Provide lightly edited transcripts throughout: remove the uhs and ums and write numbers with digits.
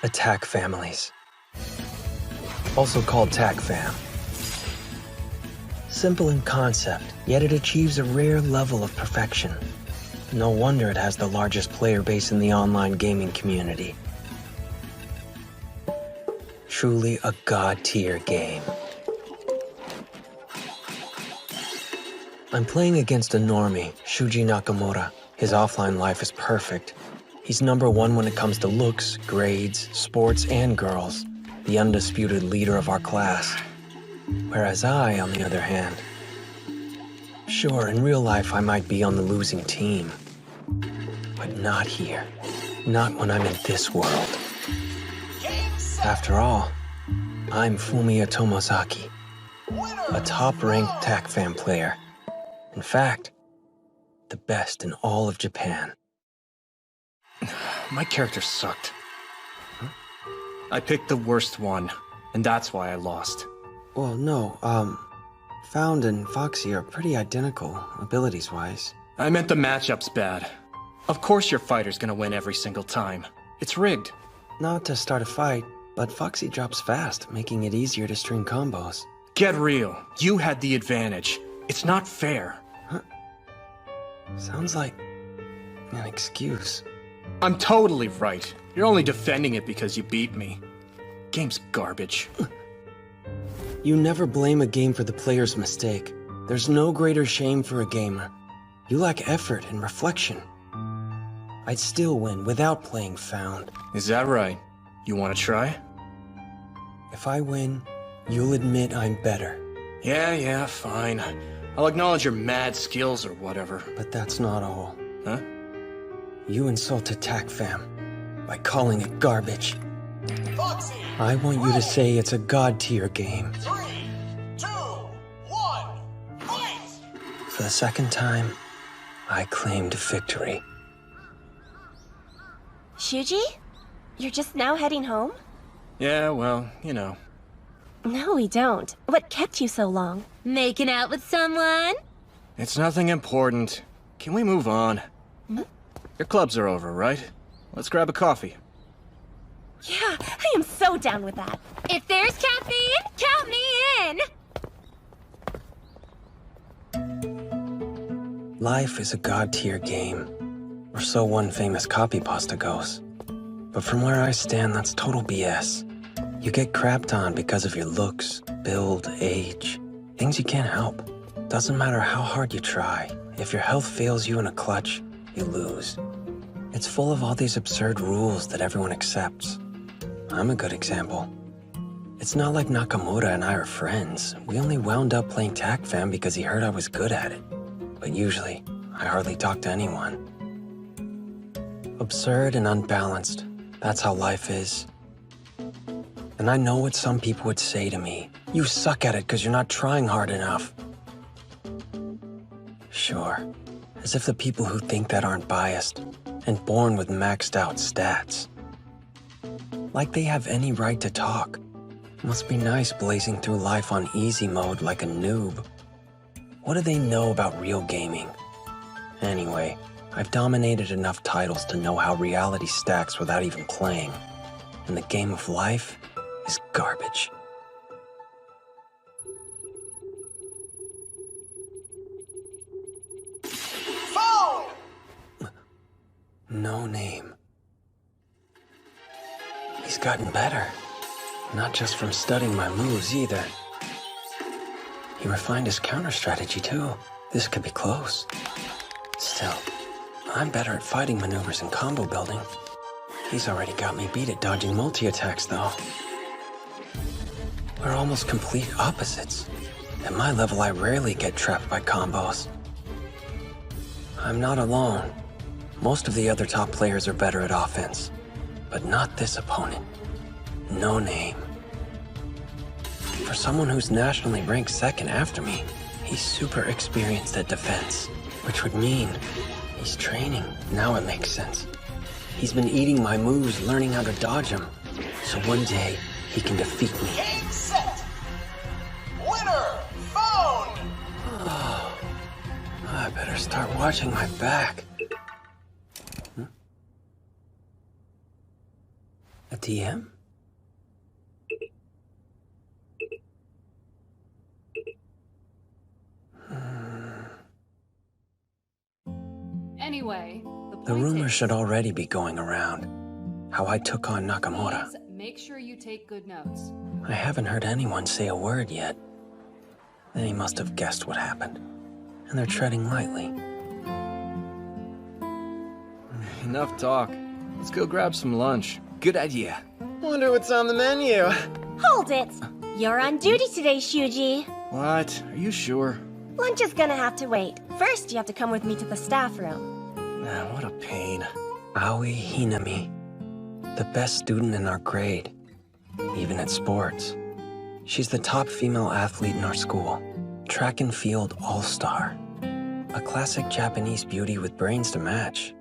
Attack families, also called TAC-Fam. Simple in concept, yet it achieves a rare level of perfection. No wonder it has the largest player base in the online gaming community. Truly a god-tier game. I'm playing against a normie, Shuji Nakamura. His offline life is perfect. He's #1 when it comes to looks, grades, sports, and girls. The undisputed leader of our class. Whereas I, on the other hand, sure, in real life I might be on the losing team. But not here. Not when I'm in this world. After all, I'm Fumiya Tomozaki, a top-ranked TAC-Fam player. In fact, the best in all of Japan. My character sucked. I picked the worst one, and that's why I lost. Well, no, Found and Foxy are pretty identical, abilities-wise. I meant the matchup's bad. Of course your fighter's gonna win every single time. It's rigged. Not to start a fight, but Foxy drops fast, making it easier to string combos. Get real. You had the advantage. It's not fair. Sounds like an excuse. I'm totally right. You're only defending it because you beat me. Game's garbage. You never blame a game for the player's mistake. There's no greater shame for a gamer. You lack effort and reflection. I'd still win without playing Found. Is that right? You wanna try? If I win, you'll admit I'm better. Yeah, fine. I'll acknowledge your mad skills or whatever. But that's not all. Huh? You insulted TAC-Fam by calling it garbage. Foxy, I want you to say it's a god-tier game. 3, 2, 1, fight! For the second time, I claimed victory. Shuji? You're just now heading home? Yeah, well, you know. No, we don't. What kept you so long? Making out with someone? It's nothing important. Can we move on? Your clubs are over, right? Let's grab a coffee. Yeah, I am so down with that. If there's caffeine, count me in! Life is a god-tier game, or so one famous copy pasta goes. But from where I stand, that's total BS. You get crapped on because of your looks, build, age, things you can't help. Doesn't matter how hard you try. If your health fails you in a clutch, you lose. It's full of all these absurd rules that everyone accepts. I'm a good example. It's not like Nakamura and I are friends. We only wound up playing TAC-Fam because he heard I was good at it. But usually, I hardly talk to anyone. Absurd and unbalanced. That's how life is. And I know what some people would say to me. You suck at it because you're not trying hard enough. Sure, as if the people who think that aren't biased and born with maxed out stats. Like they have any right to talk. Must be nice blazing through life on easy mode like a noob. What do they know about real gaming? Anyway, I've dominated enough titles to know how reality stacks without even playing. And the game of life is garbage. Found! No name. He's gotten better. Not just from studying my moves either. He refined his counter strategy too. This could be close. Still, I'm better at fighting maneuvers and combo building. He's already got me beat at dodging multi-attacks though. We're almost complete opposites. At my level, I rarely get trapped by combos. I'm not alone. Most of the other top players are better at offense. But not this opponent. No name. For someone who's nationally ranked second after me, he's super experienced at defense. Which would mean he's training. Now it makes sense. He's been eating my moves, learning how to dodge them. So one day, he can defeat me. Game set! Winner! Found! I better start watching my back. A TM? Anyway, The point rumor is, should already be going around. How I took on Nakamura. please make sure you take good notes. I haven't heard anyone say a word yet. They must have guessed what happened. And they're treading lightly. Enough talk. Let's go grab some lunch. Good idea. Wonder what's on the menu. Hold it! You're on duty today, Shuji. What? Are you sure? Lunch is gonna have to wait. First, you have to come with me to the staff room. Nah, what a pain. Aoi Hinami. The best student in our grade. Even at sports. She's the top female athlete in our school. Track and field all-star. A classic Japanese beauty with brains to match.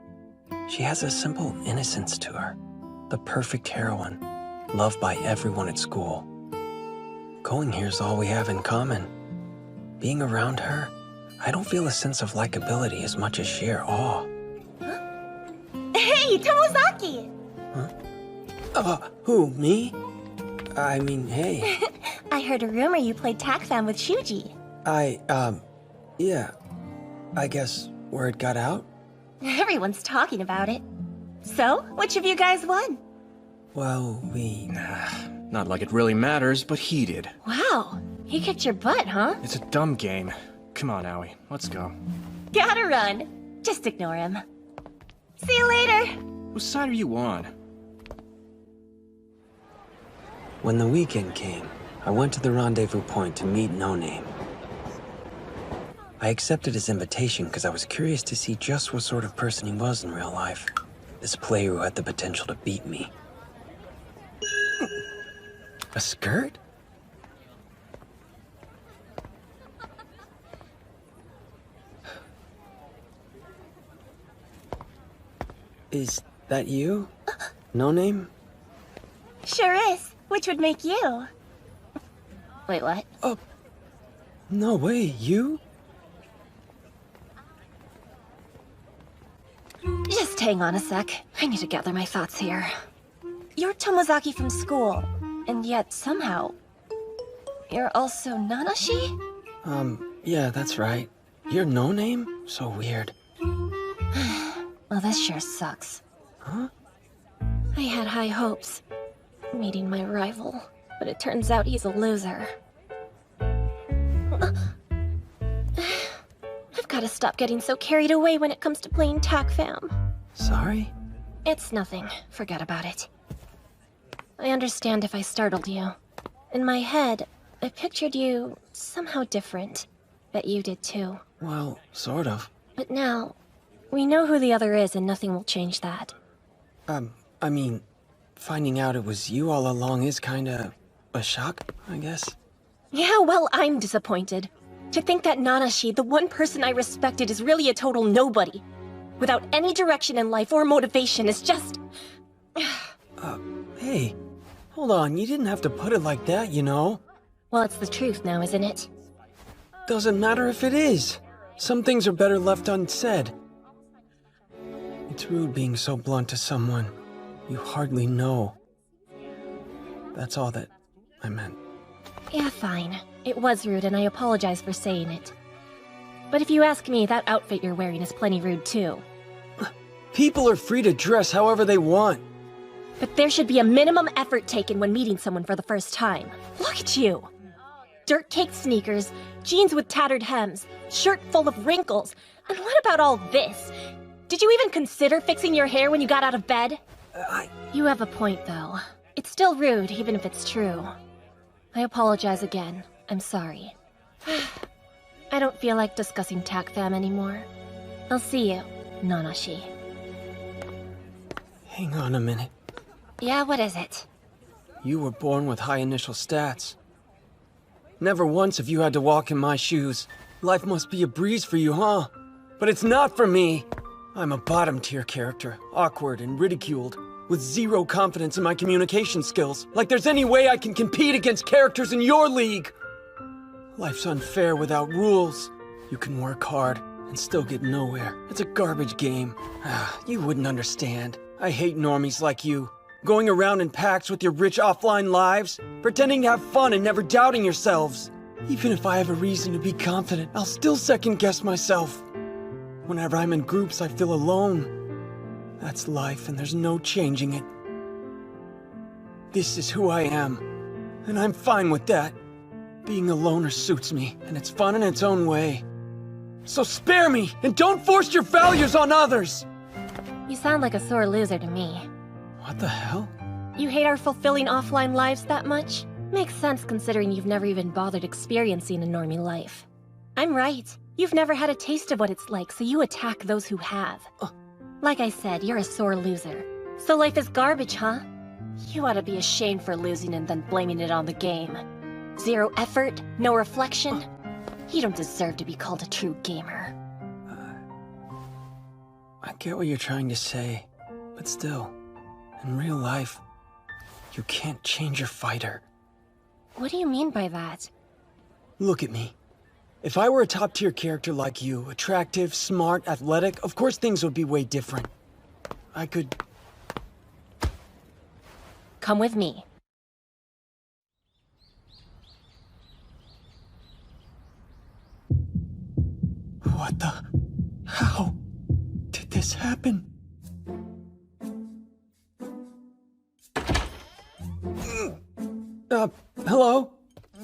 She has a simple innocence to her. The perfect heroine. Loved by everyone at school. Going here's all we have in common. Being around her, I don't feel a sense of likability as much as sheer awe. Hey, Tomozaki! Who, me? I mean, hey. I heard a rumor you played TACFAM with Shuji. Yeah. I guess word got out? Everyone's talking about it. So, which of you guys won? Well, Not like it really matters, but he did. Wow, he kicked your butt, huh? It's a dumb game. Come on, Aoi. Let's go. Gotta run. Just ignore him. See you later. Whose side are you on? When the weekend came, I went to the rendezvous point to meet No Name. I accepted his invitation because I was curious to see just what sort of person he was in real life. This player who had the potential to beat me. A skirt? Is that you? No Name? Sure is. Which would make you? Wait, what? No way, you? Just hang on a sec. I need to gather my thoughts here. You're Tomozaki from school, and yet somehow... you're also Nanashi? Yeah, that's right. Your No Name? So weird. Well, this sure sucks. Huh? I had high hopes. Meeting my rival, but it turns out he's a loser. I've gotta stop getting so carried away when it comes to playing TACFAM. Sorry? It's nothing. Forget about it. I understand if I startled you. In my head, I pictured you somehow different. Bet you did too. Well, sort of. But now, we know who the other is and nothing will change that. I mean, finding out it was you all along is kinda a shock, I guess. Yeah, well, I'm disappointed. To think that Nanashi, the one person I respected, is really a total nobody. Without any direction in life or motivation, is just... Hey, hold on, you didn't have to put it like that, you know? Well, it's the truth now, isn't it? Doesn't matter if it is. Some things are better left unsaid. It's rude being so blunt to someone you hardly know. That's all that I meant. Yeah, fine. It was rude, and I apologize for saying it. But if you ask me, that outfit you're wearing is plenty rude, too. People are free to dress however they want. But there should be a minimum effort taken when meeting someone for the first time. Look at you! Dirt-caked sneakers, jeans with tattered hems, shirt full of wrinkles. And what about all this? Did you even consider fixing your hair when you got out of bed? You have a point, though. It's still rude, even if it's true. I apologize again. I'm sorry. I don't feel like discussing TACFAM anymore. I'll see you, Nanashi. Hang on a minute. Yeah, what is it? You were born with high initial stats. Never once have you had to walk in my shoes. Life must be a breeze for you, huh? But it's not for me. I'm a bottom-tier character, awkward and ridiculed, with zero confidence in my communication skills. Like there's any way I can compete against characters in your league. Life's unfair without rules. You can work hard and still get nowhere. It's a garbage game. You wouldn't understand. I hate normies like you. Going around in packs with your rich offline lives, pretending to have fun and never doubting yourselves. Even if I have a reason to be confident, I'll still second-guess myself. Whenever I'm in groups, I feel alone. That's life, and there's no changing it. This is who I am, and I'm fine with that. Being a loner suits me, and it's fun in its own way. So spare me, and don't force your values on others! You sound like a sore loser to me. What the hell? You hate our fulfilling offline lives that much? Makes sense considering you've never even bothered experiencing a normie life. I'm right. You've never had a taste of what it's like, so you attack those who have. Like I said, you're a sore loser. So life is garbage, huh? You ought to be ashamed for losing and then blaming it on the game. Zero effort, no reflection. You don't deserve to be called a true gamer. I get what you're trying to say, but still, in real life, you can't change your fighter. What do you mean by that? Look at me. If I were a top-tier character like you, attractive, smart, athletic, of course things would be way different. I could... Come with me. What the... How did this happen? Hello?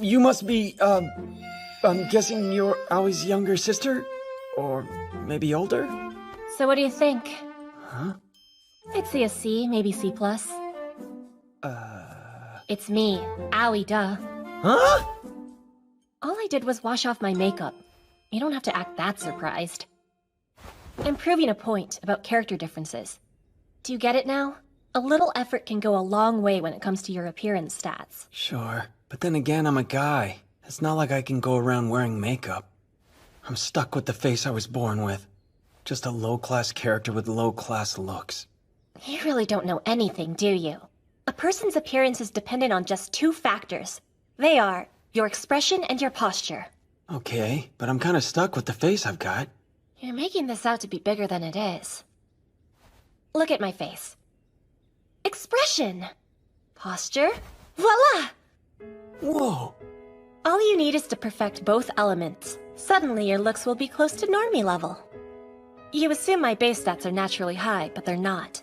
You must be, I'm guessing you're Aoi's younger sister? Or maybe older? So what do you think? Huh? I'd say a C, maybe C+. It's me, Aoi, duh. Huh? All I did was wash off my makeup. You don't have to act that surprised. I'm proving a point about character differences. Do you get it now? A little effort can go a long way when it comes to your appearance stats. Sure, but then again, I'm a guy. It's not like I can go around wearing makeup. I'm stuck with the face I was born with. Just a low-class character with low-class looks. You really don't know anything, do you? A person's appearance is dependent on just two factors. They are your expression and your posture. Okay, but I'm kinda stuck with the face I've got. You're making this out to be bigger than it is. Look at my face. Expression. Posture. Voila! Whoa! All you need is to perfect both elements. Suddenly your looks will be close to normie level. You assume my base stats are naturally high, but they're not.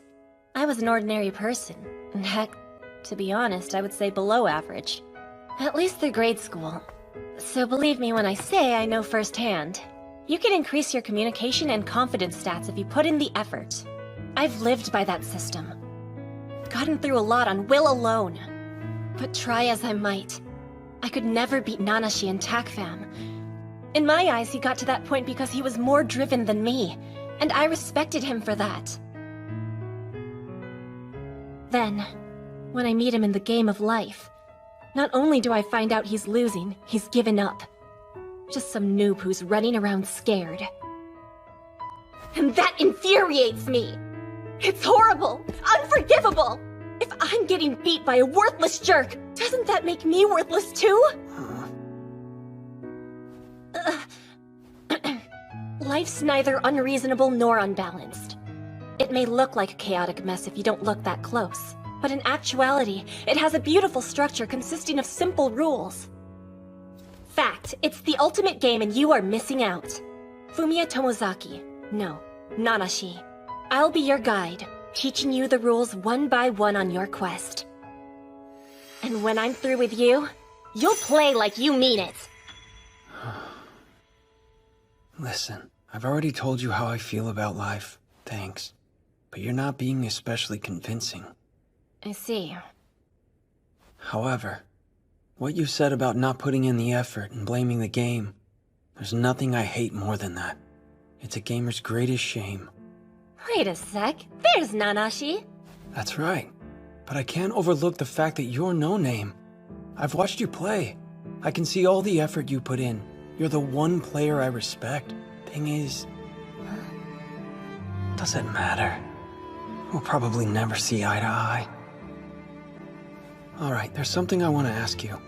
I was an ordinary person. And heck, to be honest, I would say below average. At least through grade school. So believe me when I say I know firsthand. You can increase your communication and confidence stats if you put in the effort. I've lived by that system. Gotten through a lot on will alone. But try as I might, I could never beat Nanashi in TACFAM. In my eyes, he got to that point because he was more driven than me, and I respected him for that. Then, when I meet him in the game of life, not only do I find out he's losing, he's given up. Just some noob who's running around scared. And that infuriates me! It's horrible! Unforgivable! If I'm getting beat by a worthless jerk, doesn't that make me worthless too? Life's neither unreasonable nor unbalanced. It may look like a chaotic mess if you don't look that close, but in actuality, it has a beautiful structure consisting of simple rules. Fact, it's the ultimate game and you are missing out. Fumiya Tomozaki. No, Nanashi. I'll be your guide, teaching you the rules one by one on your quest. And when I'm through with you, you'll play like you mean it. Listen, I've already told you how I feel about life. Thanks. But you're not being especially convincing. I see. However, what you said about not putting in the effort and blaming the game, there's nothing I hate more than that. It's a gamer's greatest shame. Wait a sec, there's Nanashi. That's right. But I can't overlook the fact that you're no name. I've watched you play. I can see all the effort you put in. You're the one player I respect. Thing is... doesn't matter. We'll probably never see eye to eye. Alright, there's something I want to ask you.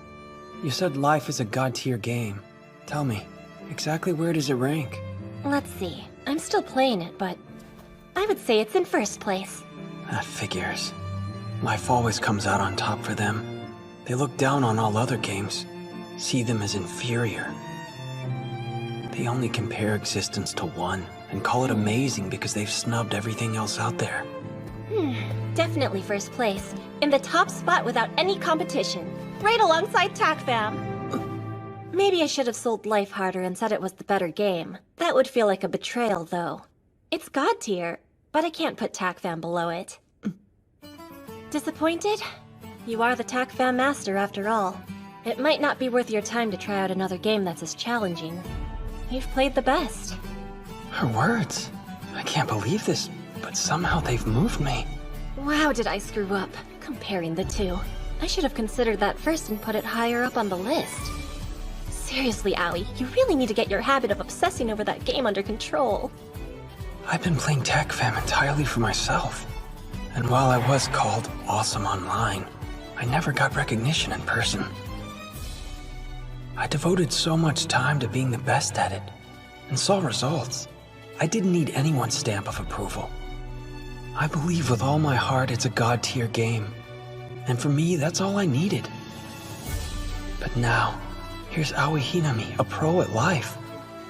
You said life is a god-tier game. Tell me, exactly where does it rank? Let's see, I'm still playing it, but I would say it's in first place. That figures. Life always comes out on top for them. They look down on all other games, see them as inferior. They only compare existence to one and call it amazing because they've snubbed everything else out there. Definitely first place. In the top spot without any competition. Right alongside TACFAM. Maybe I should have sold Life harder and said it was the better game. That would feel like a betrayal, though. It's God tier, but I can't put TACFAM below it. Disappointed? You are the TACFAM master after all. It might not be worth your time to try out another game that's as challenging. You've played the best. Her words. I can't believe this, but somehow they've moved me. Wow, did I screw up, comparing the two. I should have considered that first and put it higher up on the list. Seriously, Aoi, you really need to get your habit of obsessing over that game under control. I've been playing TACFAM entirely for myself. And while I was called awesome online, I never got recognition in person. I devoted so much time to being the best at it, and saw results. I didn't need anyone's stamp of approval. I believe with all my heart it's a God-tier game, and for me, that's all I needed. But now, here's Aoi Hinami, a pro at life,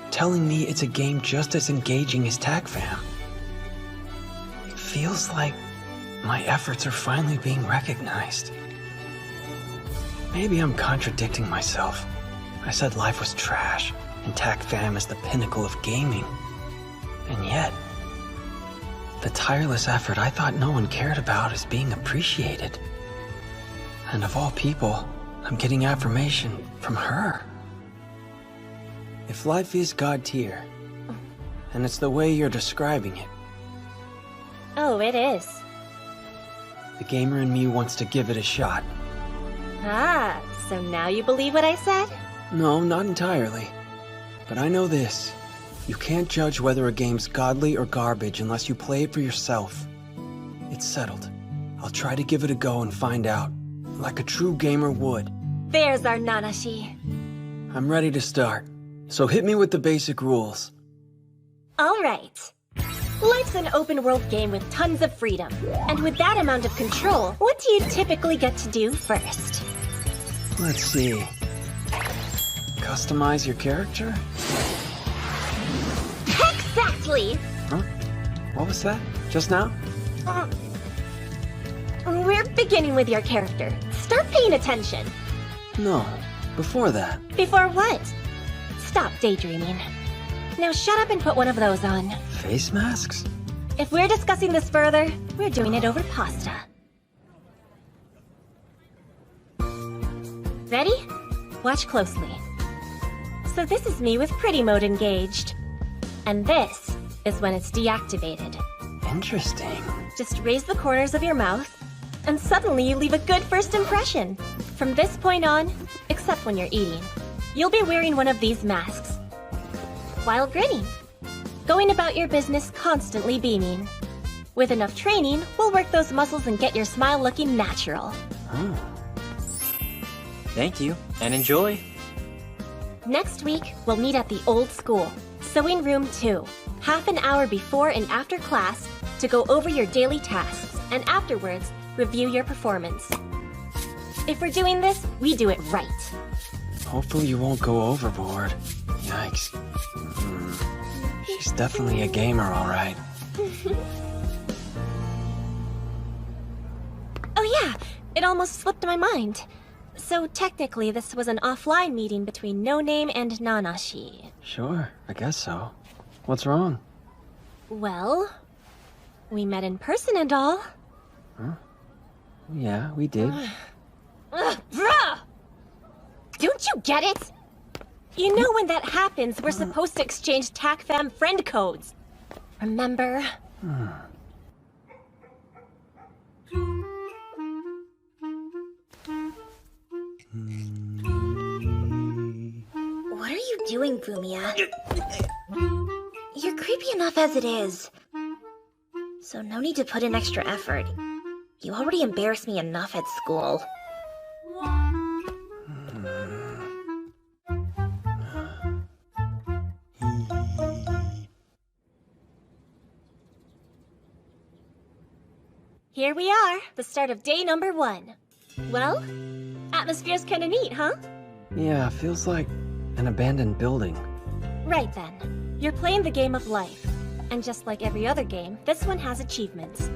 telling me it's a game just as engaging as TACFAM. It feels like my efforts are finally being recognized. Maybe I'm contradicting myself. I said life was trash, and TACFAM is the pinnacle of gaming. And yet, the tireless effort I thought no one cared about is being appreciated. And of all people, I'm getting affirmation from her. If life is God tier, and it's the way you're describing it, Oh, it is. the gamer in me wants to give it a shot. Ah, so now you believe what I said? No, not entirely. But I know this. You can't judge whether a game's godly or garbage unless you play it for yourself. It's settled. I'll try to give it a go and find out, like a true gamer would. There's our Nanashi. I'm ready to start, so hit me with the basic rules. All right. Life's an open-world game with tons of freedom. And with that amount of control, what do you typically get to do first? Let's see. Customize your character? Exactly! Huh? What was that? Just now? We're beginning with your character. Start paying attention. No, before that. Before what? Stop daydreaming. Now shut up and put one of those on. Face masks? If we're discussing this further, we're doing it over pasta. Ready? Watch closely. So this is me with pretty mode engaged. And this is when it's deactivated. Interesting. Just raise the corners of your mouth, and suddenly you leave a good first impression. From this point on, except when you're eating, you'll be wearing one of these masks. While grinning. Going about your business constantly beaming. With enough training, we'll work those muscles and get your smile looking natural. Thank you, and enjoy. Next week, we'll meet at the old school, Sewing Room 2, half an hour before and after class to go over your daily tasks, and afterwards, review your performance. If we're doing this, we do it right. Hopefully you won't go overboard. Yikes. She's definitely a gamer, all right. Oh yeah, it almost slipped my mind. So technically, this was an offline meeting between No Name and Nanashi. Sure, I guess so. What's wrong? Well, we met in person and all. Yeah, we did. Ugh, bruh! Don't you get it? You know when that happens, we're supposed to exchange TACFAM friend codes. Remember? What are you doing, Bumia? You're creepy enough as it is. So no need to put in extra effort. You already embarrassed me enough at school. Here here we are, the start of day number 1. Well, atmosphere's kinda neat, huh? Yeah, feels like an abandoned building. Right then. You're playing the game of life. And just like every other game, this one has achievements.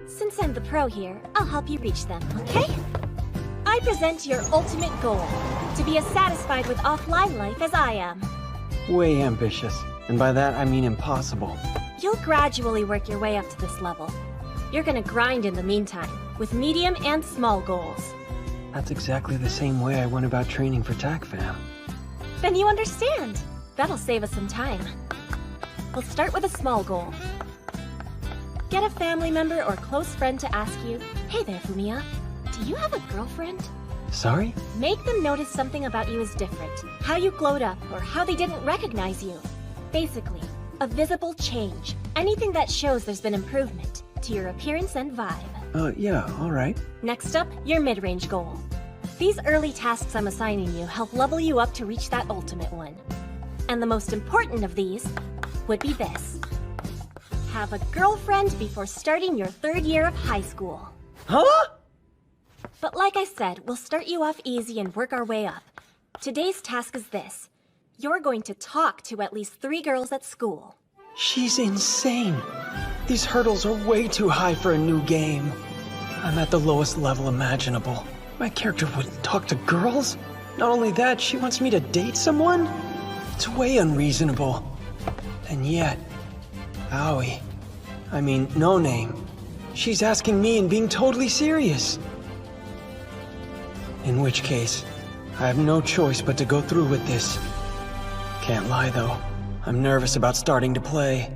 Since I'm the pro here, I'll help you reach them, okay? I present your ultimate goal, to be as satisfied with offline life as I am. Way ambitious. And by that, I mean impossible. You'll gradually work your way up to this level. You're gonna grind in the meantime, with medium and small goals. That's exactly the same way I went about training for TACFAM. Then you understand. That'll save us some time. We'll start with a small goal. Get a family member or close friend to ask you, "Hey there, Fumiya, do you have a girlfriend?" Sorry? Make them notice something about you is different. How you glowed up, or how they didn't recognize you. Basically, a visible change. Anything that shows there's been improvement to your appearance and vibe. Yeah, alright. Next up, your mid-range goal. These early tasks I'm assigning you help level you up to reach that ultimate one. And the most important of these would be this. Have a girlfriend before starting your 3rd year of high school. Huh? But like I said, we'll start you off easy and work our way up. Today's task is this. You're going to talk to at least 3 girls at school. She's insane. These hurdles are way too high for a new game. I'm at the lowest level imaginable. My character wouldn't talk to girls? Not only that, she wants me to date someone? It's way unreasonable. And yet, Aoi, no name. She's asking me and being totally serious. In which case, I have no choice but to go through with this. Can't lie though, I'm nervous about starting to play.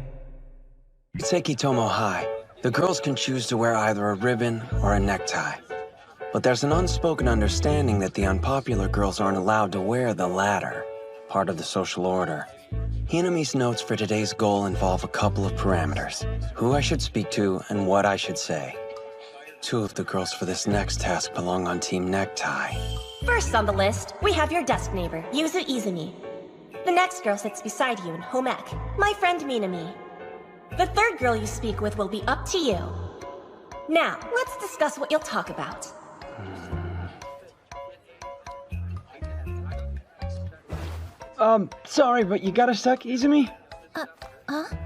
Sekitomo High. The girls can choose to wear either a ribbon or a necktie. But there's an unspoken understanding that the unpopular girls aren't allowed to wear the latter, part of the social order. Hinami's notes for today's goal involve a couple of parameters. Who I should speak to and what I should say. 2 of the girls for this next task belong on Team Necktie. First on the list, we have your desk neighbor, Yuzu Izumi. The next girl sits beside you in home ec, my friend Minami. The 3rd girl you speak with will be up to you. Now, let's discuss what you'll talk about. Sorry, but you got a sec, Izumi?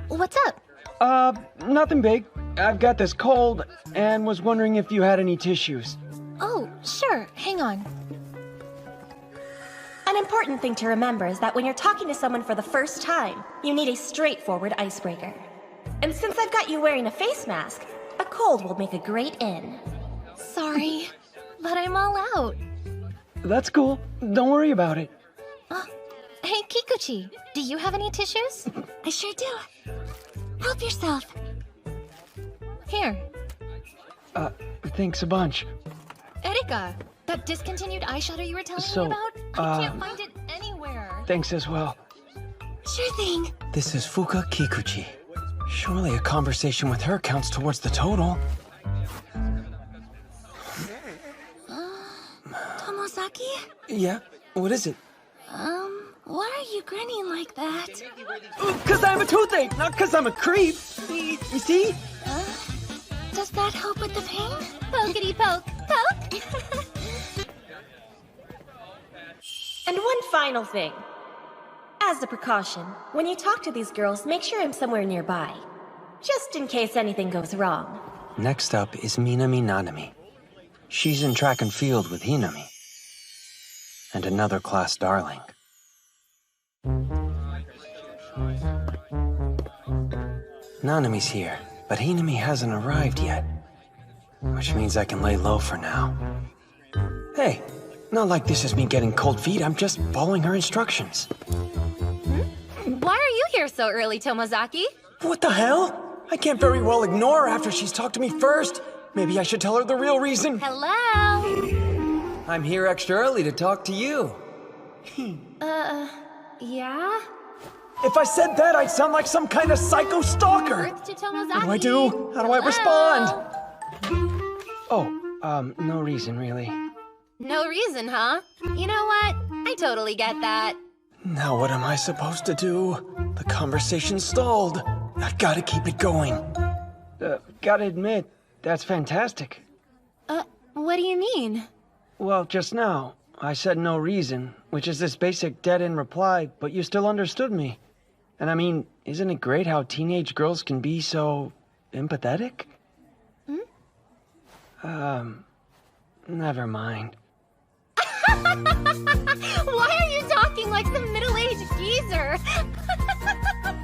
What's up? Nothing big. I've got this cold, and was wondering if you had any tissues. Oh, sure. Hang on. An important thing to remember is that when you're talking to someone for the first time, you need a straightforward icebreaker. And since I've got you wearing a face mask, a cold will make a great in. Sorry, but I'm all out. That's cool. Don't worry about it. Hey, Kikuchi, do you have any tissues? I sure do. Help yourself. Here. Thanks a bunch. Erika, that discontinued eyeshadow you were telling So, me about? I can't find it anywhere. Thanks as well. Sure thing. This is Fuka Kikuchi. Surely a conversation with her counts towards the total. Tomozaki? Yeah? What is it? Why are you grinning like that? Cause I have a toothache, not cause I'm a creep. You see? Does that help with the pain? Pokety poke, poke. And one final thing. As a precaution, when you talk to these girls, make sure I'm somewhere nearby. Just in case anything goes wrong. Next up is Minami Nanami. She's in track and field with Hinami. And another class darling. Nanami's here, but Hinami hasn't arrived yet. Which means I can lay low for now. Hey, not like this is me getting cold feet, I'm just following her instructions. Why are you here so early, Tomozaki? What the hell? I can't very well ignore her after she's talked to me first. Maybe I should tell her the real reason. Hello? I'm here extra early to talk to you. Yeah? If I said that, I'd sound like some kind of psycho stalker. Words to Tomozaki. What do I do? How do I respond? Oh, no reason, really. No reason, huh? You know what? I totally get that. Now what am I supposed to do? The conversation stalled. I've got to keep it going. Gotta admit, that's fantastic. What do you mean? Well, just now, I said no reason, which is this basic dead-end reply, but you still understood me. And I mean, isn't it great how teenage girls can be so empathetic? Never mind. Why are you talking like some middle-aged geezer?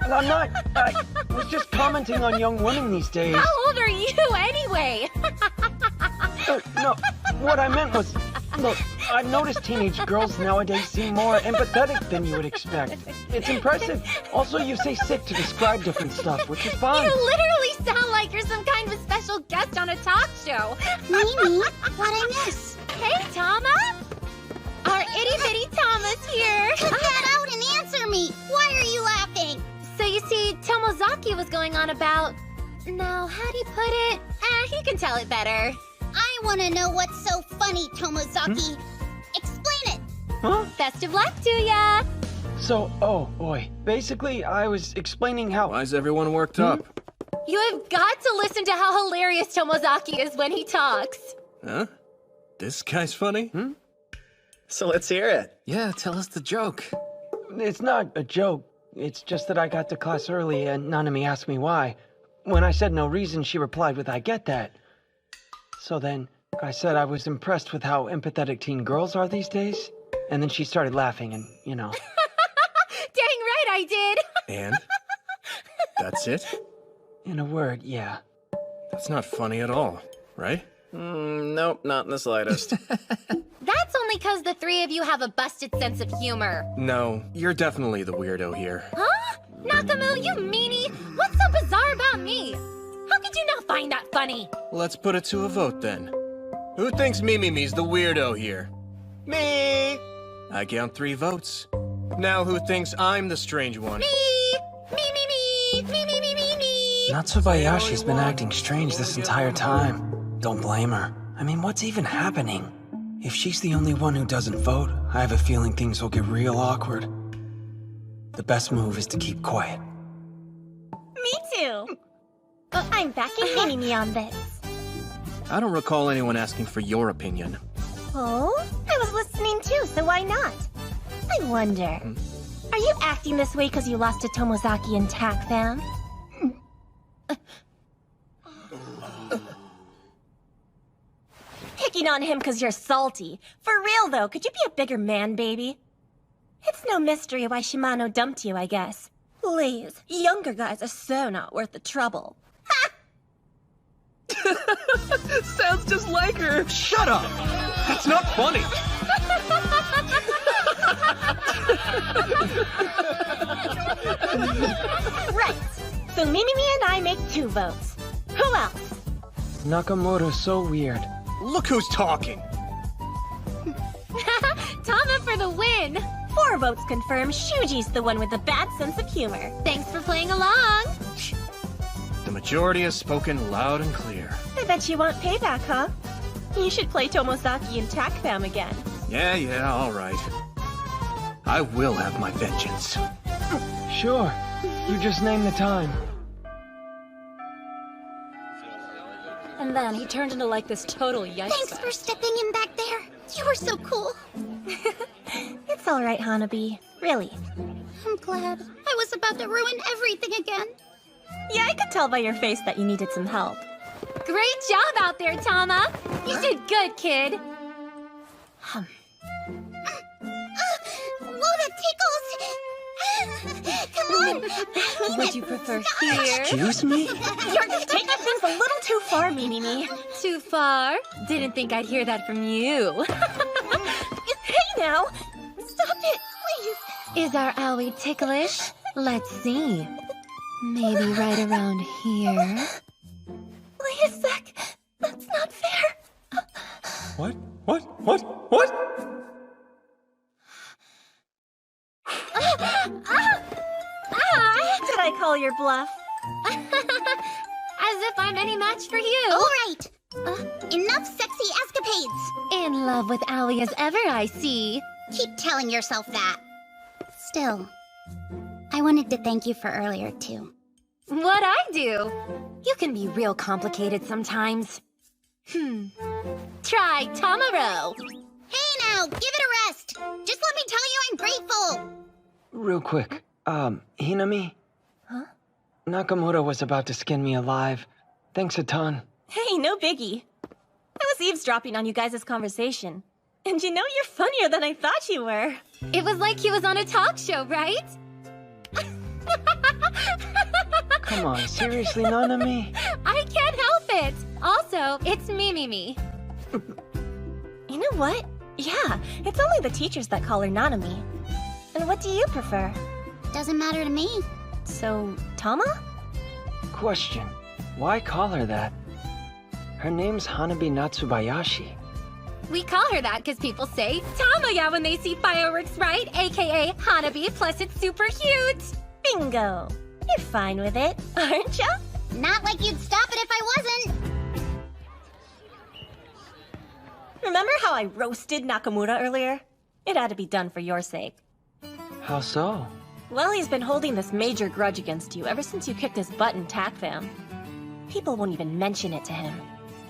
I'm not. I was just commenting on young women these days. How old are you anyway? No, what I meant was, look, I've noticed teenage girls nowadays seem more empathetic than you would expect. It's impressive. Also, you say sick to describe different stuff, which is fine. You literally sound like you're some kind of special guest on a talk show. Mimi, what'd I miss? Hey, Tama! Our itty-bitty Tama's here! Get out and answer me! Why are you laughing? So you see, Tomozaki was going on about... Now, how'd he put it? He can tell it better. I want to know what's so funny, Tomozaki. Explain it. Huh? Best of luck to ya! So, oh boy. Basically, I was explaining how... Why is everyone worked up? You have got to listen to how hilarious Tomozaki is when he talks. Huh? This guy's funny? So let's hear it. Yeah, tell us the joke. It's not a joke. It's just that I got to class early and Nanami asked me why. When I said no reason, she replied with, I get that. So then, I said I was impressed with how empathetic teen girls are these days. And then she started laughing and, you know. Dang right I did! And? That's it? In a word, yeah. That's not funny at all, right? Nope, not in the slightest. That's only because the three of you have a busted sense of humor. No, you're definitely the weirdo here. Huh? Nakamu, you meanie! What's so bizarre about me? How could you not find that funny? Let's put it to a vote then. Who thinks Mimimi's the weirdo here? Me! I count 3 votes. Now who thinks I'm the strange one? Me! Me! Natsubayashi's been acting strange this entire time. Don't blame her. I mean, what's even happening? If she's the only one who doesn't vote, I have a feeling things will get real awkward. The best move is to keep quiet. Me too! I'm backing Mimi on this. I don't recall anyone asking for your opinion. Oh? I was listening too, so why not? I wonder, are you acting this way because you lost to Tomozaki and TAC fam? Picking on him because you're salty. For real though, could you be a bigger man, baby? It's no mystery why Shimano dumped you, I guess. Please, younger guys are so not worth the trouble. Sounds just like her. Shut up! That's not funny! Right. So Mimi and I make 2 votes. Who else? Nakamoto's so weird. Look who's talking! Tama for the win! 4 votes confirm Shuji's the one with the bad sense of humor. Thanks for playing along. The majority has spoken loud and clear. I bet you want payback, huh? You should play Tomozaki and TAC fam again. Yeah, all right. I will have my vengeance. Sure. You just name the time. And then he turned into like this total yikes. Thanks for stepping in back there. You were so cool. It's all right, Hanabi. Really. I'm glad. I was about to ruin everything again. Yeah, I could tell by your face that you needed some help. Great job out there, Tama! You did good, kid! Whoa, that tickles! Come on! Would you prefer here? Excuse me? You're taking things a little too far, Mimi. Too far? Didn't think I'd hear that from you. Hey now! Stop it, please! Is our owie ticklish? Let's see. Maybe right around here. Wait a sec. That's not fair. What? Did I call your bluff? As if I'm any match for you. All right. Enough sexy escapades. In love with Owie as ever, I see. Keep telling yourself that. Still, I wanted to thank you for earlier, too. What'd I do? You can be real complicated sometimes. Try Tamaro. Hey now, give it a rest. Just let me tell you I'm grateful. Real quick, Hinami? Huh? Nakamura was about to skin me alive. Thanks a ton. Hey, no biggie. I was eavesdropping on you guys' conversation. And you know, you're funnier than I thought you were. It was like he was on a talk show, right? Come on, seriously, Nanami? I can't help it. Also, it's me. You know what? Yeah, it's only the teachers that call her Nanami. And what do you prefer? Doesn't matter to me. So, Tama? Question. Why call her that? Her name's Hanabi Natsubayashi. We call her that because people say Tamaya when they see fireworks, right? AKA Hanabi, plus it's super cute. Bingo! You're fine with it, aren't ya? Not like you'd stop it if I wasn't. Remember how I roasted Nakamura earlier? It had to be done for your sake. How so? Well, he's been holding this major grudge against you ever since you kicked his butt in TAC Fam. People won't even mention it to him.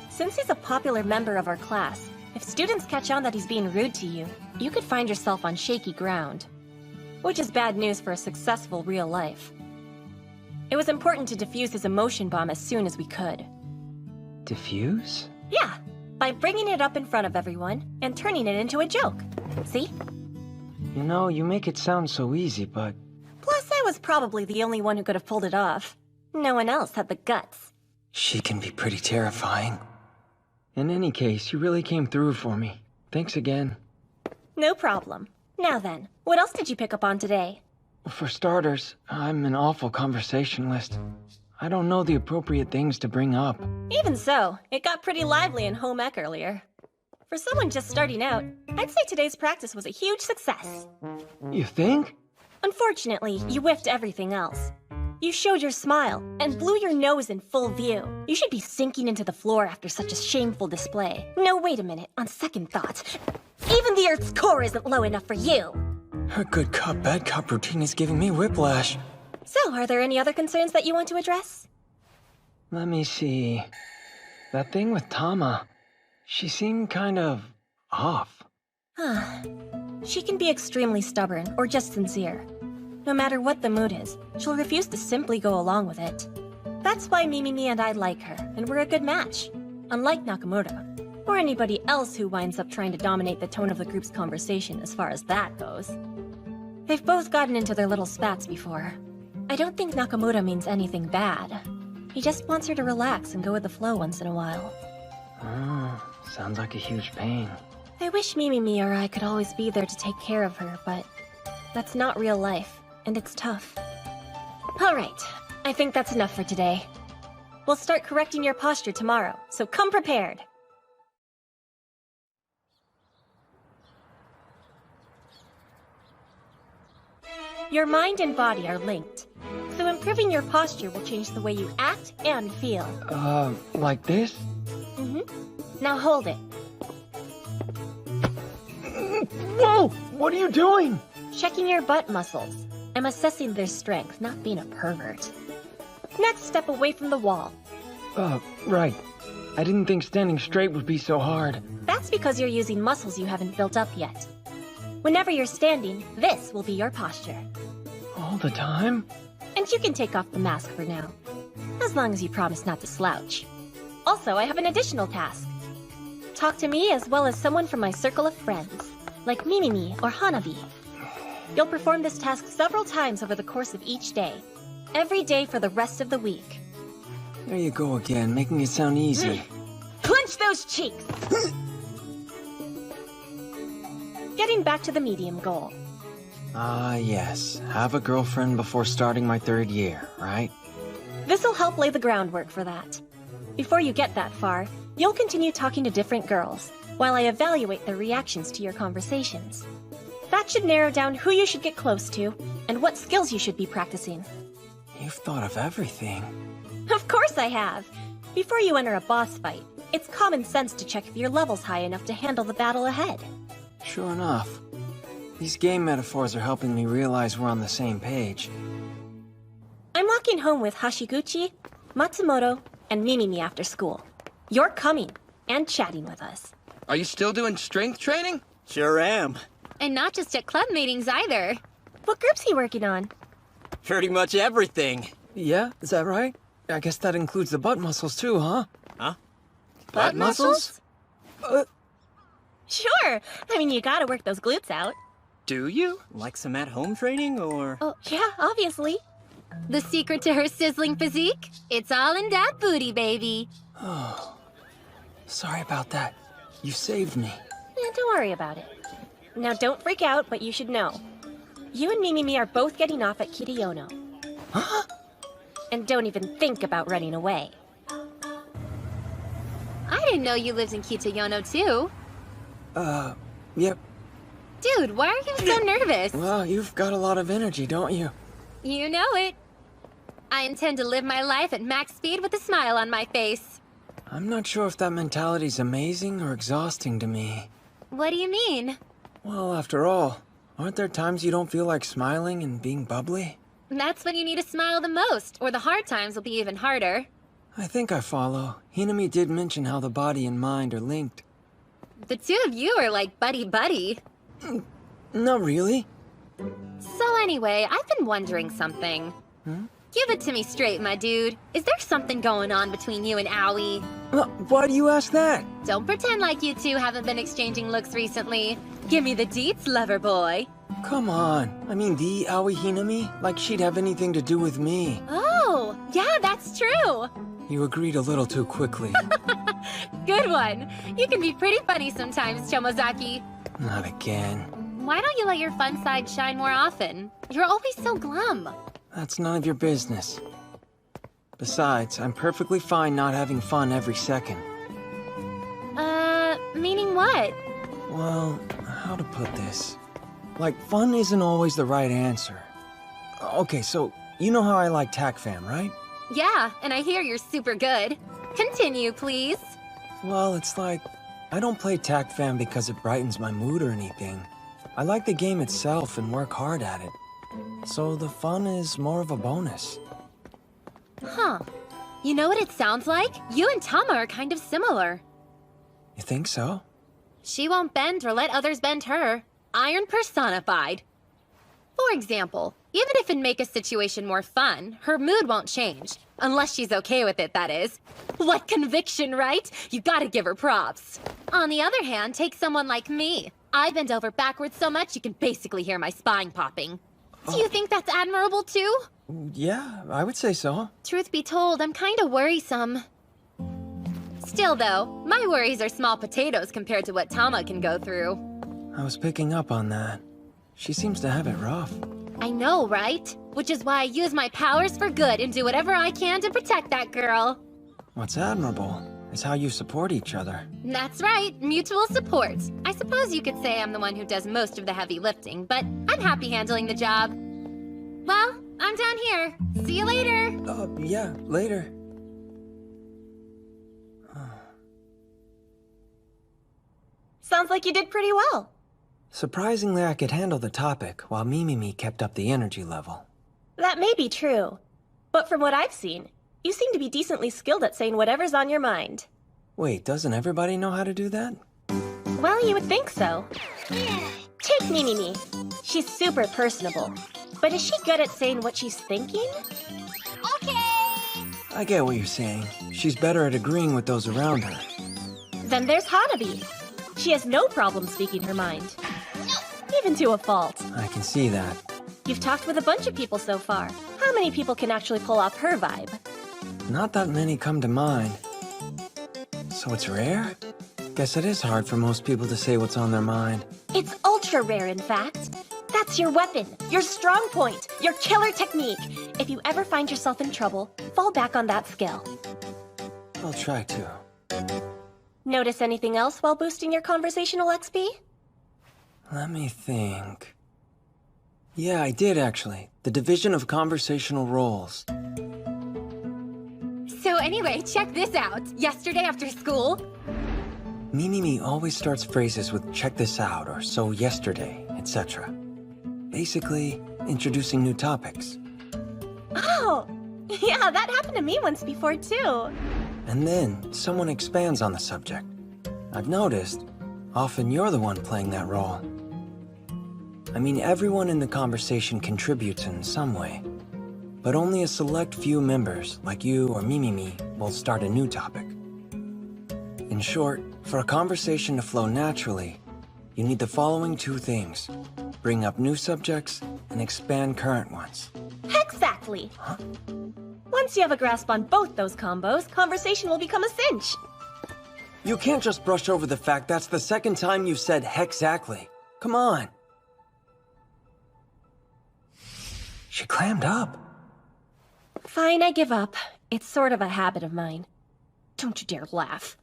Since he's a popular member of our class, if students catch on that he's being rude to you, you could find yourself on shaky ground. Which is bad news for a successful real life. It was important to defuse his emotion bomb as soon as we could. Diffuse? Yeah, by bringing it up in front of everyone and turning it into a joke. See? You know, you make it sound so easy, but... Plus, I was probably the only one who could have pulled it off. No one else had the guts. She can be pretty terrifying. In any case, you really came through for me. Thanks again. No problem. Now then, what else did you pick up on today? For starters, I'm an awful conversationalist. I don't know the appropriate things to bring up. Even so, it got pretty lively in home ec earlier. For someone just starting out, I'd say today's practice was a huge success. You think? Unfortunately, you whiffed everything else. You showed your smile and blew your nose in full view. You should be sinking into the floor after such a shameful display. No, wait a minute. On second thought, even the Earth's core isn't low enough for you. Her good cop, bad cop routine is giving me whiplash. So, are there any other concerns that you want to address? Let me see. That thing with Tama, she seemed kind of off. She can be extremely stubborn or just sincere. No matter what the mood is, she'll refuse to simply go along with it. That's why Mimimi and I like her, and we're a good match. Unlike Nakamura, or anybody else who winds up trying to dominate the tone of the group's conversation as far as that goes. They've both gotten into their little spats before. I don't think Nakamura means anything bad. He just wants her to relax and go with the flow once in a while. Sounds like a huge pain. I wish Mimimi or I could always be there to take care of her, but that's not real life, and it's tough. Alright, I think that's enough for today. We'll start correcting your posture tomorrow, so come prepared. Your mind and body are linked, so improving your posture will change the way you act and feel. Like this? Now hold it. Whoa! What are you doing? Checking your butt muscles. I'm assessing their strength, not being a pervert. Next, step away from the wall. Right. I didn't think standing straight would be so hard. That's because you're using muscles you haven't built up yet. Whenever you're standing, this will be your posture. All the time? And you can take off the mask for now. As long as you promise not to slouch. Also, I have an additional task. Talk to me as well as someone from my circle of friends, like Mimimi or Hanabi. You'll perform this task several times over the course of each day. Every day for the rest of the week. There you go again, making it sound easy. Clench those cheeks! Getting back to the medium goal. Yes. Have a girlfriend before starting my 3rd year, right? This'll help lay the groundwork for that. Before you get that far, you'll continue talking to different girls, while I evaluate their reactions to your conversations. That should narrow down who you should get close to, and what skills you should be practicing. You've thought of everything. Of course I have! Before you enter a boss fight, it's common sense to check if your level's high enough to handle the battle ahead. Sure enough. These game metaphors are helping me realize we're on the same page. I'm walking walking home with Hashiguchi, Matsumoto, and Mimimi after school. You're coming and chatting with us. Are you still doing strength training? Sure am. And not just at club meetings either. What group's he working on? Pretty much everything. Yeah, is that right? I guess that includes the butt muscles too, huh? Butt muscles? Sure. I mean, you gotta work those glutes out. Do you? Like some at-home training, or? Oh, yeah, obviously. The secret to her sizzling physique? It's all in that booty, baby. Sorry about that. You saved me. Don't worry about it. Now, don't freak out, but you should know. You and Mimimi are both getting off at Kitayono. Huh? And don't even think about running away. I didn't know you lived in Kitayono, too. Yep. Dude, why are you so nervous? Well, you've got a lot of energy, don't you? You know it. I intend to live my life at max speed with a smile on my face. I'm not sure if that mentality's amazing or exhausting to me. What do you mean? Well, after all, aren't there times you don't feel like smiling and being bubbly? That's when you need to smile the most, or the hard times will be even harder. I think I follow. Hinami did mention how the body and mind are linked. The two of you are like buddy-buddy. Not really. So anyway, I've been wondering something. Give it to me straight, my dude. Is there something going on between you and Aoi? Why do you ask that? Don't pretend like you two haven't been exchanging looks recently. Give me the deets, lover boy. Come on. I mean, the Aoi Hinami? Like she'd have anything to do with me. Oh, yeah, that's true. You agreed a little too quickly. Good one. You can be pretty funny sometimes, Tomozaki. Not again. Why don't you let your fun side shine more often? You're always so glum. That's none of your business. Besides, I'm perfectly fine not having fun every second. Meaning what? Well, how to put this? Like, fun isn't always the right answer. Okay, so, you know how I like TACFAM, right? Yeah, and I hear you're super good. Continue, please. Well, it's like, I don't play TACFAM because it brightens my mood or anything. I like the game itself and work hard at it. So the fun is more of a bonus. Huh. You know what it sounds like? You and Tama are kind of similar. You think so? She won't bend or let others bend her. Iron personified. For example, even if it'd make a situation more fun, her mood won't change. Unless she's okay with it, that is. What conviction, right? You gotta give her props. On the other hand, take someone like me. I bend over backwards so much you can basically hear my spine popping. Do you think that's admirable too? Yeah, I would say so. Truth be told, I'm kinda worrisome. Still though, my worries are small potatoes compared to what Tama can go through. I was picking up on that. She seems to have it rough. I know, right? Which is why I use my powers for good and do whatever I can to protect that girl. What's admirable is how you support each other. That's right, mutual support. I suppose you could say I'm the one who does most of the heavy lifting, but I'm happy handling the job. Well, I'm down here. See you later. Yeah, later. Sounds like you did pretty well. Surprisingly, I could handle the topic, while Mimimi kept up the energy level. That may be true. But from what I've seen, you seem to be decently skilled at saying whatever's on your mind. Wait, doesn't everybody know how to do that? Well, you would think so. Take Mimimi. She's super personable. But is she good at saying what she's thinking? Okay. I get what you're saying. She's better at agreeing with those around her. Then there's Hanabi. She has no problem speaking her mind. Even to a fault. I can see that. You've talked with a bunch of people so far. How many people can actually pull off her vibe? Not that many come to mind. So it's rare? Guess it is hard for most people to say what's on their mind. It's ultra rare, in fact. That's your weapon, your strong point, your killer technique. If you ever find yourself in trouble, fall back on that skill. I'll try to. Notice anything else while boosting your conversational XP? Let me think. Yeah, I did actually. The division of conversational roles. So anyway, check this out. Yesterday after school, Mimimi always starts phrases with "check this out" or "so yesterday," etc. Basically, introducing new topics. Oh, Yeah, that happened to me once before, too. And then someone expands on the subject. I've noticed, often you're the one playing that role. I mean, everyone in the conversation contributes in some way, but only a select few members, like you or Mimimi, will start a new topic. In short, for a conversation to flow naturally, you need the following two things: bring up new subjects and expand current ones. Exactly. Once you have a grasp on both those combos, conversation will become a cinch. You can't just brush over the fact that's the second time you've said hexactly. Come on. She clammed up. Fine, I give up. It's sort of a habit of mine. Don't you dare laugh.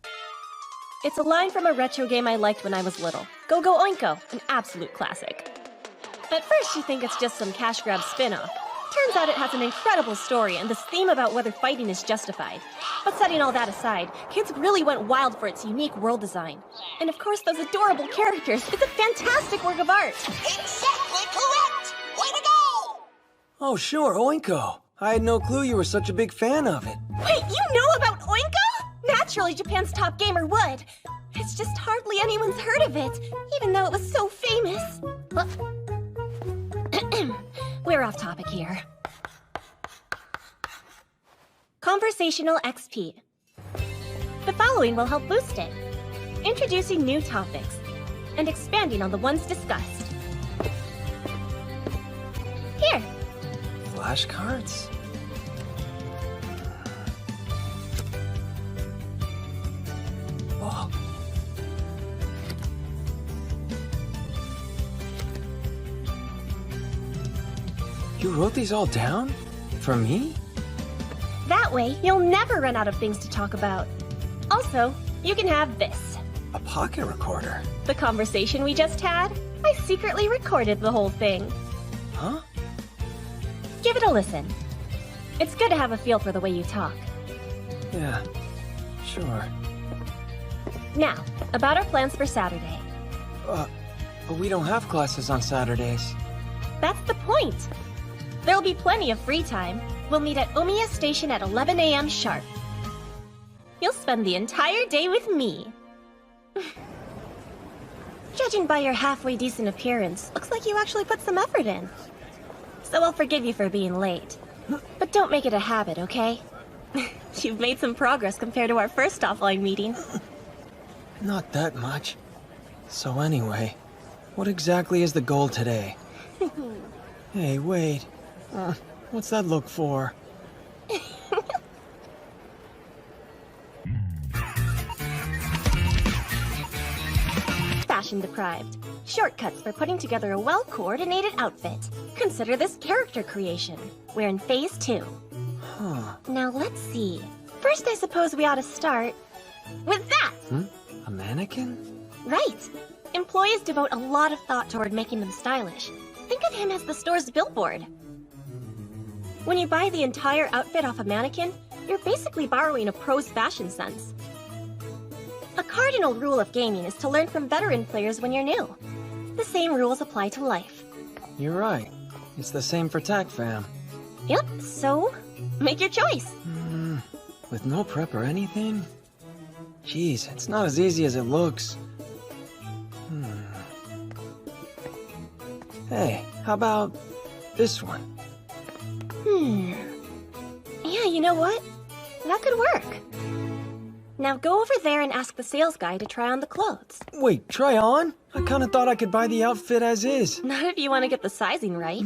It's a line from a retro game I liked when I was little. Go Go Oinko, an absolute classic. At first you think it's just some cash grab spin-off. Turns out it has an incredible story and this theme about whether fighting is justified. But setting all that aside, kids really went wild for its unique world design. And of course those adorable characters. It's a fantastic work of art. Exactly correct! Way to go! Oh, sure, Oinko. I had no clue you were such a big fan of it. Wait, you know about Oinko? Naturally, Japan's top gamer would. It's just hardly anyone's heard of it, even though it was so famous. We're off topic here. Conversational XP. The following will help boost it. Introducing new topics and expanding on the ones discussed. Here. Flashcards? Whoa. You wrote these all down? For me? That way, you'll never run out of things to talk about. Also, you can have this. A pocket recorder? The conversation we just had? I secretly recorded the whole thing. Huh? Give it a listen. It's good to have a feel for the way you talk. Yeah, sure. Now, about our plans for Saturday. But we don't have classes on Saturdays. That's the point. There'll be plenty of free time. We'll meet at Omiya Station at 11 a.m. sharp. You'll spend the entire day with me. Judging by your halfway decent appearance, looks like you actually put some effort in. So I'll forgive you for being late. But don't make it a habit, okay? You've made some progress compared to our first offline meeting. Not that much. So anyway, what exactly is the goal today? Hey, wait. What's that look for? Fashion deprived. Shortcuts for putting together a well-coordinated outfit. Consider this character creation. We're in phase 2. Huh. Now let's see. First, I suppose we ought to start with that! A mannequin? Right. Employees devote a lot of thought toward making them stylish. Think of him as the store's billboard. When you buy the entire outfit off a mannequin, you're basically borrowing a pro's fashion sense. A cardinal rule of gaming is to learn from veteran players when you're new. The same rules apply to life. You're right. It's the same for TACFAM. Yep, so make your choice. With no prep or anything? Jeez, it's not as easy as it looks. Hey, how about this one? Yeah, you know what? That could work. Now go over there and ask the sales guy to try on the clothes. Wait, try on? I kinda thought I could buy the outfit as is. Not if you want to get the sizing right.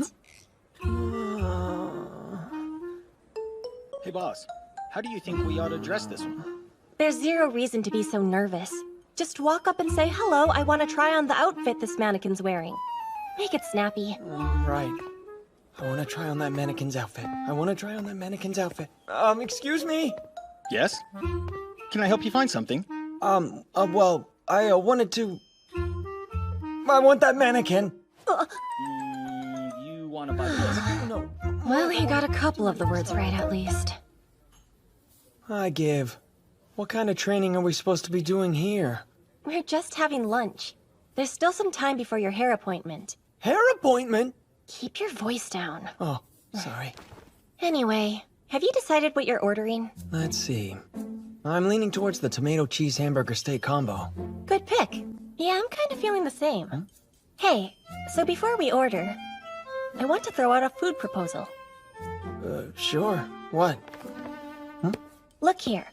Hey boss, how do you think we ought to dress this one? There's zero reason to be so nervous. Just walk up and say, "Hello, I want to try on the outfit this mannequin's wearing." Make it snappy. Right. I wanna try on that mannequin's outfit. Excuse me? Yes? Can I help you find something? Well, I wanted to... I want that mannequin. You want to buy this? No. Well, he got a couple of the words right at least. I give. What kind of training are we supposed to be doing here? We're just having lunch. There's still some time before your hair appointment. Hair appointment? Keep your voice down. Oh, sorry. Anyway, have you decided what you're ordering? Let's see. I'm leaning towards the tomato cheese hamburger steak combo. Good pick. Yeah, I'm kind of feeling the same. Huh? Hey, so before we order, I want to throw out a food proposal. Sure. What? Look here.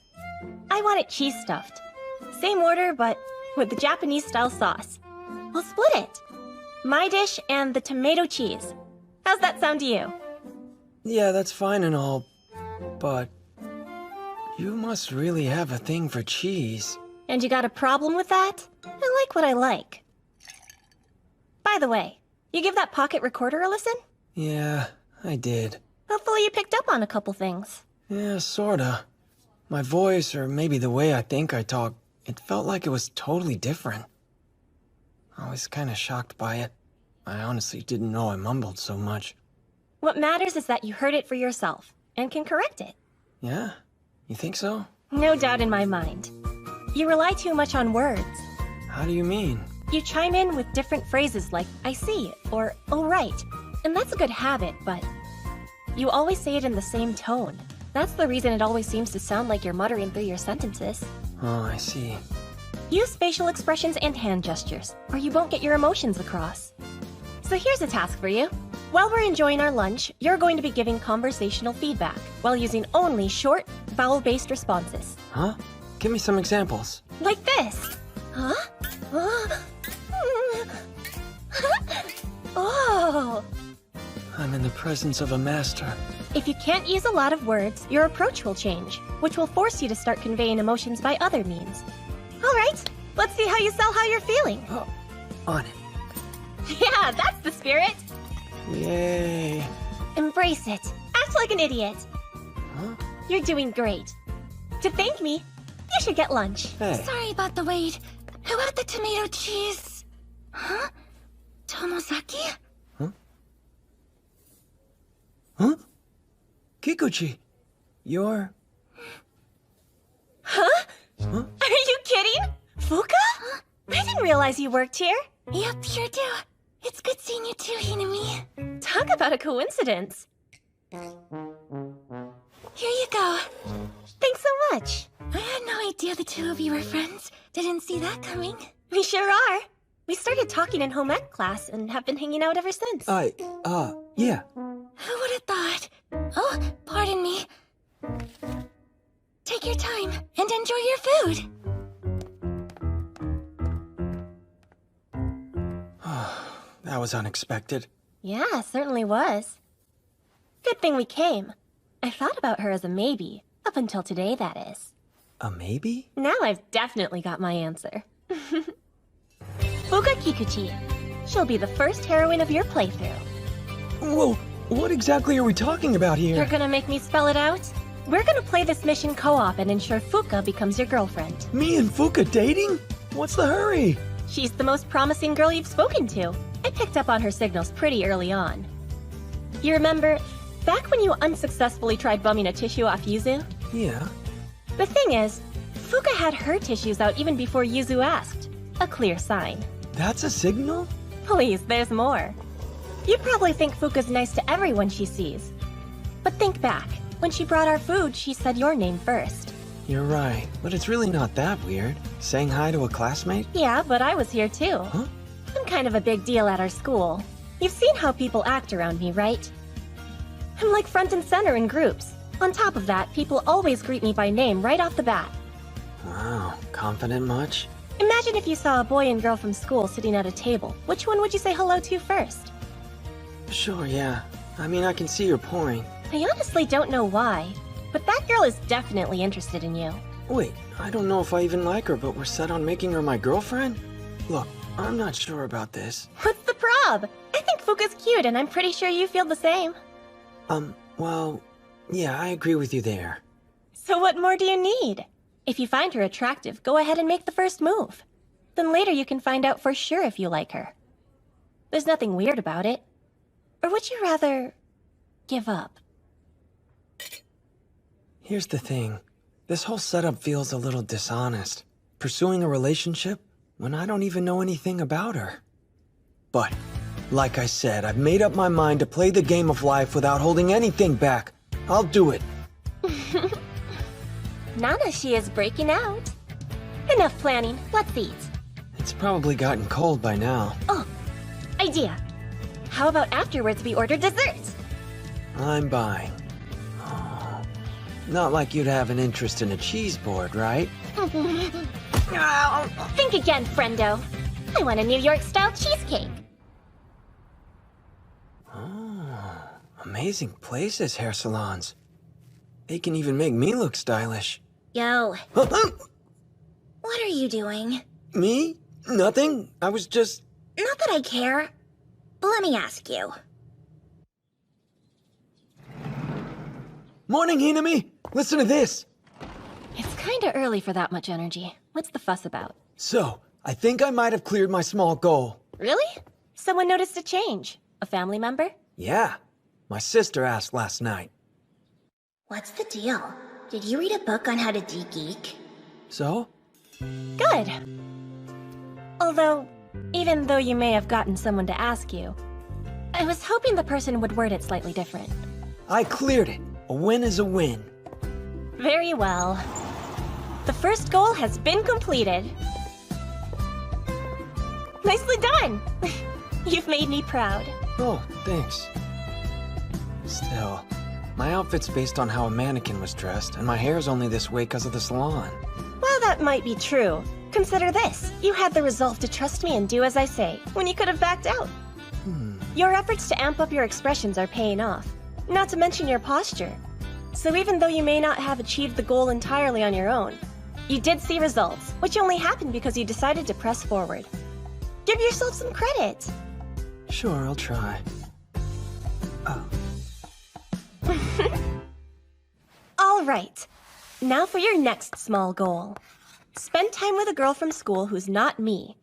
I want it cheese stuffed. Same order, but with the Japanese-style sauce. We'll split it. My dish and the tomato cheese. How's that sound to you? Yeah, that's fine and all, but you must really have a thing for cheese. And you got a problem with that? I like what I like. By the way, you give that pocket recorder a listen? Yeah, I did. Hopefully you picked up on a couple things. Yeah, sorta. My voice, or maybe the way I think I talk, it felt like it was totally different. I was kinda shocked by it. I honestly didn't know I mumbled so much. What matters is that you heard it for yourself, and can correct it. Yeah? You think so? No doubt in my mind. You rely too much on words. How do you mean? You chime in with different phrases like, I see, or, oh right. And that's a good habit, but you always say it in the same tone. That's the reason it always seems to sound like you're muttering through your sentences. Oh, I see. Use facial expressions and hand gestures, or you won't get your emotions across. So here's a task for you. While we're enjoying our lunch, you're going to be giving conversational feedback, while using only short, vowel-based responses. Huh? Give me some examples. Like this. Huh? Oh! I'm in the presence of a master. If you can't use a lot of words, your approach will change, which will force you to start conveying emotions by other means. All right, let's see how you sell how you're feeling. Oh, on it. Yeah, that's the spirit. Yay. Embrace it. Act like an idiot. Huh? You're doing great. To thank me, you should get lunch. Hey. Sorry about the wait. How about the tomato cheese? Huh? Tomozaki? Huh? Kikuchi, you're... Huh? Huh? Are you kidding? Fuka? I didn't realize you worked here. Yep, sure do. It's good seeing you too, Hinami. Talk about a coincidence. Here you go. Thanks so much. I had no idea the two of you were friends. Didn't see that coming. We sure are. We started talking in home ec class and have been hanging out ever since. Yeah. Who would have thought? Oh, pardon me. Take your time and enjoy your food. That was unexpected. Yeah, certainly was. Good thing we came. I thought about her as a maybe, up until today, that is. A maybe? Now I've definitely got my answer. Fuka Kikuchi. She'll be the first heroine of your playthrough. Whoa, what exactly are we talking about here? You're gonna make me spell it out? We're gonna play this mission co-op and ensure Fuka becomes your girlfriend. Me and Fuka dating? What's the hurry? She's the most promising girl you've spoken to. I picked up on her signals pretty early on. You remember, back when you unsuccessfully tried bumming a tissue off Yuzu? Yeah. The thing is, Fuka had her tissues out even before Yuzu asked. A clear sign. That's a signal? Please, there's more. You probably think Fuka's nice to everyone she sees. But think back. When she brought our food, she said your name first. You're right, but it's really not that weird. Saying hi to a classmate? Yeah, but I was here too. Huh? I'm kind of a big deal at our school. You've seen how people act around me, right? I'm like front and center in groups. On top of that, people always greet me by name right off the bat. Wow, confident much? Imagine if you saw a boy and girl from school sitting at a table. Which one would you say hello to first? Sure, yeah. I mean, I can see your point. I honestly don't know why, but that girl is definitely interested in you. Wait, I don't know if I even like her, but we're set on making her my girlfriend? Look, I'm not sure about this. What's the prob? I think Fuka's cute, and I'm pretty sure you feel the same. Well, yeah, I agree with you there. So what more do you need? If you find her attractive, go ahead and make the first move. Then later you can find out for sure if you like her. There's nothing weird about it. Or would you rather give up? Here's the thing. This whole setup feels a little dishonest. Pursuing a relationship when I don't even know anything about her. But, like I said, I've made up my mind to play the game of life without holding anything back. I'll do it. Nanashi is breaking out. Enough planning, let's eat. It's probably gotten cold by now. Oh, idea. How about afterwards we order dessert? I'm buying. Oh, not like you'd have an interest in a cheese board, right? Think again, friendo. I want a New York-style cheesecake. Oh, amazing places, hair salons. They can even make me look stylish. Yo. What are you doing? Me? Nothing. I was just... Not that I care. But let me ask you. Morning, Hinami! Listen to this! It's kinda early for that much energy. What's the fuss about? So, I think I might have cleared my small goal. Really? Someone noticed a change. A family member? Yeah. My sister asked last night. What's the deal? Did you read a book on how to de-geek? So? Good. Although, even though you may have gotten someone to ask you, I was hoping the person would word it slightly different. I cleared it. A win is a win. Very well. The first goal has been completed. Nicely done! You've made me proud. Oh, thanks. Still, my outfit's based on how a mannequin was dressed, and my hair's only this way because of the salon. Well, that might be true. Consider this. You had the resolve to trust me and do as I say, when you could have backed out. Your efforts to amp up your expressions are paying off. Not to mention your posture. So even though you may not have achieved the goal entirely on your own, you did see results, which only happened because you decided to press forward. Give yourself some credit. Sure, I'll try. Oh. All right. Now for your next small goal. Spend time with a girl from school who's not me.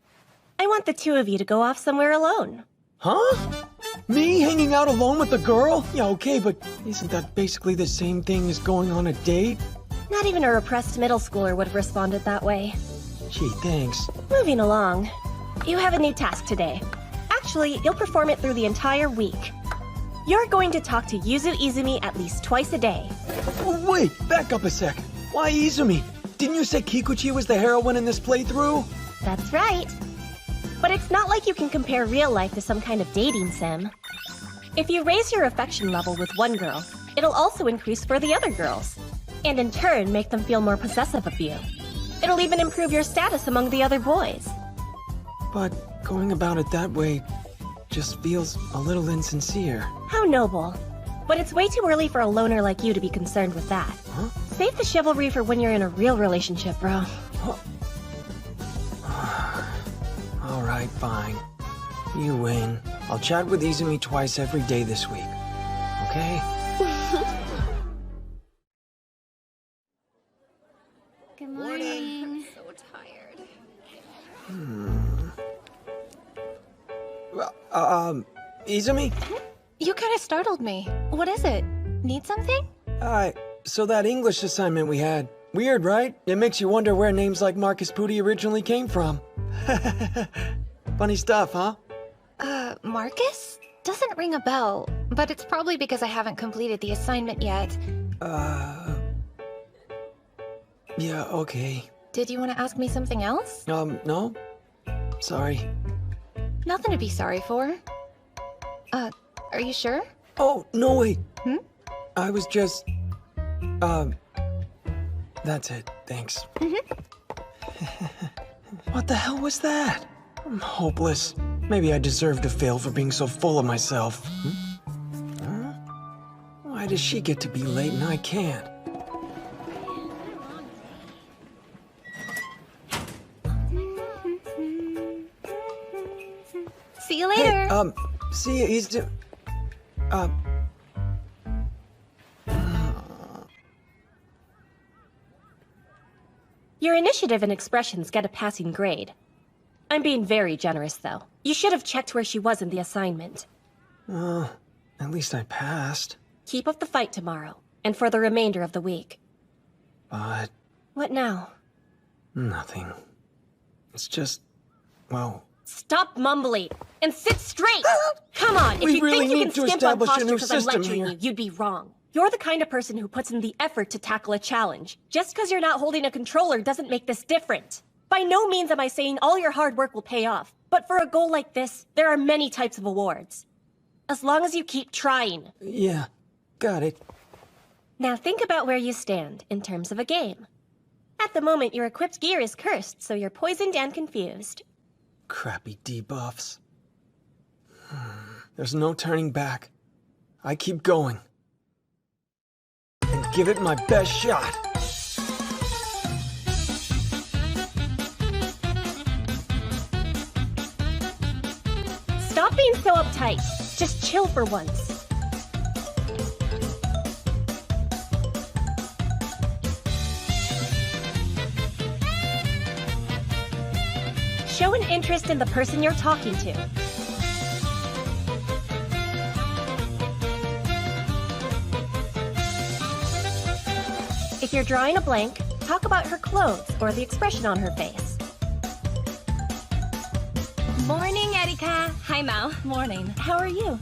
I want the two of you to go off somewhere alone. Huh? Me hanging out alone with a girl? Yeah, okay, but isn't that basically the same thing as going on a date? Not even a repressed middle schooler would have responded that way. Gee, thanks. Moving along. You have a new task today. Actually, you'll perform it through the entire week. You're going to talk to Yuzu Izumi at least twice a day. Oh, wait, back up a sec. Why Izumi? Didn't you say Kikuchi was the heroine in this playthrough? That's right. But it's not like you can compare real life to some kind of dating sim. If you raise your affection level with one girl, it'll also increase for the other girls. And in turn, make them feel more possessive of you. It'll even improve your status among the other boys. But going about it that way just feels a little insincere. How noble. But it's way too early for a loner like you to be concerned with that. Huh? Save the chivalry for when you're in a real relationship, bro. All right, fine. You win. I'll chat with Izumi twice every day this week. Okay? Good morning. I'm so tired. Izumi? You kind of startled me. What is it? Need something? So that English assignment we had. Weird, right? It makes you wonder where names like Marcus Pooty originally came from. Funny stuff, huh? Marcus? Doesn't ring a bell, but it's probably because I haven't completed the assignment yet. Yeah, okay. Did you want to ask me something else? No? Sorry. Nothing to be sorry for. Are you sure? Oh, no, wait. I was just... That's it, thanks. What the hell was that? I'm hopeless. Maybe I deserve to fail for being so full of myself. Huh? Why does she get to be late and I can't? See you later. Hey, see you, Izumi. Your initiative and expressions get a passing grade. I'm being very generous, though. You should have checked where she was in the assignment. At least I passed. Keep up the fight tomorrow, and for the remainder of the week. But... What now? nothing. It's just... well... Stop mumbling, and sit straight! Come on, if We you really think you need can to skimp on establish a posture new because I'm system lecturing here. you, you'd be wrong. You're the kind of person who puts in the effort to tackle a challenge. Just because you're not holding a controller doesn't make this different. By no means am I saying all your hard work will pay off, but for a goal like this, there are many types of awards. As long as you keep trying. Yeah, got it. Now think about where you stand in terms of a game. At the moment, your equipped gear is cursed, so you're poisoned and confused. Crappy debuffs. There's no turning back. I keep going. And give it my best shot. Stop being so uptight. Just chill for once. Show an interest in the person you're talking to. If you're drawing a blank, talk about her clothes or the expression on her face. Morning, Erika. Hi, Mao. Morning. How are you?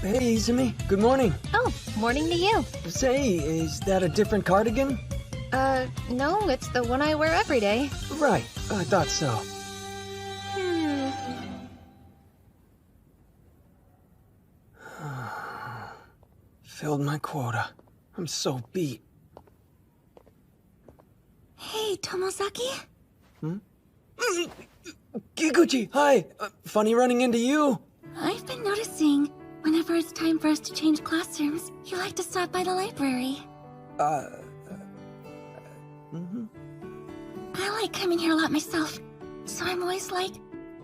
Hey, Izumi. Good morning. Oh, morning to you. Say, is that a different cardigan? No, it's the one I wear every day. Right, I thought so. Filled my quota. I'm so beat. Hey, Tomozaki? Kikuchi, hi! Funny running into you. I've been noticing, whenever it's time for us to change classrooms, you like to stop by the library. I like coming here a lot myself, so I'm always like,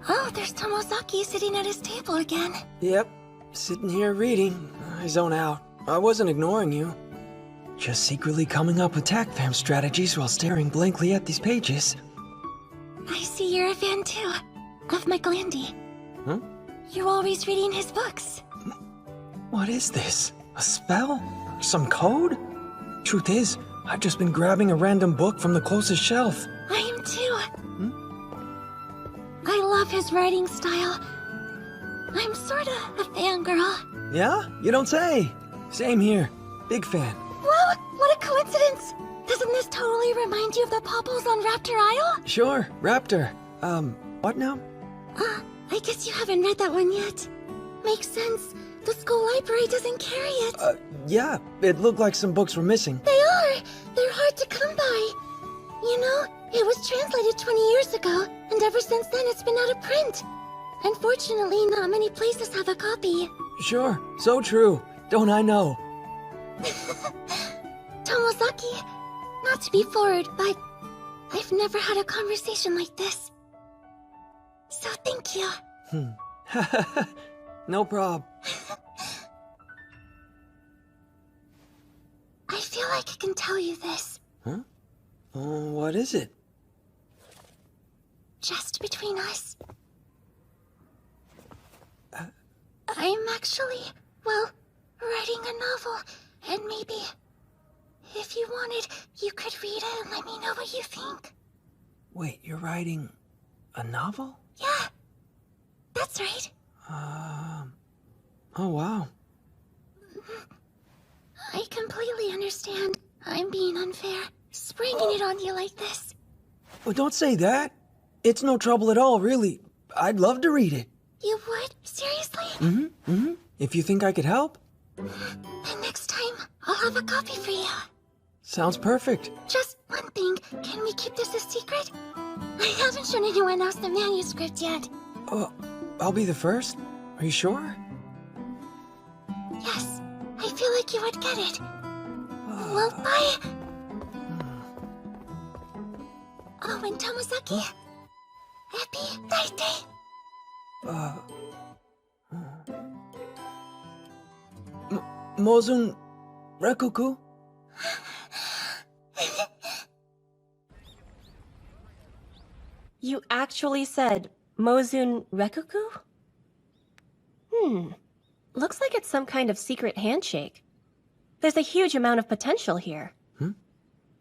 oh, there's Tomozaki sitting at his table again. Yep, sitting here reading. I zone out. I wasn't ignoring you. Just secretly coming up with tac fam strategies while staring blankly at these pages. I see you're a fan too, of Michelangelo. Huh? You're always reading his books. What is this? A spell? Some code? Truth is, I've just been grabbing a random book from the closest shelf. I am too. I love his writing style. I'm sorta a fangirl. Yeah? You don't say. Same here. Big fan. Whoa, what a coincidence! Doesn't this totally remind you of the Popples on Raptor Isle? Sure, Raptor. What now? I guess you haven't read that one yet. Makes sense. The school library doesn't carry it. Yeah, it looked like some books were missing. They are! They're hard to come by. You know, it was translated 20 years ago, and ever since then it's been out of print. Unfortunately, not many places have a copy. Sure, so true. Don't I know? Tomozaki, not to be forward, but I've never had a conversation like this. So thank you. No prob. I feel like I can tell you this. Huh? What is it? Just between us. I'm actually, well, writing a novel, and maybe, if you wanted, you could read it and let me know what you think. Wait, you're writing a novel? Yeah, that's right. Oh wow. I completely understand. I'm being unfair, springing it on you like this. Well, don't say that. It's no trouble at all, really. I'd love to read it. You would? Seriously? If you think I could help. Then next time, I'll have a copy for you. Sounds perfect. Just one thing, can we keep this a secret? I haven't shown anyone else the manuscript yet. I'll be the first. Are you sure? Yes, I feel like you would get it. Well, bye. Oh, and Tomozaki. Happy birthday. Mozun Rekuku? You actually said Mozun Rekuku? Looks like it's some kind of secret handshake. There's a huge amount of potential here.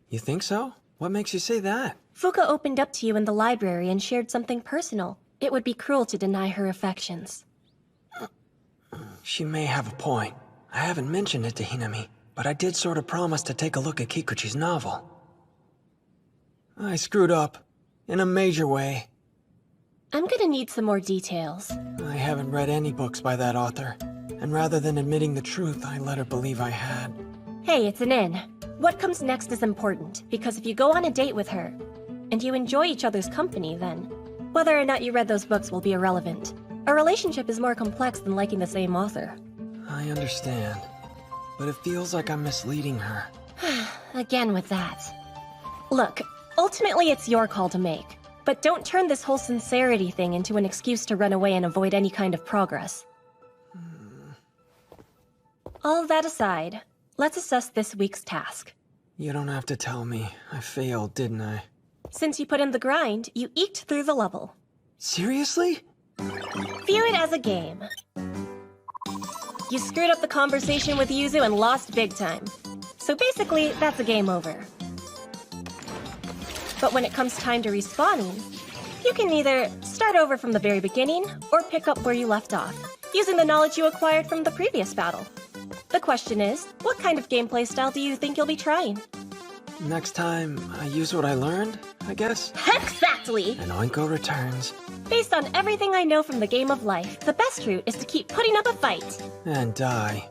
You think so? What makes you say that? Fuka opened up to you in the library and shared something personal. It would be cruel to deny her affections. She may have a point. I haven't mentioned it to Hinami, but I did sort of promise to take a look at Kikuchi's novel. I screwed up. In a major way. I'm gonna need some more details. I haven't read any books by that author. And rather than admitting the truth, I let her believe I had. Hey, it's an in. What comes next is important, because if you go on a date with her, and you enjoy each other's company, then whether or not you read those books will be irrelevant. A relationship is more complex than liking the same author. I understand. But it feels like I'm misleading her. Again with that. Look, ultimately it's your call to make. But don't turn this whole sincerity thing into an excuse to run away and avoid any kind of progress. All of that aside, let's assess this week's task. You don't have to tell me. I failed, didn't I? Since you put in the grind, you eked through the level. Seriously? View it as a game. You screwed up the conversation with Yuzu and lost big time. So basically, that's a game over. But when it comes time to respawning, you can either start over from the very beginning or pick up where you left off, using the knowledge you acquired from the previous battle. The question is, what kind of gameplay style do you think you'll be trying? Next time, I use what I learned, I guess? Exactly! And Oinko returns. Based on everything I know from the game of life, the best route is to keep putting up a fight. And die.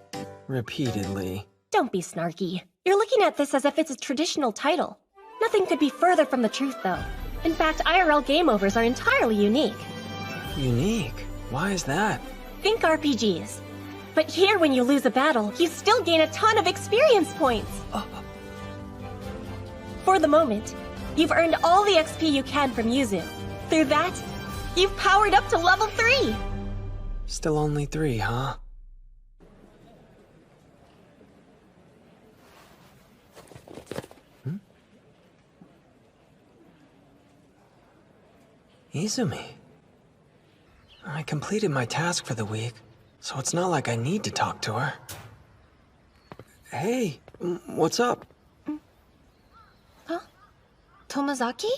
Repeatedly. Don't be snarky. You're looking at this as if it's a traditional title. Nothing could be further from the truth, though. In fact, IRL game overs are entirely unique. Unique? Why is that? Think RPGs. But here, when you lose a battle, you still gain a ton of experience points. For the moment, you've earned all the XP you can from Yuzu. Through that, you've powered up to level 3! Still only 3, huh? Izumi. I completed my task for the week, so it's not like I need to talk to her. Hey, what's up? Huh? Tomozaki?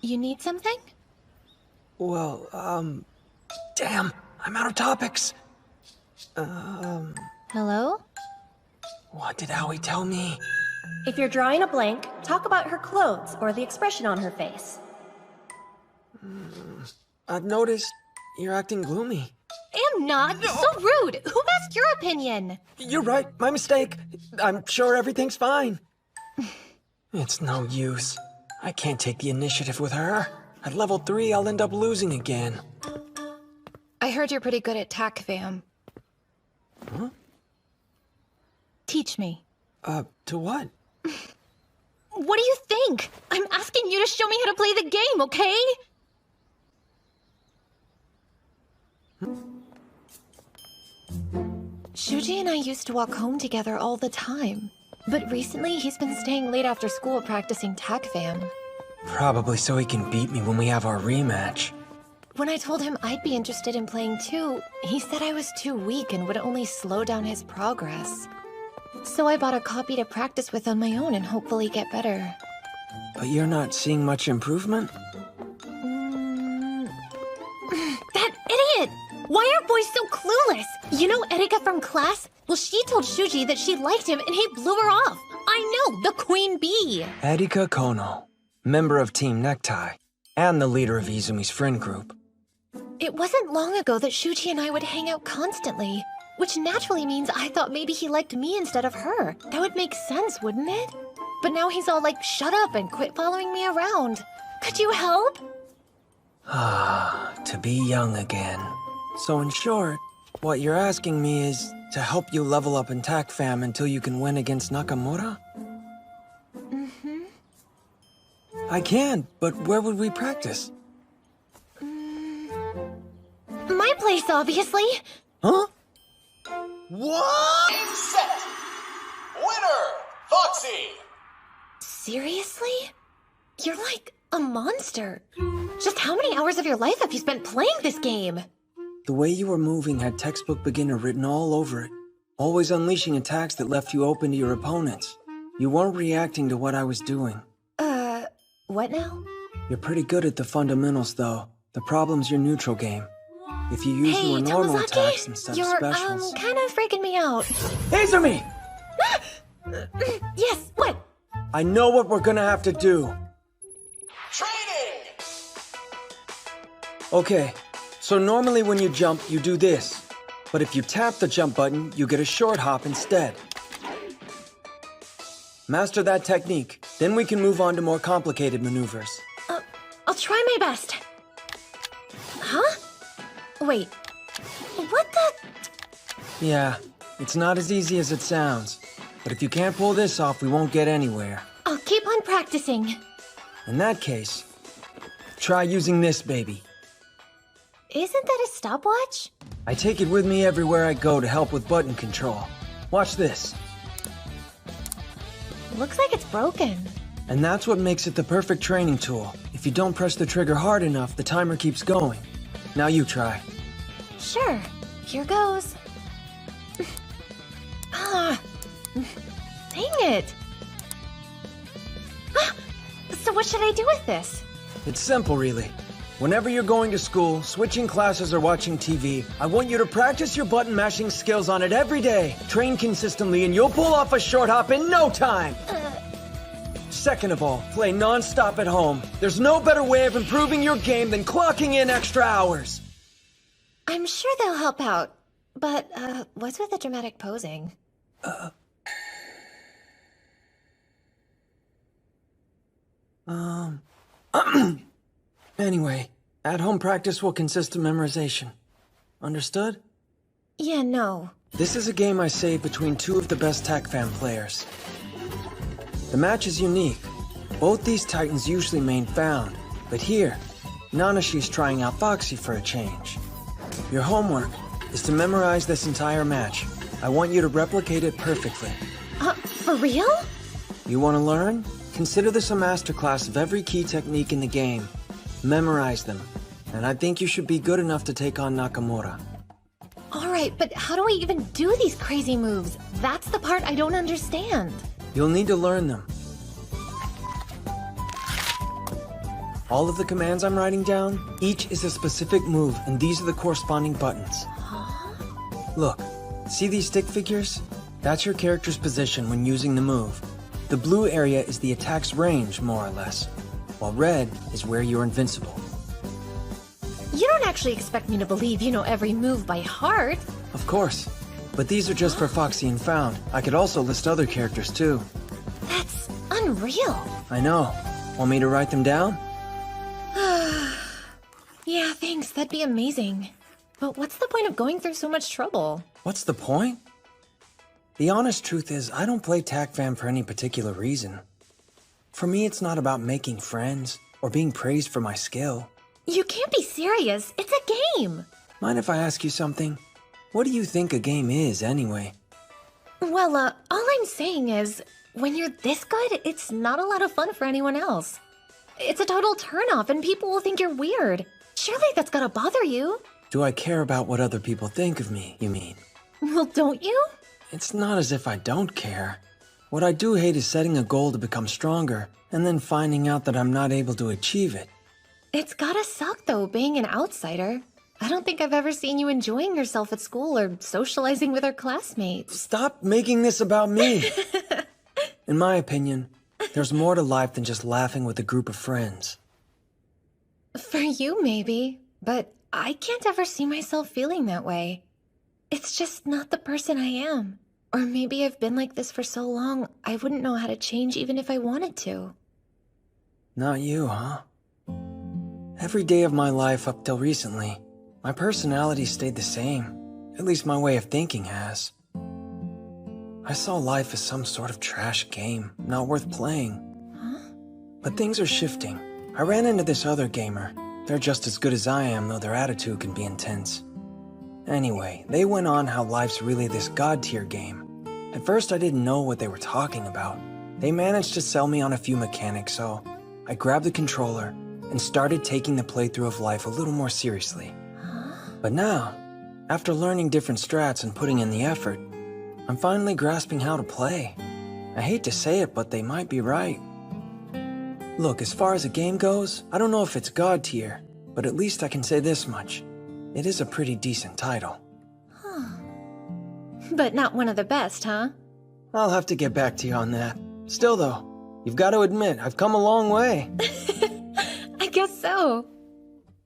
You need something? Well, damn, I'm out of topics. Hello? What did Aoi tell me? If you're drawing a blank, talk about her clothes or the expression on her face. I've noticed you're acting gloomy. I'm not. So rude. Who asked your opinion? You're right, my mistake. I'm sure everything's fine. It's no use. I can't take the initiative with her. At level 3, I'll end up losing again. I heard you're pretty good at TAC-FAM. Huh? Teach me. To what? What do you think? I'm asking you to show me how to play the game, okay? Shuji and I used to walk home together all the time. But recently, he's been staying late after school practicing TAC-FAM. Probably so he can beat me when we have our rematch. When I told him I'd be interested in playing too, he said I was too weak and would only slow down his progress. So I bought a copy to practice with on my own and hopefully get better. But you're not seeing much improvement? That idiot! Why are boys so clueless? You know Erika from class? Well, she told Shuji that she liked him and he blew her off. I know, the queen bee. Erika Kono, member of Team Necktie, and the leader of Izumi's friend group. It wasn't long ago that Shuji and I would hang out constantly, which naturally means I thought maybe he liked me instead of her. That would make sense, wouldn't it? But now he's all like, shut up and quit following me around. Could you help? Ah, to be young again. So in short, what you're asking me is to help you level up in TAC-FAM until you can win against Nakamura? Mm-hmm. I can, but where would we practice? My place, obviously. Huh? What? Set! Winner! Foxy! Seriously? You're like a monster. Just how many hours of your life have you spent playing this game? The way you were moving had textbook beginner written all over it. Always unleashing attacks that left you open to your opponents. You weren't reacting to what I was doing. What now? You're pretty good at the fundamentals, though. The problem's your neutral game. if you use your normal attacks instead of specials. You're, kind of freaking me out. Izumi! Yes, what? I know what we're gonna have to do. Training! Okay, so normally when you jump, you do this. But if you tap the jump button, you get a short hop instead. Master that technique, then we can move on to more complicated maneuvers. I'll try my best. Huh? Wait. What the? Yeah, it's not as easy as it sounds. But if you can't pull this off, we won't get anywhere. I'll keep on practicing. In that case, try using this baby. Isn't that a stopwatch? I take it with me everywhere I go to help with button control. Watch this. Looks like it's broken. And that's what makes it the perfect training tool. If you don't press the trigger hard enough, the timer keeps going. Now you try. Sure. Here goes. Dang it. So what should I do with this? It's simple, really. Whenever you're going to school, switching classes, or watching TV, I want you to practice your button mashing skills on it every day. Train consistently and you'll pull off a short hop in no time. Second of all, play non-stop at home. There's no better way of improving your game than clocking in extra hours. I'm sure they'll help out. But, what's with the dramatic posing? Anyway, at-home practice will consist of memorization. Understood? Yeah, no. This is a game I saved between two of the best TACFAM players. The match is unique. Both these titans usually main found, but here, Nanashi's trying out Foxy for a change. Your homework is to memorize this entire match. I want you to replicate it perfectly. For real? You want to learn? Consider this a masterclass of every key technique in the game. Memorize them, and I think you should be good enough to take on Nakamura. Alright, but how do I even do these crazy moves? That's the part I don't understand. You'll need to learn them. All of the commands I'm writing down, each is a specific move, and these are the corresponding buttons. Look, see these stick figures? That's your character's position when using the move. The blue area is the attack's range, more or less, while red is where you're invincible. You don't actually expect me to believe you know every move by heart. Of course, but these are just for Foxy and Found. I could also list other characters too. That's unreal. I know. Want me to write them down? Yeah, thanks. That'd be amazing. But what's the point of going through so much trouble? What's the point? The honest truth is, I don't play TACFAM for any particular reason. For me, it's not about making friends or being praised for my skill. You can't be serious. It's a game. Mind if I ask you something? What do you think a game is, anyway? Well, all I'm saying is, when you're this good, it's not a lot of fun for anyone else. It's a total turnoff, and people will think you're weird. Surely that's gotta bother you. Do I care about what other people think of me, you mean? Well, don't you? It's not as if I don't care. What I do hate is setting a goal to become stronger, and then finding out that I'm not able to achieve it. It's gotta suck, though, being an outsider. I don't think I've ever seen you enjoying yourself at school or socializing with our classmates. Stop making this about me! In my opinion, there's more to life than just laughing with a group of friends. For you, maybe, but I can't ever see myself feeling that way. It's just not the person I am. Or maybe I've been like this for so long, I wouldn't know how to change even if I wanted to. Not you, huh? Every day of my life up till recently, my personality stayed the same. At least my way of thinking has. I saw life as some sort of trash game, not worth playing. Huh? But things are shifting. I ran into this other gamer. They're just as good as I am, though their attitude can be intense. Anyway, they went on how life's really this god-tier game. At first I didn't know what they were talking about. They managed to sell me on a few mechanics, so I grabbed the controller and started taking the playthrough of life a little more seriously. But now, after learning different strats and putting in the effort, I'm finally grasping how to play. I hate to say it, but they might be right. Look, as far as a game goes, I don't know if it's god tier, but at least I can say this much. it is a pretty decent title. But not one of the best, huh? I'll have to get back to you on that. Still though, you've got to admit, I've come a long way. I guess so.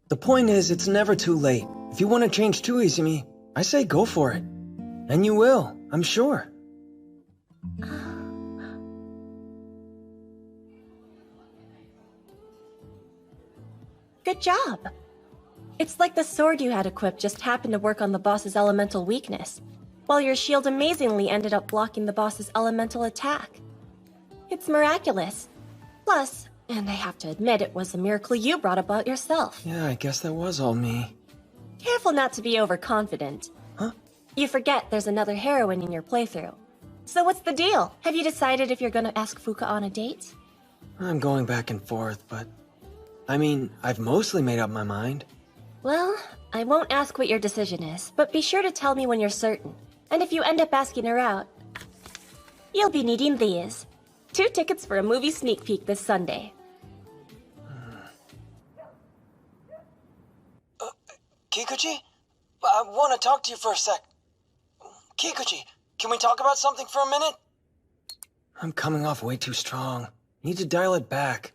The point is, it's never too late. If you want to change to Izumi, I say go for it. And you will, I'm sure. Good job. It's like the sword you had equipped just happened to work on the boss's elemental weakness, while your shield amazingly ended up blocking the boss's elemental attack. It's miraculous. Plus, and I have to admit, it was a miracle you brought about yourself. Yeah, I guess that was all me. Careful not to be overconfident. Huh? You forget there's another heroine in your playthrough. So what's the deal? Have you decided if you're gonna ask Fuka on a date? I'm going back and forth, but... I mean, I've mostly made up my mind. Well, I won't ask what your decision is, but be sure to tell me when you're certain. And if you end up asking her out, you'll be needing these. 2 tickets for a movie sneak peek this Sunday. Kikuchi? I want to talk to you for a sec. Kikuchi, can we talk about something for a minute? I'm coming off way too strong. Need to dial it back.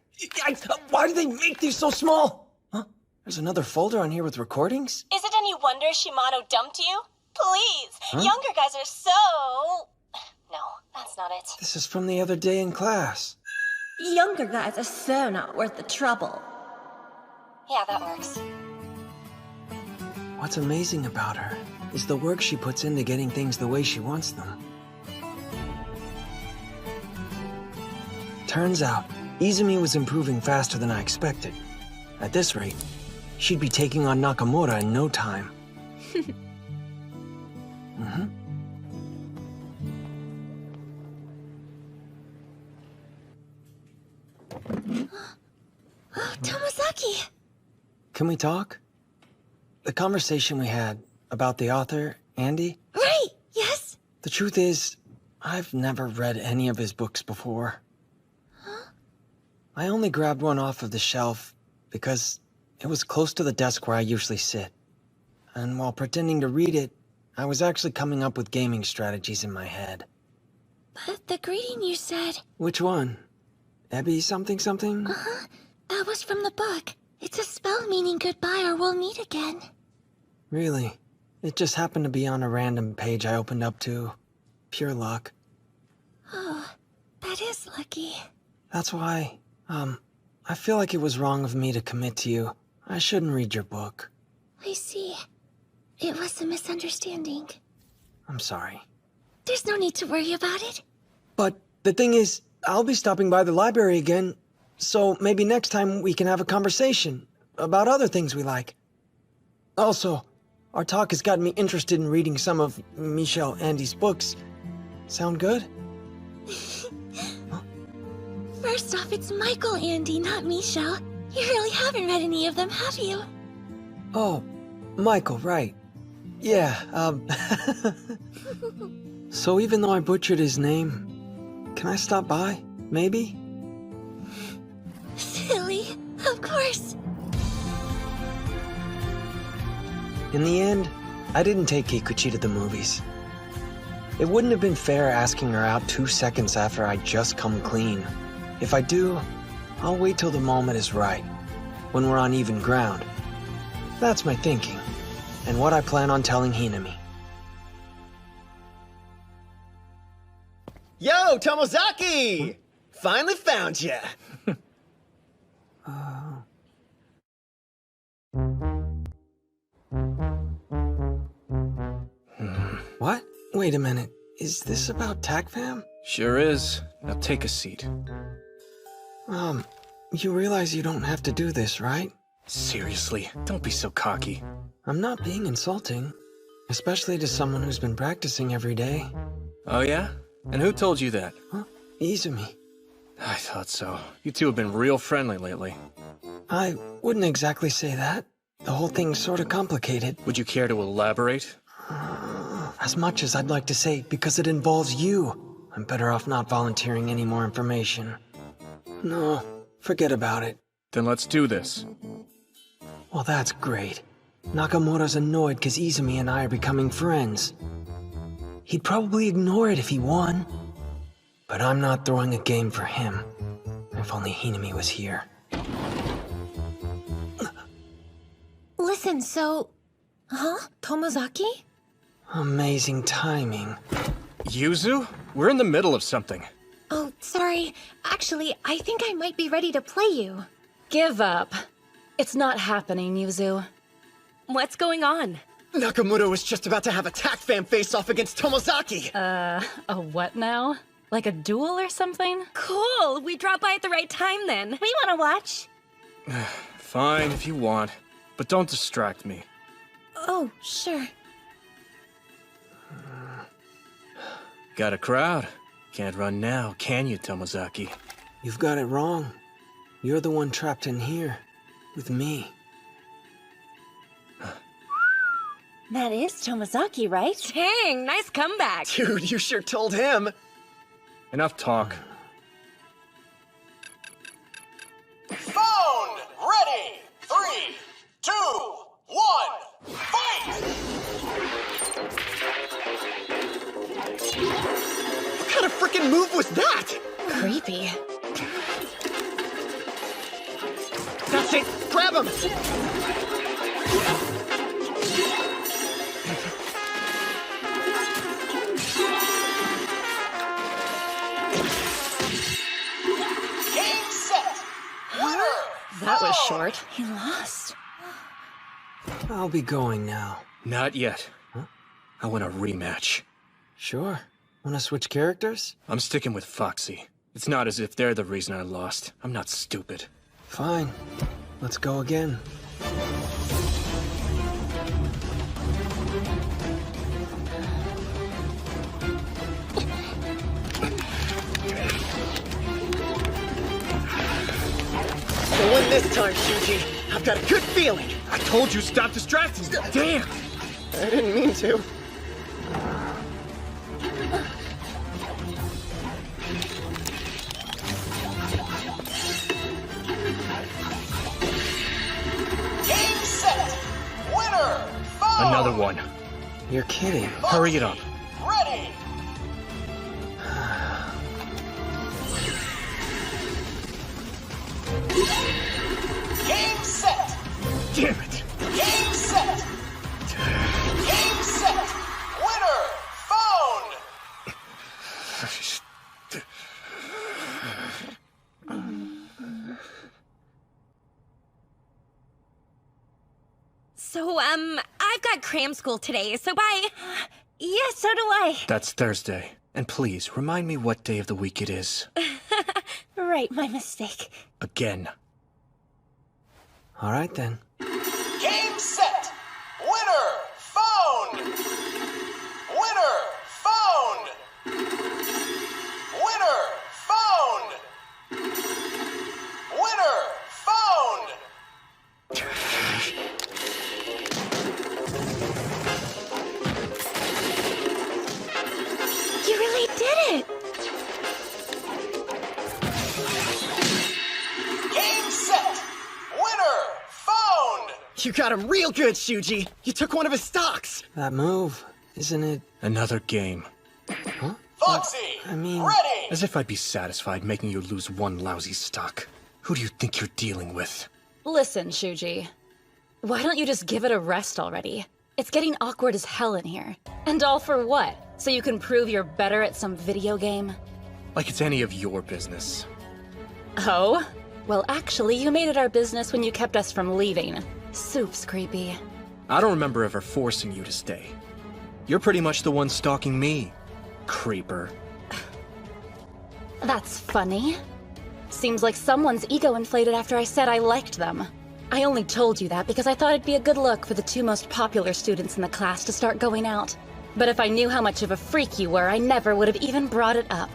Why do they make these so small? Huh? There's another folder on here with recordings? Is it any wonder Shimano dumped you? Please, younger guys are so... No, that's not it. This is from the other day in class. Younger guys are so not worth the trouble. Yeah, that works. What's amazing about her is the work she puts into getting things the way she wants them. Turns out, Izumi was improving faster than I expected. At this rate, she'd be taking on Nakamura in no time. Oh, Tomozaki! Can we talk? The conversation we had about the author, Andy? Right, yes? The truth is, I've never read any of his books before. I only grabbed one off of the shelf because it was close to the desk where I usually sit. And while pretending to read it, I was actually coming up with gaming strategies in my head. But the greeting you said... Which one? Ebby something something? Uh-huh. That was from the book. It's a spell meaning goodbye or we'll meet again. Really? It just happened to be on a random page I opened up to. Pure luck. Oh, that is lucky. That's why, I feel like it was wrong of me to commit to you. I shouldn't read your book. I see. It was a misunderstanding. I'm sorry. There's no need to worry about it. But the thing is, I'll be stopping by the library again, so maybe next time we can have a conversation about other things we like. Also, our talk has gotten me interested in reading some of Michel Andy's books. Sound good? First off, it's Michael Andy, not Michel. You really haven't read any of them, have you? Oh, Michael, right. Yeah, So even though I butchered his name, can I stop by, maybe? Silly, of course. In the end, I didn't take Kikuchi to the movies. It wouldn't have been fair asking her out 2 seconds after I'd just come clean. If I do, I'll wait till the moment is right, when we're on even ground. That's my thinking, and what I plan on telling Hinami. Yo, Tomozaki! Finally found ya! What? Wait a minute. Is this about TACFAM? Sure is. Now take a seat. You realize you don't have to do this, right? Seriously, don't be so cocky. I'm not being insulting, especially to someone who's been practicing every day. Oh yeah? And who told you that? Huh? Izumi. I thought so. You two have been real friendly lately. I wouldn't exactly say that. The whole thing's sort of complicated. Would you care to elaborate? As much as I'd like to say, because it involves you, I'm better off not volunteering any more information. No, forget about it. Then let's do this. Well, that's great. Nakamura's annoyed because Izumi and I are becoming friends. He'd probably ignore it if he won. But I'm not throwing a game for him. If only Hinami was here. Listen, so... Huh? Tomozaki? Amazing timing. Yuzu? We're in the middle of something. Oh, sorry. Actually, I think I might be ready to play you. Give up. It's not happening, Yuzu. What's going on? Nakamura was just about to have a TAC fan face-off against Tomozaki! A what now? Like a duel or something? Cool! We dropped by at the right time then. We wanna watch. Fine, if you want. But don't distract me. Oh, sure. Got a crowd. Can't run now, can you, Tomozaki? You've got it wrong. You're the one trapped in here. With me. That is Tomozaki, right? Dang, nice comeback. Dude, you sure told him. Enough talk. Phone ready. 3, 2, 1, fight! What kind of freaking move was that? Creepy. That's it! Grab him! Game set. Winner. That was short. He lost. I'll be going now. Not yet. I want a rematch. Sure. Wanna switch characters? I'm sticking with Foxy. It's not as if they're the reason I lost. I'm not stupid. Fine. Let's go again. You'll win this time, Shuji. I've got a good feeling. I told you stop distracting me. Damn! I didn't mean to. Game set. Winner. Phone. Another one. You're kidding. Hurry it up. Ready. Game set. Damn it! Game set. Game set. Winner. Phone. So, I've got cram school today, so bye. Yeah, so do I. That's Thursday. And please, remind me what day of the week it is. Right, my mistake. Again. All right then. Game set. Winner. Phone. Winner. Phone. Winner. Phone. Winner. Phone. You really did it! Game set. Winner. Phone. You got him real good, Shuji. You took one of his stocks. That move, isn't it? Another game. Foxy. I mean... Ready. As if I'd be satisfied making you lose one lousy stock. Who do you think you're dealing with? Listen, Shuji. Why don't you just give it a rest already? It's getting awkward as hell in here. And all for what? So you can prove you're better at some video game? Like it's any of your business. Oh? Well, actually, you made it our business when you kept us from leaving. Soup's creepy. I don't remember ever forcing you to stay. You're pretty much the one stalking me, creeper. That's funny. Seems like someone's ego inflated after I said I liked them. I only told you that because I thought it'd be a good look for the two most popular students in the class to start going out. But if I knew how much of a freak you were, I never would have even brought it up.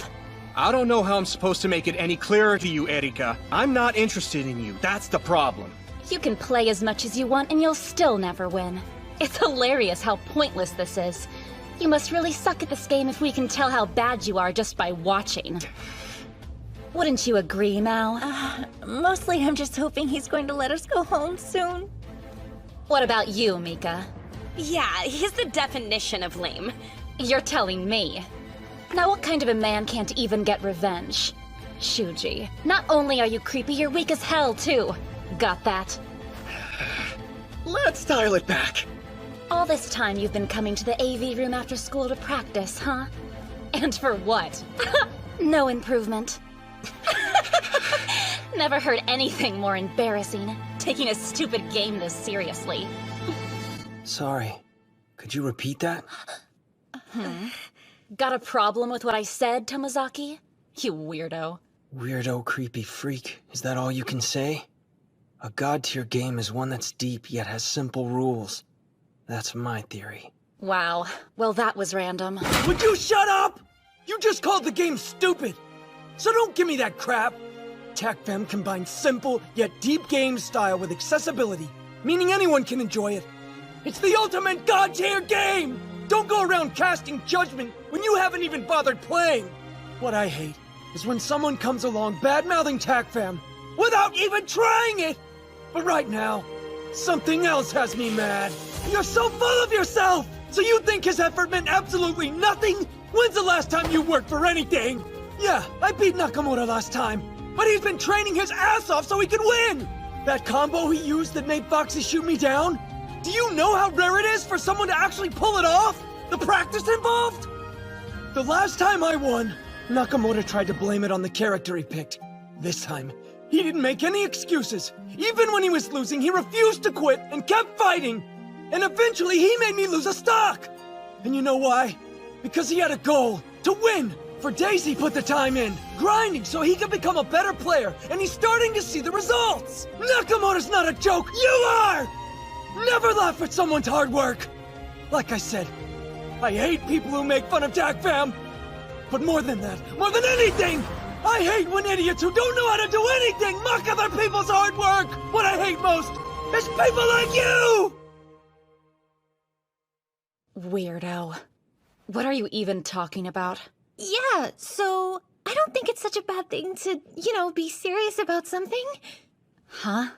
I don't know how I'm supposed to make it any clearer to you, Erika. I'm not interested in you. That's the problem. You can play as much as you want and you'll still never win. It's hilarious how pointless this is. You must really suck at this game if we can tell how bad you are just by watching. Wouldn't you agree, Mal? Mostly I'm just hoping he's going to let us go home soon. What about you, Mika? Yeah, he's the definition of lame. You're telling me. Now what kind of a man can't even get revenge? Shuji, not only are you creepy, you're weak as hell, too. Got that? Let's dial it back. All this time you've been coming to the AV room after school to practice, huh? And for what? No improvement. Never heard anything more embarrassing. Taking a stupid game this seriously. Sorry. Could you repeat that? Got a problem with what I said, Tomozaki? You weirdo. Weirdo, creepy freak. Is that all you can say? A god-tier game is one that's deep yet has simple rules. That's my theory. Wow. Well, that was random. Would you shut up? You just called the game stupid. So don't give me that crap. TACFAM combines simple yet deep game style with accessibility, meaning anyone can enjoy it. It's the ultimate god-tier game! Don't go around casting judgment when you haven't even bothered playing! What I hate is when someone comes along bad-mouthing TACFAM without even trying it! But right now, something else has me mad. You're so full of yourself! So you think his effort meant absolutely nothing? When's the last time you worked for anything? Yeah, I beat Nakamura last time, but he's been training his ass off so he could win! That combo he used that made Foxy shoot me down? Do you know how rare it is for someone to actually pull it off? The practice involved? The last time I won, Nakamura tried to blame it on the character he picked. This time, he didn't make any excuses. Even when he was losing, he refused to quit and kept fighting. And eventually, he made me lose a stock. And you know why? Because he had a goal, to win. For days he put the time in, grinding so he could become a better player, and he's starting to see the results! Nakamura's not a joke, you are! Never laugh at someone's hard work! Like I said, I hate people who make fun of TACFAM! But more than that, more than anything, I hate when idiots who don't know how to do anything mock other people's hard work! What I hate most is people like you! Weirdo. What are you even talking about? Yeah, so I don't think it's such a bad thing to, be serious about something. Huh?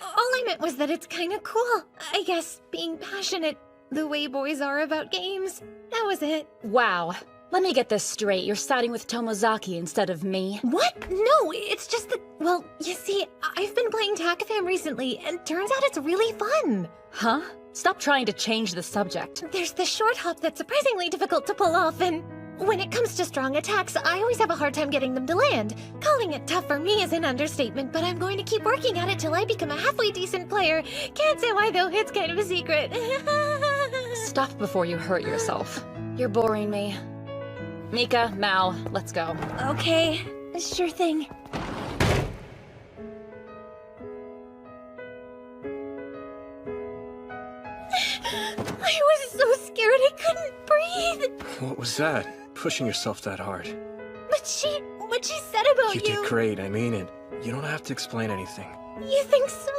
All I meant was that it's kind of cool. I guess being passionate the way boys are about games. That was it. Wow. Let me get this straight. You're siding with Tomozaki instead of me. What? No, it's just that, well, you see, I've been playing TACFAM recently, and turns out it's really fun. Huh? Stop trying to change the subject. There's the short hop that's surprisingly difficult to pull off, and when it comes to strong attacks, I always have a hard time getting them to land. Calling it tough for me is an understatement, but I'm going to keep working at it till I become a halfway decent player. Can't say why though, it's kind of a secret. Stop before you hurt yourself. You're boring me. Mika, Mao, let's go. Okay, sure thing. I was so scared I couldn't breathe. What was that? Pushing yourself that hard. But she said about you. You did great, I mean it. You don't have to explain anything. You think so?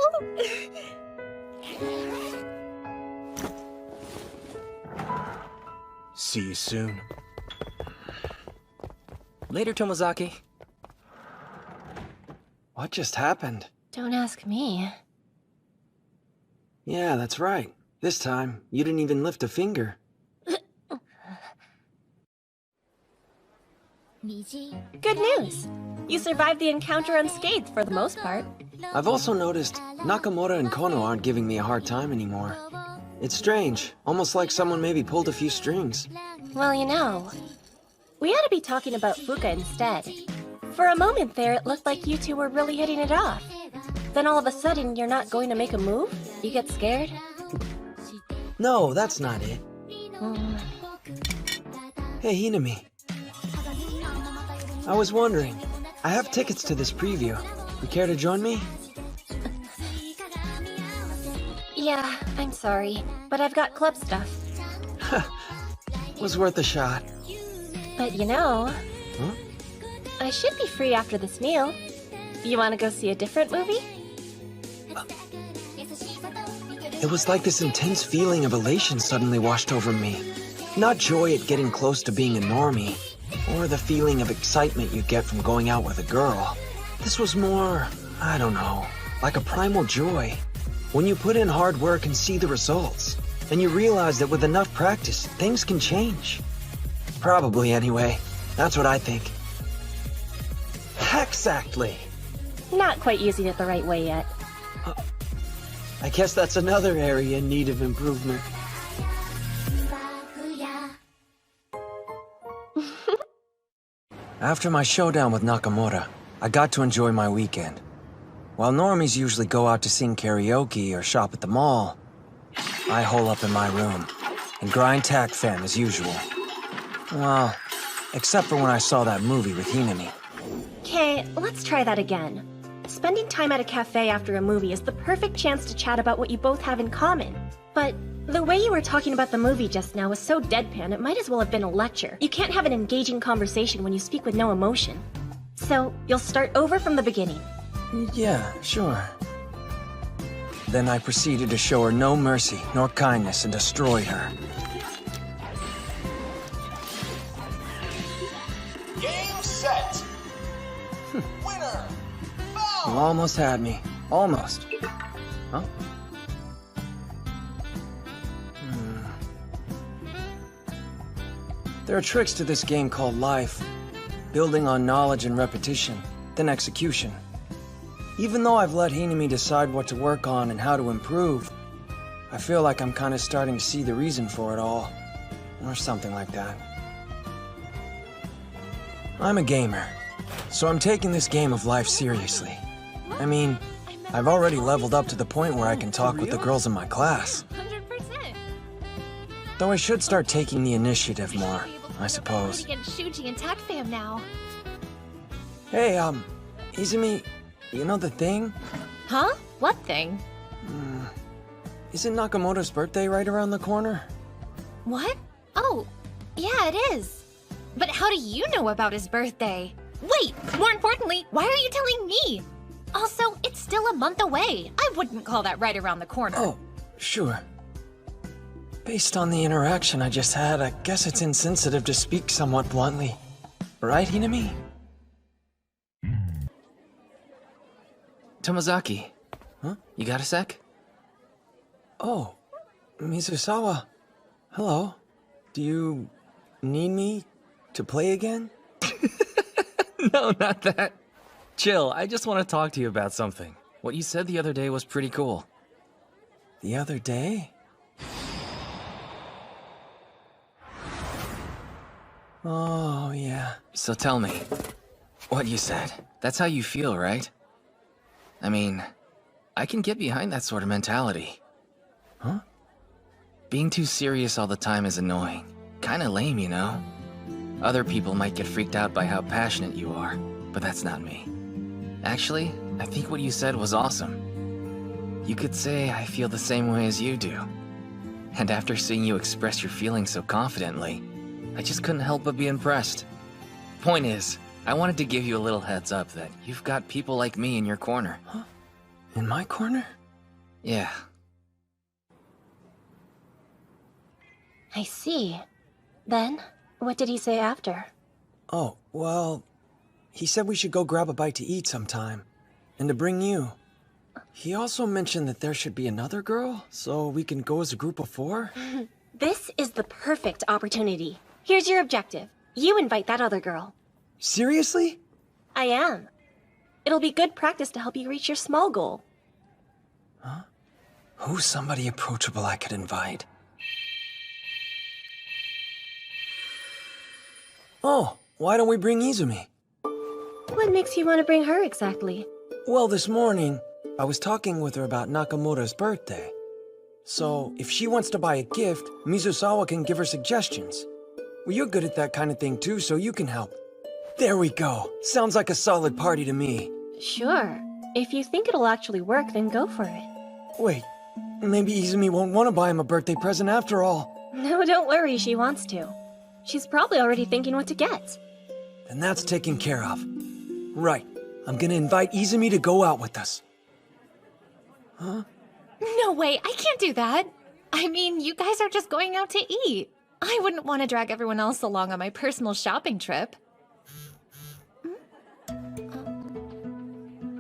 See you soon. Later, Tomozaki. What just happened? Don't ask me. Yeah, that's right. This time, you didn't even lift a finger. Good news! You survived the encounter unscathed for the most part. I've also noticed Nakamura and Kono aren't giving me a hard time anymore. It's strange, almost like someone maybe pulled a few strings. Well, we ought to be talking about Fuka instead. For a moment there, it looked like you two were really hitting it off. Then all of a sudden, you're not going to make a move? You get scared? No, that's not it. Hey, Hinami. I was wondering, I have tickets to this preview. You care to join me? Yeah, I'm sorry, but I've got club stuff. Was worth a shot. But Huh? I should be free after this meal. You want to go see a different movie? It was like this intense feeling of elation suddenly washed over me. Not joy at getting close to being a normie, or the feeling of excitement you get from going out with a girl. This was more, I don't know, like a primal joy. When you put in hard work and see the results, and you realize that with enough practice, things can change. Probably, anyway. That's what I think. Exactly. Not quite using it the right way yet. I guess that's another area in need of improvement. After my showdown with Nakamura, I got to enjoy my weekend. While normies usually go out to sing karaoke or shop at the mall, I hole up in my room and grind tac fam as usual. Well, except for when I saw that movie with Hinami. Okay, let's try that again. Spending time at a cafe after a movie is the perfect chance to chat about what you both have in common. But the way you were talking about the movie just now was so deadpan, it might as well have been a lecture. You can't have an engaging conversation when you speak with no emotion. So, you'll start over from the beginning. Yeah, sure. Then I proceeded to show her no mercy nor kindness and destroyed her. Game set. Winner. You almost had me. Almost. Huh? There are tricks to this game called life. Building on knowledge and repetition, then execution. Even though I've let Hinami decide what to work on and how to improve, I feel like I'm kind of starting to see the reason for it all. Or something like that. I'm a gamer, so I'm taking this game of life seriously. I mean, I've already leveled up to the point where I can talk with the girls in my class. 100%. Though I should start taking the initiative more, I suppose. Against Shuji and Tac Fam now. Hey, Izumi, you know the thing? Huh? What thing? Isn't Nakamoto's birthday right around the corner? What? Oh, yeah, it is. But how do you know about his birthday? Wait, more importantly, why are you telling me? Also, it's still a month away. I wouldn't call that right around the corner. Oh, sure. Based on the interaction I just had, I guess it's insensitive to speak somewhat bluntly. Right, Hinami? Tomozaki. Huh? You got a sec? Oh, Mizusawa. Hello. Do you need me to play again? No, not that. Chill, I just want to talk to you about something. What you said the other day was pretty cool. The other day? Oh, yeah. So tell me, what you said. That's how you feel, right? I mean, I can get behind that sort of mentality. Huh? Being too serious all the time is annoying. Kinda lame, you know? Other people might get freaked out by how passionate you are, but that's not me. Actually, I think what you said was awesome. You could say I feel the same way as you do. And after seeing you express your feelings so confidently, I just couldn't help but be impressed. Point is, I wanted to give you a little heads up that you've got people like me in your corner. Huh? In my corner? Yeah. I see. Then, what did he say after? Oh, well, he said we should go grab a bite to eat sometime. And to bring you. He also mentioned that there should be another girl, so we can go as a group of 4. This is the perfect opportunity. Here's your objective. You invite that other girl. Seriously? I am. It'll be good practice to help you reach your small goal. Huh? Who's somebody approachable I could invite? Oh, why don't we bring Izumi? What makes you want to bring her exactly? Well, this morning, I was talking with her about Nakamura's birthday. So, if she wants to buy a gift, Mizusawa can give her suggestions. Well, you're good at that kind of thing too, so you can help. There we go. Sounds like a solid party to me. Sure. If you think it'll actually work, then go for it. Wait, maybe Izumi won't want to buy him a birthday present after all. No, don't worry, she wants to. She's probably already thinking what to get. Then that's taken care of. Right. I'm gonna invite Izumi to go out with us. Huh? No way, I can't do that. I mean, you guys are just going out to eat. I wouldn't want to drag everyone else along on my personal shopping trip.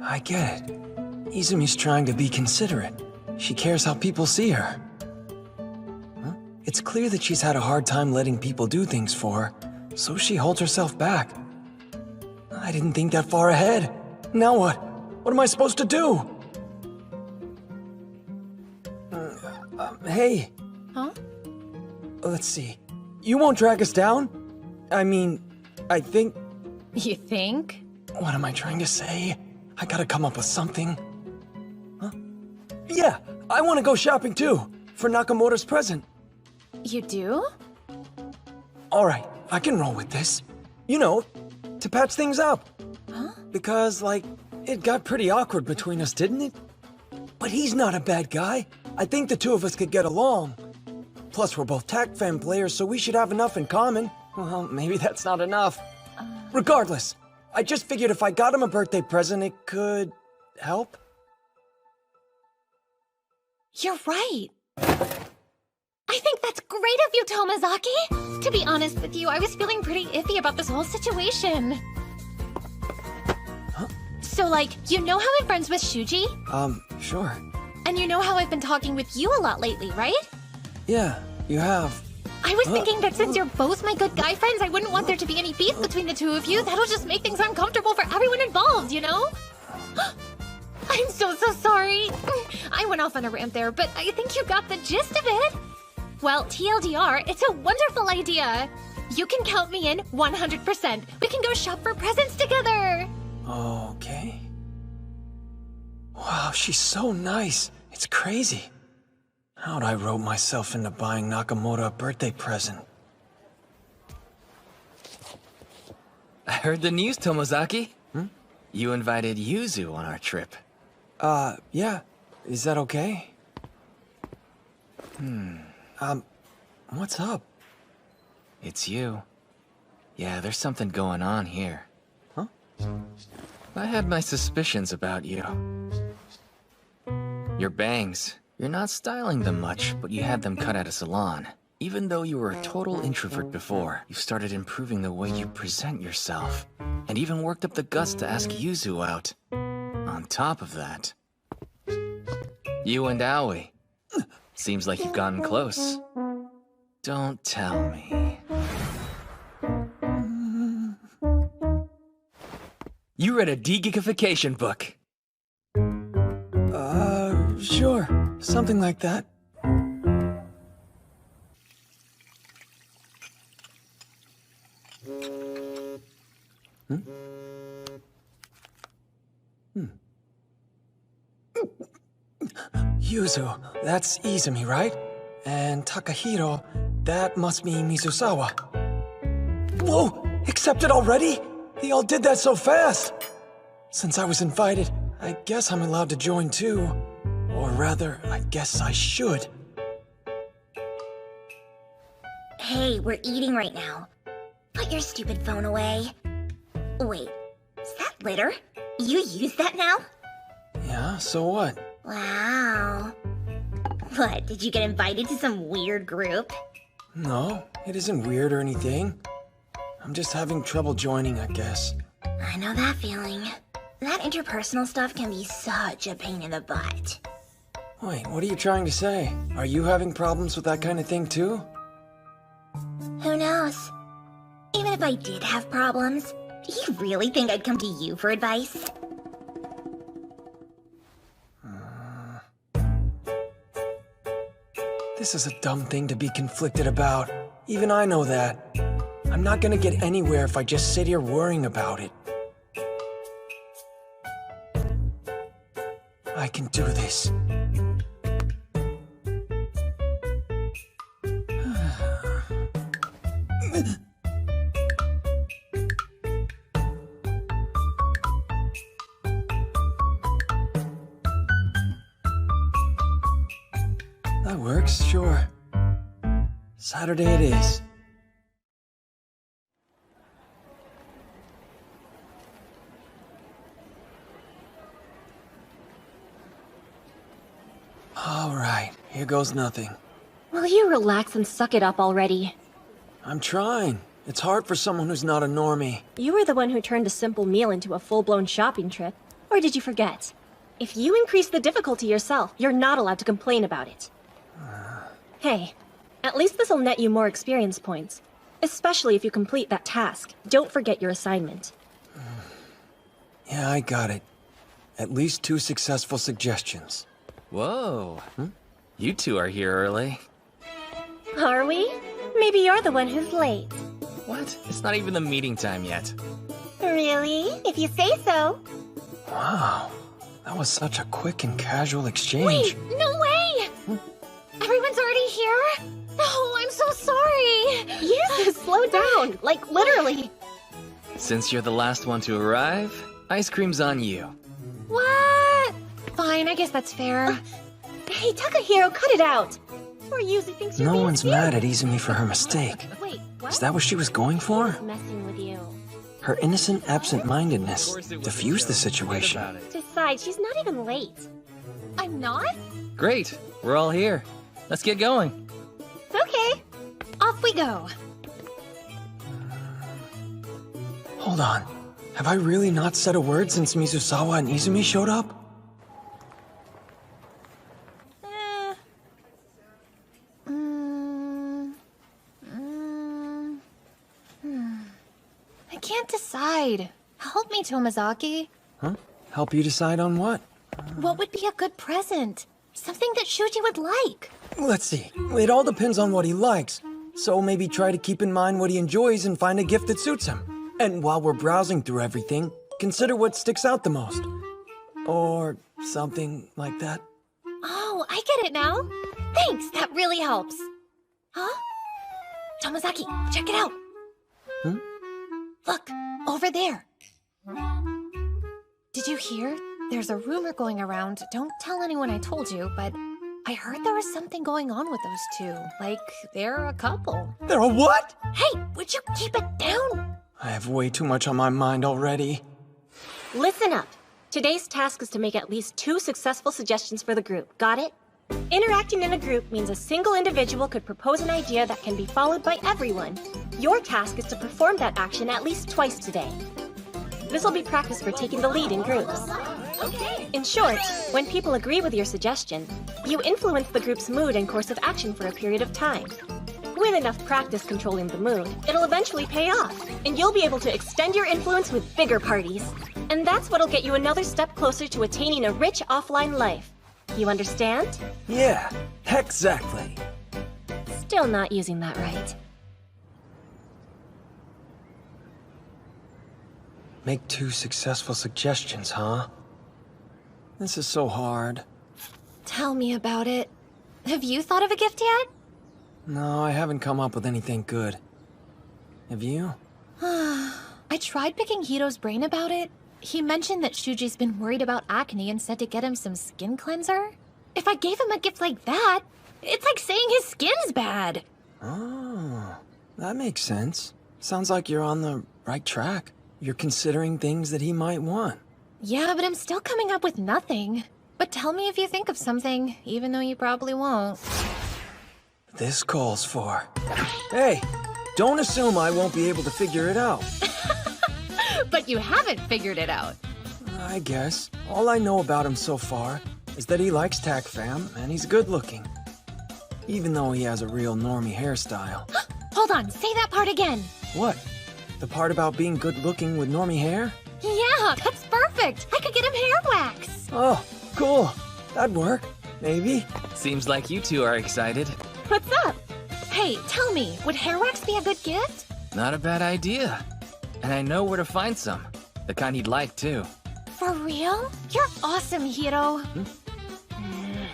I get it. Izumi's trying to be considerate. she cares how people see her. Huh? It's clear that she's had a hard time letting people do things for her, so she holds herself back. I didn't think that far ahead. Now what? What am I supposed to do? Hey. Huh? Let's see. You won't drag us down? I mean, I think... You think? What am I trying to say? I gotta come up with something. Huh? Yeah, I want to go shopping too, for Nakamura's present. You do? Alright, I can roll with this. You know, to patch things up. Huh? Because, like, it got pretty awkward between us, didn't it? But he's not a bad guy. I think the two of us could get along. Plus, we're both TAC-Fan players, so we should have enough in common. Well, maybe that's not enough. Regardless, I just figured if I got him a birthday present, it could... help? You're right. I think that's great of you, Tomazaki. To be honest with you, I was feeling pretty iffy about this whole situation. Huh? So, like, you know how I'm friends with Shuji? Sure. And you know how I've been talking with you a lot lately, right? Yeah, you have. I was thinking that since you're both my good guy friends, I wouldn't want there to be any beef between the two of you. That'll just make things uncomfortable for everyone involved, you know? I'm so sorry. I went off on a rant there, but I think you got the gist of it. Well, TLDR, it's a wonderful idea. You can count me in 100%. We can go shop for presents together. Okay. Wow, she's so nice. It's crazy. How'd I rope myself into buying Nakamura a birthday present? I heard the news, Tomozaki. You invited Yuzu on our trip. Yeah. Is that okay? What's up? It's you. Yeah, there's something going on here. Huh? I had my suspicions about you. Your bangs. You're not styling them much, but you had them cut at a salon. Even though you were a total introvert before, you started improving the way you present yourself. And even worked up the guts to ask Yuzu out. On top of that, you and Aoi. Seems like you've gotten close. Don't tell me. You read a de-geekification book. Sure. Something like that. Yuzu, that's Izumi, right? And Takahiro, that must be Mizusawa. Whoa! Accepted already? They all did that so fast! Since I was invited, I guess I'm allowed to join too. Or rather, I guess I should. Hey, we're eating right now. Put your stupid phone away. Wait, is that litter? You use that now? Yeah, so what? Wow. What, did you get invited to some weird group? No, it isn't weird or anything. I'm just having trouble joining, I guess. I know that feeling. That interpersonal stuff can be such a pain in the butt. Wait, what are you trying to say? Are you having problems with that kind of thing too? Who knows? Even if I did have problems, do you really think I'd come to you for advice? This is a dumb thing to be conflicted about. Even I know that. I'm not gonna get anywhere if I just sit here worrying about it. I can do this. That works, sure. Saturday it is. All right, here goes nothing. Will you relax and suck it up already? I'm trying. It's hard for someone who's not a normie. You were the one who turned a simple meal into a full-blown shopping trip. Or did you forget? If you increase the difficulty yourself, you're not allowed to complain about it. Hey, at least this'll net you more experience points. Especially if you complete that task. Don't forget your assignment. Yeah, I got it. At least 2 successful suggestions. Whoa. You two are here early. Are we? Maybe you're the one who's late. What? It's not even the meeting time yet. Really? If you say so. Wow. That was such a quick and casual exchange. Wait, no way! Everyone's already here? Oh, I'm so sorry. Yes, slow down. Like, literally. Since you're the last one to arrive, ice cream's on you. What? Fine, I guess that's fair. Hey, Takahiro, cut it out. Or Yuzu thinks you're No being one's cute. mad at Izumi for her mistake. Wait, what? Is that what she was going for? Messing with you. Her innocent absent-mindedness diffused the situation. Besides, she's not even late. I'm not? Great. We're all here. Let's get going. Okay. Off we go. Hold on. Have I really not said a word since Mizusawa and Izumi showed up? I can't decide. Help me, Tomazaki. Huh? Help you decide on what? What would be a good present? Something that Shuji would like. Let's see. It all depends on what he likes. So maybe try to keep in mind what he enjoys and find a gift that suits him. And while we're browsing through everything, consider what sticks out the most. Or something like that. Oh, I get it now. Thanks, that really helps. Huh? Tomazaki, check it out. Look, over there. Did you hear? There's a rumor going around. Don't tell anyone I told you, but I heard there was something going on with those two. Like, they're a couple. They're a what? Hey, would you keep it down? I have way too much on my mind already. Listen up. Today's task is to make at least 2 successful suggestions for the group. Got it? Interacting in a group means a single individual could propose an idea that can be followed by everyone. Your task is to perform that action at least twice today. This will be practice for taking the lead in groups. In short, when people agree with your suggestion, you influence the group's mood and course of action for a period of time. With enough practice controlling the mood, it'll eventually pay off, and you'll be able to extend your influence with bigger parties. And that's what'll get you another step closer to attaining a rich offline life. You understand? Yeah, exactly. Still not using that right. Make 2 successful suggestions, huh? This is so hard. Tell me about it. Have you thought of a gift yet? No, I haven't come up with anything good. Have you? I tried picking Hiro's brain about it. He mentioned that Shuji's been worried about acne and said to get him some skin cleanser. If I gave him a gift like that, it's like saying his skin's bad. Oh, that makes sense. Sounds like you're on the right track. You're considering things that he might want. Yeah, but I'm still coming up with nothing. But tell me if you think of something, even though you probably won't. This calls for... Hey, don't assume I won't be able to figure it out. But you haven't figured it out. I guess. All I know about him so far is that he likes Tac Fam and he's good looking. Even though he has a real normie hairstyle. Hold on, say that part again. What? The part about being good looking with normie hair? Yeah, that's perfect. I could get him hair wax. Oh, cool. That'd work. Maybe. Seems like you two are excited. What's up? Hey, tell me, would hair wax be a good gift? Not a bad idea. And I know where to find some. The kind he'd like, too. For real? You're awesome, Hiro.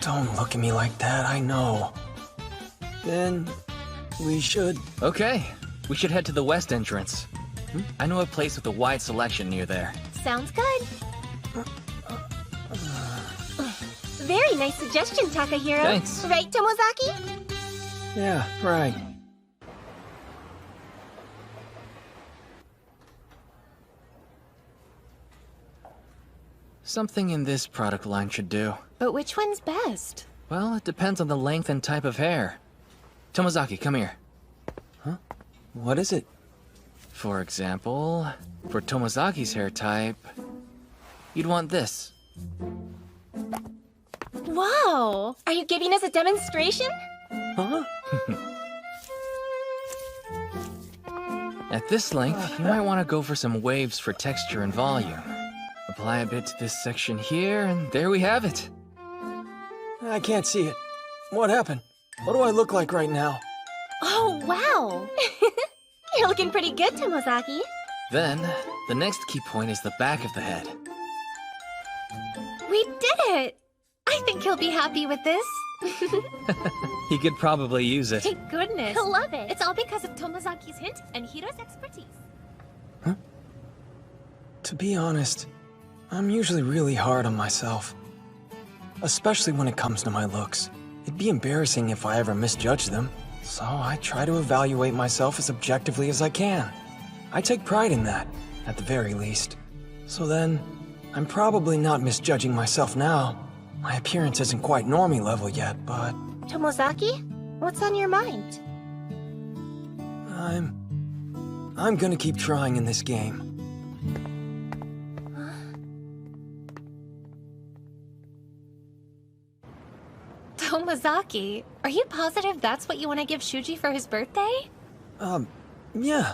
Don't look at me like that, I know. Then we should... Okay, we should head to the west entrance. I know a place with a wide selection near there. Sounds good. Very nice suggestion, Takahiro. Thanks. Right, Tomozaki? Yeah, right. Something in this product line should do. But which one's best? Well, it depends on the length and type of hair. Tomozaki, come here. Huh? What is it? For example, for Tomozaki's hair type, you'd want this. Whoa! Are you giving us a demonstration? Huh? At this length, you might want to go for some waves for texture and volume. Apply a bit to this section here, and there we have it. I can't see it. What happened? What do I look like right now? Oh, wow! You're looking pretty good, Tomozaki. Then, the next key point is the back of the head. We did it! I think he'll be happy with this. He could probably use it. Thank goodness. He'll love it. It's all because of Tomozaki's hint and Hiro's expertise. To be honest, I'm usually really hard on myself. Especially when it comes to my looks. It'd be embarrassing if I ever misjudge them. So I try to evaluate myself as objectively as I can. I take pride in that, at the very least. So then, I'm probably not misjudging myself now. My appearance isn't quite normie level yet, but Tomozaki, what's on your mind? I'm gonna keep trying in this game. Tomozaki, are you positive that's what you want to give Shuji for his birthday? Yeah.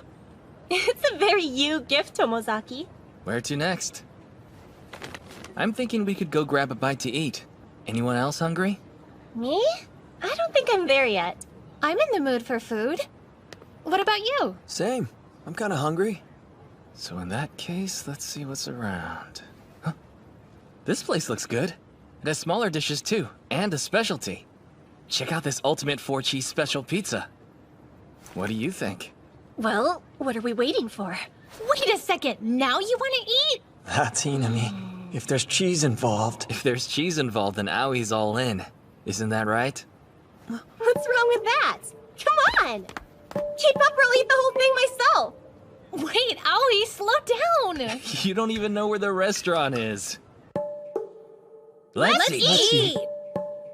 It's a very you gift, Tomozaki. Where to next? I'm thinking we could go grab a bite to eat. Anyone else hungry? Me? I don't think I'm there yet. I'm in the mood for food. What about you? Same. I'm kinda hungry. So in that case, let's see what's around. Huh? This place looks good. It has smaller dishes too, and a specialty. Check out this ultimate 4-cheese special pizza. What do you think? Well, what are we waiting for? Wait a second, now you want to eat? That's Hinami. If there's cheese involved. If there's cheese involved, then Aoi's all in. Isn't that right? What's wrong with that? Come on! Keep up or I'll eat the whole thing myself! Wait, Aoi, slow down! You don't even know where the restaurant is. Let's eat!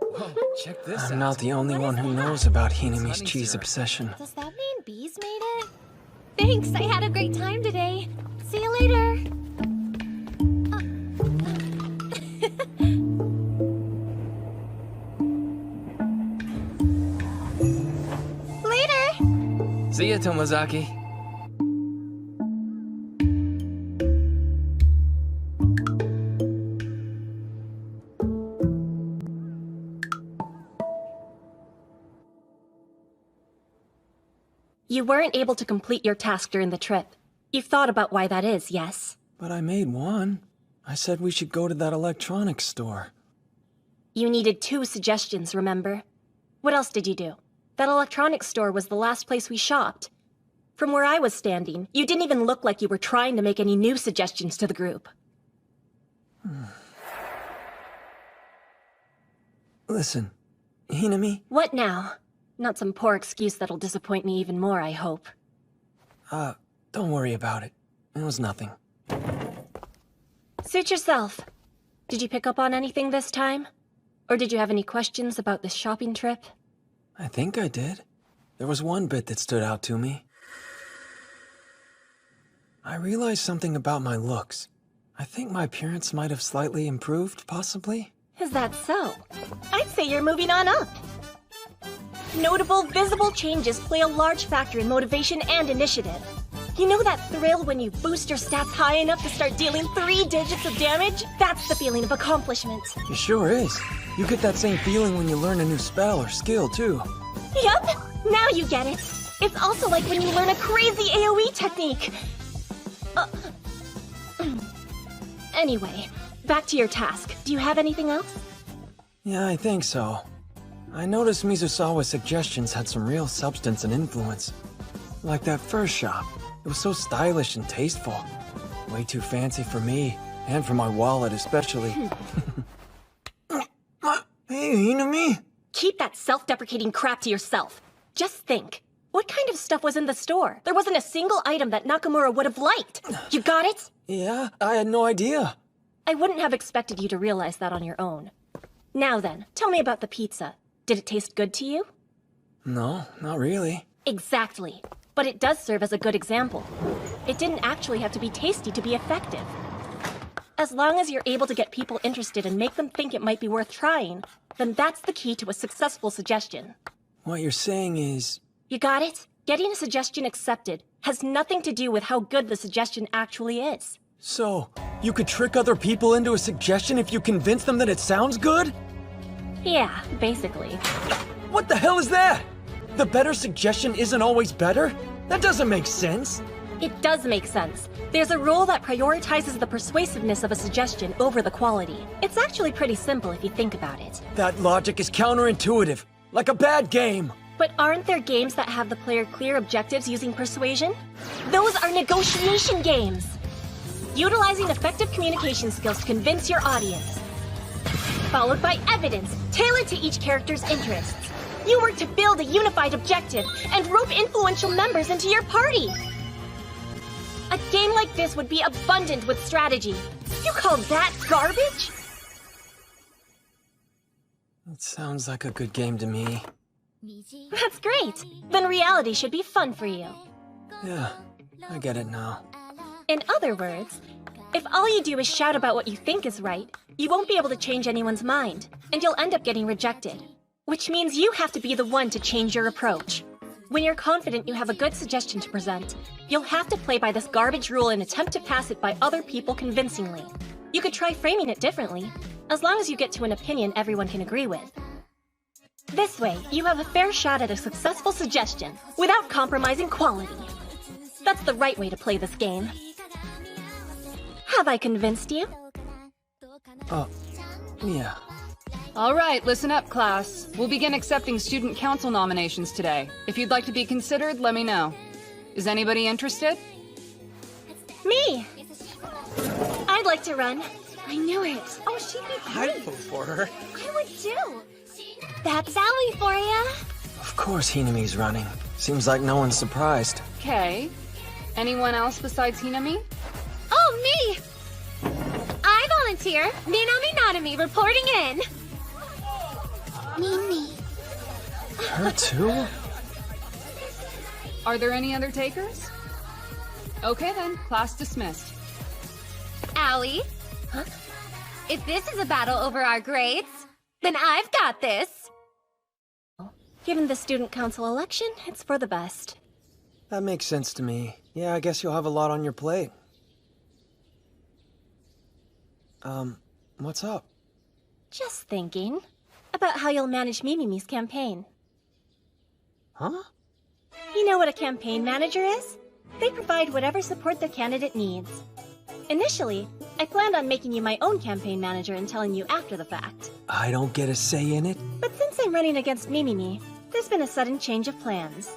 Whoa, check this out. I'm not the only one who knows about Hinami's cheese obsession. Does that mean bees made it? Thanks, I had a great time today. See you later. Later! See ya, Tomozaki. You weren't able to complete your task during the trip. You've thought about why that is, yes? But I made one. I said we should go to that electronics store. You needed 2 suggestions, remember? What else did you do? That electronics store was the last place we shopped. From where I was standing, you didn't even look like you were trying to make any new suggestions to the group. Listen, Hinami? What now? Not some poor excuse that'll disappoint me even more, I hope. Don't worry about it. It was nothing. Suit yourself. Did you pick up on anything this time? Or did you have any questions about this shopping trip? I think I did. There was one bit that stood out to me. I realized something about my looks. I think my appearance might have slightly improved, possibly? Is that so? I'd say you're moving on up. Notable, visible changes play a large factor in motivation and initiative. You know that thrill when you boost your stats high enough to start dealing 3 digits of damage? That's the feeling of accomplishment. It sure is. You get that same feeling when you learn a new spell or skill, too. Yup! Now you get it. It's also like when you learn a crazy AoE technique. Anyway, back to your task. Do you have anything else? Yeah, I think so. I noticed Mizusawa's suggestions had some real substance and influence. Like that first shop. It was so stylish and tasteful. Way too fancy for me, and for my wallet especially. Hey, Hinami? Keep that self-deprecating crap to yourself. Just think. What kind of stuff was in the store? There wasn't a single item that Nakamura would have liked. You got it? Yeah, I had no idea. I wouldn't have expected you to realize that on your own. Now then, tell me about the pizza. Did it taste good to you? No, not really. Exactly. But it does serve as a good example. It didn't actually have to be tasty to be effective. As long as you're able to get people interested and make them think it might be worth trying, then that's the key to a successful suggestion. What you're saying is... You got it? Getting a suggestion accepted has nothing to do with how good the suggestion actually is. So, you could trick other people into a suggestion if you convince them that it sounds good? Yeah, basically. What the hell is that? The better suggestion isn't always better? That doesn't make sense. It does make sense. There's a rule that prioritizes the persuasiveness of a suggestion over the quality. It's actually pretty simple if you think about it. That logic is counterintuitive, like a bad game. But aren't there games that have the player clear objectives using persuasion? Those are negotiation games! Utilizing effective communication skills to convince your audience. Followed by evidence, tailored to each character's interests. You work to build a unified objective and rope influential members into your party. A game like this would be abundant with strategy. You call that garbage? It sounds like a good game to me. That's great. Then reality should be fun for you. Yeah, I get it now. In other words, if all you do is shout about what you think is right, you won't be able to change anyone's mind, and you'll end up getting rejected. Which means you have to be the one to change your approach. When you're confident you have a good suggestion to present, you'll have to play by this garbage rule and attempt to pass it by other people convincingly. You could try framing it differently, as long as you get to an opinion everyone can agree with. This way, you have a fair shot at a successful suggestion, without compromising quality. That's the right way to play this game. Have I convinced you? Yeah. All right, listen up, class. We'll begin accepting student council nominations today. If you'd like to be considered, let me know. Is anybody interested? Me! I'd like to run. I knew it. Oh, she'd be great. I'd vote for her. I would too. That's Sally for ya. Of course Hinami's running. Seems like no one's surprised. Okay. Anyone else besides Hinami? Oh, me! I volunteer. Minami Nanami reporting in. Mimi. Her too? Are there any other takers? Okay then, class dismissed. Allie? Huh? If this is a battle over our grades, then I've got this. Given the student council election, it's for the best. That makes sense to me. Yeah, I guess you'll have a lot on your plate. What's up? Just thinking about how you'll manage Mimimi's campaign. Huh? You know what a campaign manager is? They provide whatever support their candidate needs. Initially, I planned on making you my own campaign manager and telling you after the fact. I don't get a say in it? But since I'm running against Mimimi, there's been a sudden change of plans.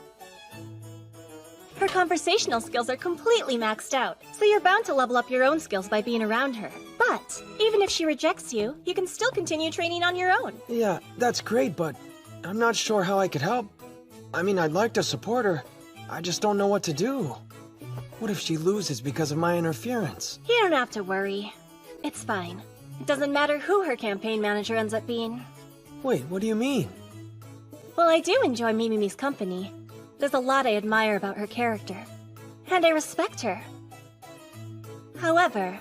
Her conversational skills are completely maxed out, so you're bound to level up your own skills by being around her. But, even if she rejects you, you can still continue training on your own. Yeah, that's great, but I'm not sure how I could help. I mean, I'd like to support her. I just don't know what to do. What if she loses because of my interference? You don't have to worry. It's fine. It doesn't matter who her campaign manager ends up being. Wait, what do you mean? Well, I do enjoy Mimimi's company. There's a lot I admire about her character. And I respect her. However,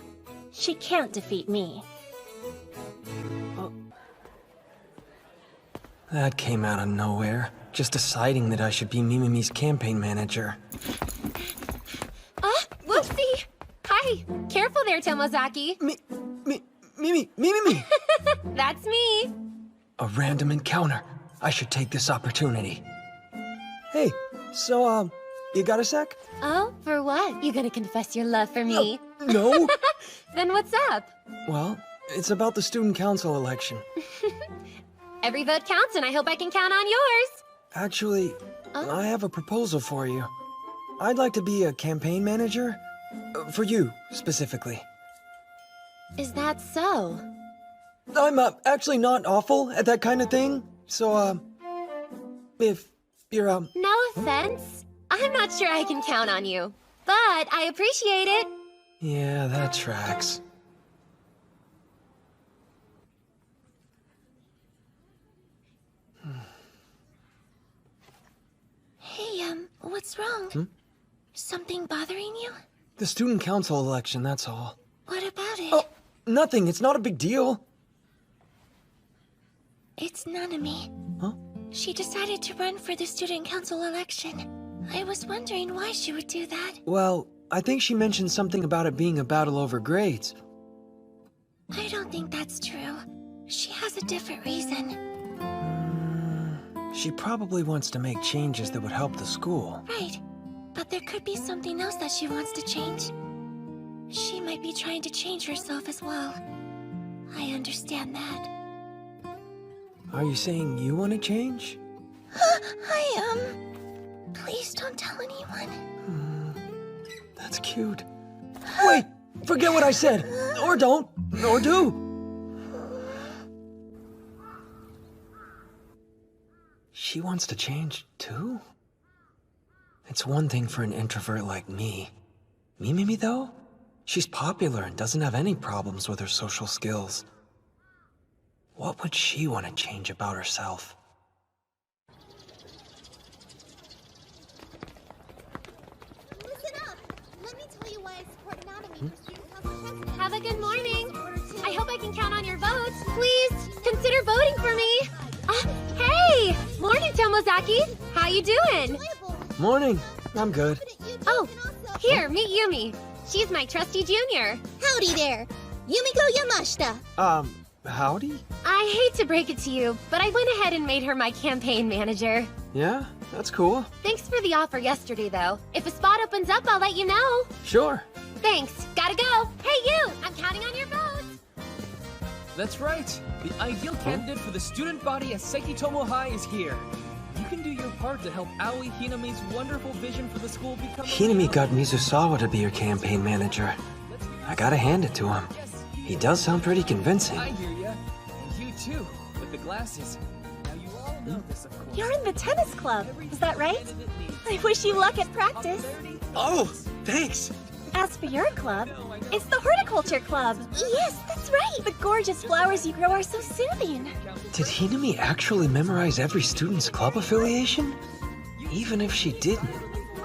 she can't defeat me. That came out of nowhere. Just deciding that I should be Mimimi's campaign manager. Whoopsie! Hi! Careful there, Tomozaki. Mimimi! That's me! A random encounter. I should take this opportunity. Hey, so, you got a sec? Oh, for what? You gonna confess your love for me? No. Then what's up? Well, it's about the student council election. Every vote counts, and I hope I can count on yours. Actually, I have a proposal for you. I'd like to be a campaign manager. For you, specifically. Is that so? I'm, actually not awful at that kind of thing. So, if you're, No offense. I'm not sure I can count on you. But I appreciate it. Yeah, that tracks. Hey, what's wrong? Something bothering you? The student council election, that's all. What about it? nothing. It's not a big deal. It's Nanami. Huh? She decided to run for the student council election. I was wondering why she would do that. Well, I think she mentioned something about it being a battle over grades. I don't think that's true. She has a different reason. She probably wants to make changes that would help the school. Right. But there could be something else that she wants to change. She might be trying to change herself as well. I understand that. Are you saying you want to change? Please don't tell anyone. That's cute. Wait! Forget what I said! Or don't! Or do! She wants to change, too? It's one thing for an introvert like me. Mimimi, though? She's popular and doesn't have any problems with her social skills. What would she want to change about herself? Listen up! Let me tell you why I support Nanami for student council president. Have a good morning. I hope I can count on your votes. Please, consider voting for me. Hey! Morning, Tomozaki. How you doing? Morning. I'm good. Oh, here, meet Yumi. She's my trusty junior. Howdy there. Yumiko Yamashita. Howdy? I hate to break it to you, but I went ahead and made her my campaign manager. Yeah, that's cool. Thanks for the offer yesterday, though. If a spot opens up, I'll let you know. Sure. Thanks. Gotta go. Hey, you! I'm counting on your votes. That's right. The ideal candidate for the student body at Sekitomo High is here. You can do your part to help Aoi Hinami's wonderful vision for the school become... Hinami got Mizusawa to be your campaign manager. I gotta hand it to him. He does sound pretty convincing. I hear ya. And you too, with the glasses. Now you all know this, of course. You're in the tennis club, is that right? I wish you luck at practice. Oh, thanks. As for your club, it's the horticulture club. Yes, that's right. The gorgeous flowers you grow are so soothing. Did Hinami actually memorize every student's club affiliation? Even if she didn't,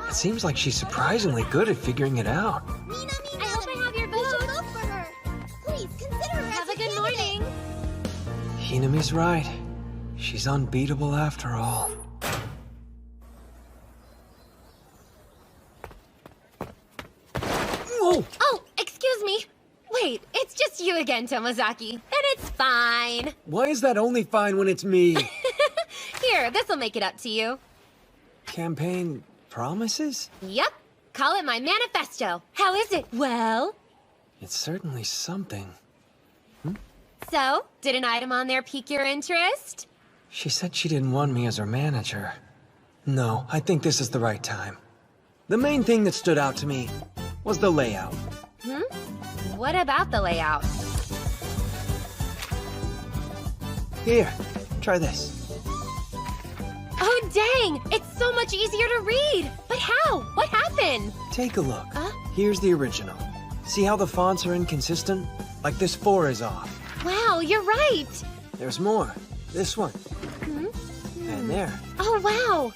it seems like she's surprisingly good at figuring it out. I hope I have your vote. Vote for her. Please consider her. Have a good morning. Hinami's right. She's unbeatable after all. Whoa! Oh, excuse me. Wait, it's just you again, Tomozaki. And it's fine. Why is that only fine when it's me? Here, this'll make it up to you. Campaign promises? Yep. Call it my manifesto. How is it? Well? It's certainly something. So, did an item on there pique your interest? She said she didn't want me as her manager. No, I think this is the right time. The main thing that stood out to me was the layout. What about the layout? Here, try this. Oh, dang! It's so much easier to read! But how? What happened? Take a look. Here's the original. See how the fonts are inconsistent? Like this 4 is off. Wow, you're right! There's more. This one. And there. Oh, wow!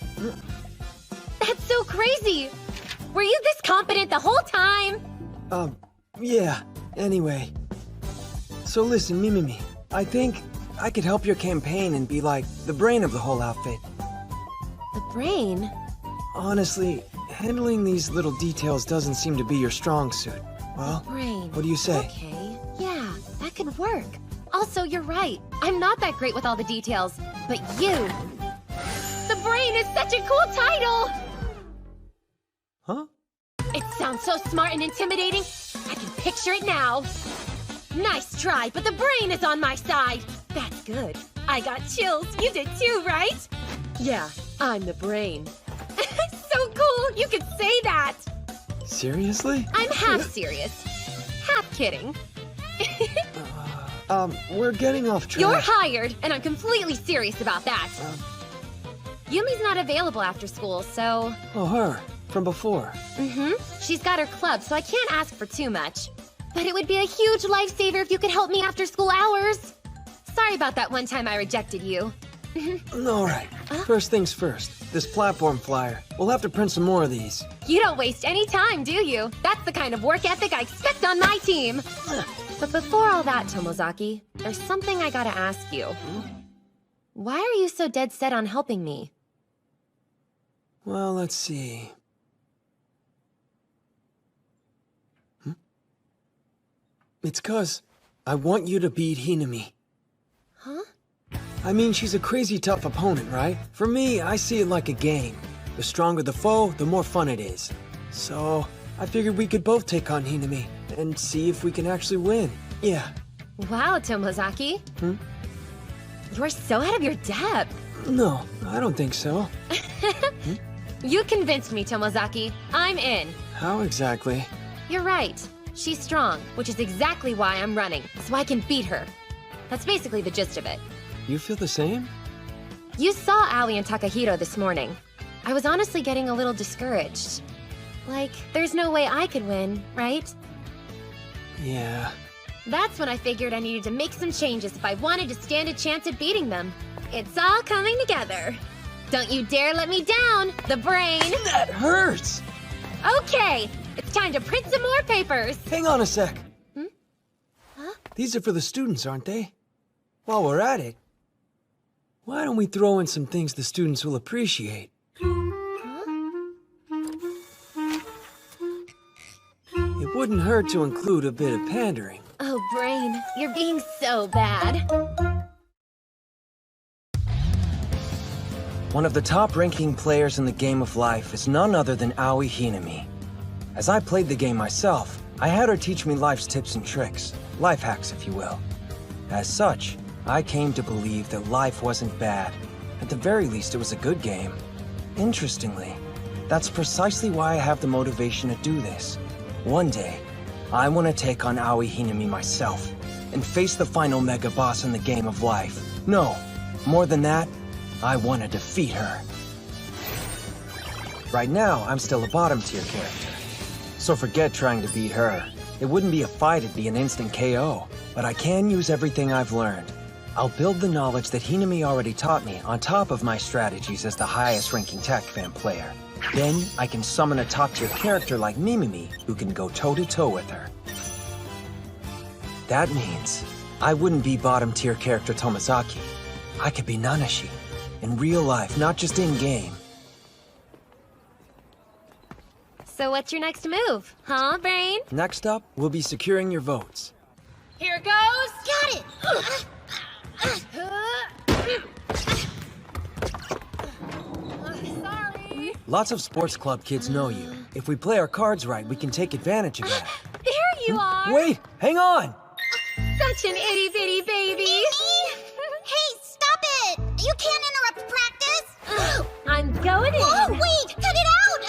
That's so crazy! Were you this competent the whole time? Yeah. Anyway. So listen, Mimimi. I think I could help your campaign and be like the brain of the whole outfit. The brain? Honestly, handling these little details doesn't seem to be your strong suit. Well, Brain. what do you say? Okay, yeah, that could work. Also, you're right. I'm not that great with all the details. But you... The brain is such a cool title! Huh? It sounds so smart and intimidating. I can picture it now. Nice try, but the brain is on my side. That's good. I got chills. You did too, right? Yeah, I'm the brain. So cool, you could say that. Seriously? I'm half serious. Half kidding. We're getting off track. You're hired, and I'm completely serious about that. Yumi's not available after school, so... Oh, her. From before. She's got her club, so I can't ask for too much. But it would be a huge lifesaver if you could help me after school hours. Sorry about that one time I rejected you. All right. First things first. This platform flyer. We'll have to print some more of these. You don't waste any time, do you? That's the kind of work ethic I expect on my team. But before all that, Tomozaki, there's something I gotta ask you. Why are you so dead set on helping me? Well, let's see. It's 'cause I want you to beat Hinami. Huh? I mean, she's a crazy tough opponent, right? For me, I see it like a game. The stronger the foe, the more fun it is. So, I figured we could both take on Hinami and see if we can actually win. Yeah. Wow, Tomozaki. You're so out of your depth. No, I don't think so. You convinced me, Tomozaki. I'm in. How exactly? You're right. She's strong, which is exactly why I'm running, so I can beat her. That's basically the gist of it. You feel the same? You saw Aoi and Takahiro this morning. I was honestly getting a little discouraged. Like, there's no way I could win, right? Yeah. That's when I figured I needed to make some changes if I wanted to stand a chance at beating them. It's all coming together. Don't you dare let me down, the brain! That hurts! Okay, it's time to print some more papers. Hang on a sec. Huh? These are for the students, aren't they? While we're at it, why don't we throw in some things the students will appreciate? It wouldn't hurt to include a bit of pandering. Oh, Brain, you're being so bad. One of the top-ranking players in the game of life is none other than Aoi Hinami. As I played the game myself, I had her teach me life's tips and tricks, life hacks if you will. As such, I came to believe that life wasn't bad. At the very least, it was a good game. Interestingly, that's precisely why I have the motivation to do this. One day, I want to take on Aoi Hinami myself, and face the final mega boss in the game of life. No, more than that, I want to defeat her. Right now, I'm still a bottom-tier character. So forget trying to beat her. It wouldn't be a fight, it'd be an instant KO. But I can use everything I've learned. I'll build the knowledge that Hinami already taught me on top of my strategies as the highest-ranking TAC-FAN player. Then, I can summon a top-tier character like Mimimi who can go toe-to-toe with her. That means I wouldn't be bottom-tier character Tomozaki. I could be Nanashi. In real life, not just in-game. So what's your next move, huh, Brain? Next up, we'll be securing your votes. Here goes! Got it! Sorry. Lots of sports club kids know you. If we play our cards right, we can take advantage of that. There you are! Wait, hang on! Such an itty-bitty baby! Hey, stop it! You can't interrupt practice! I'm going in! Oh, wait! Cut it out!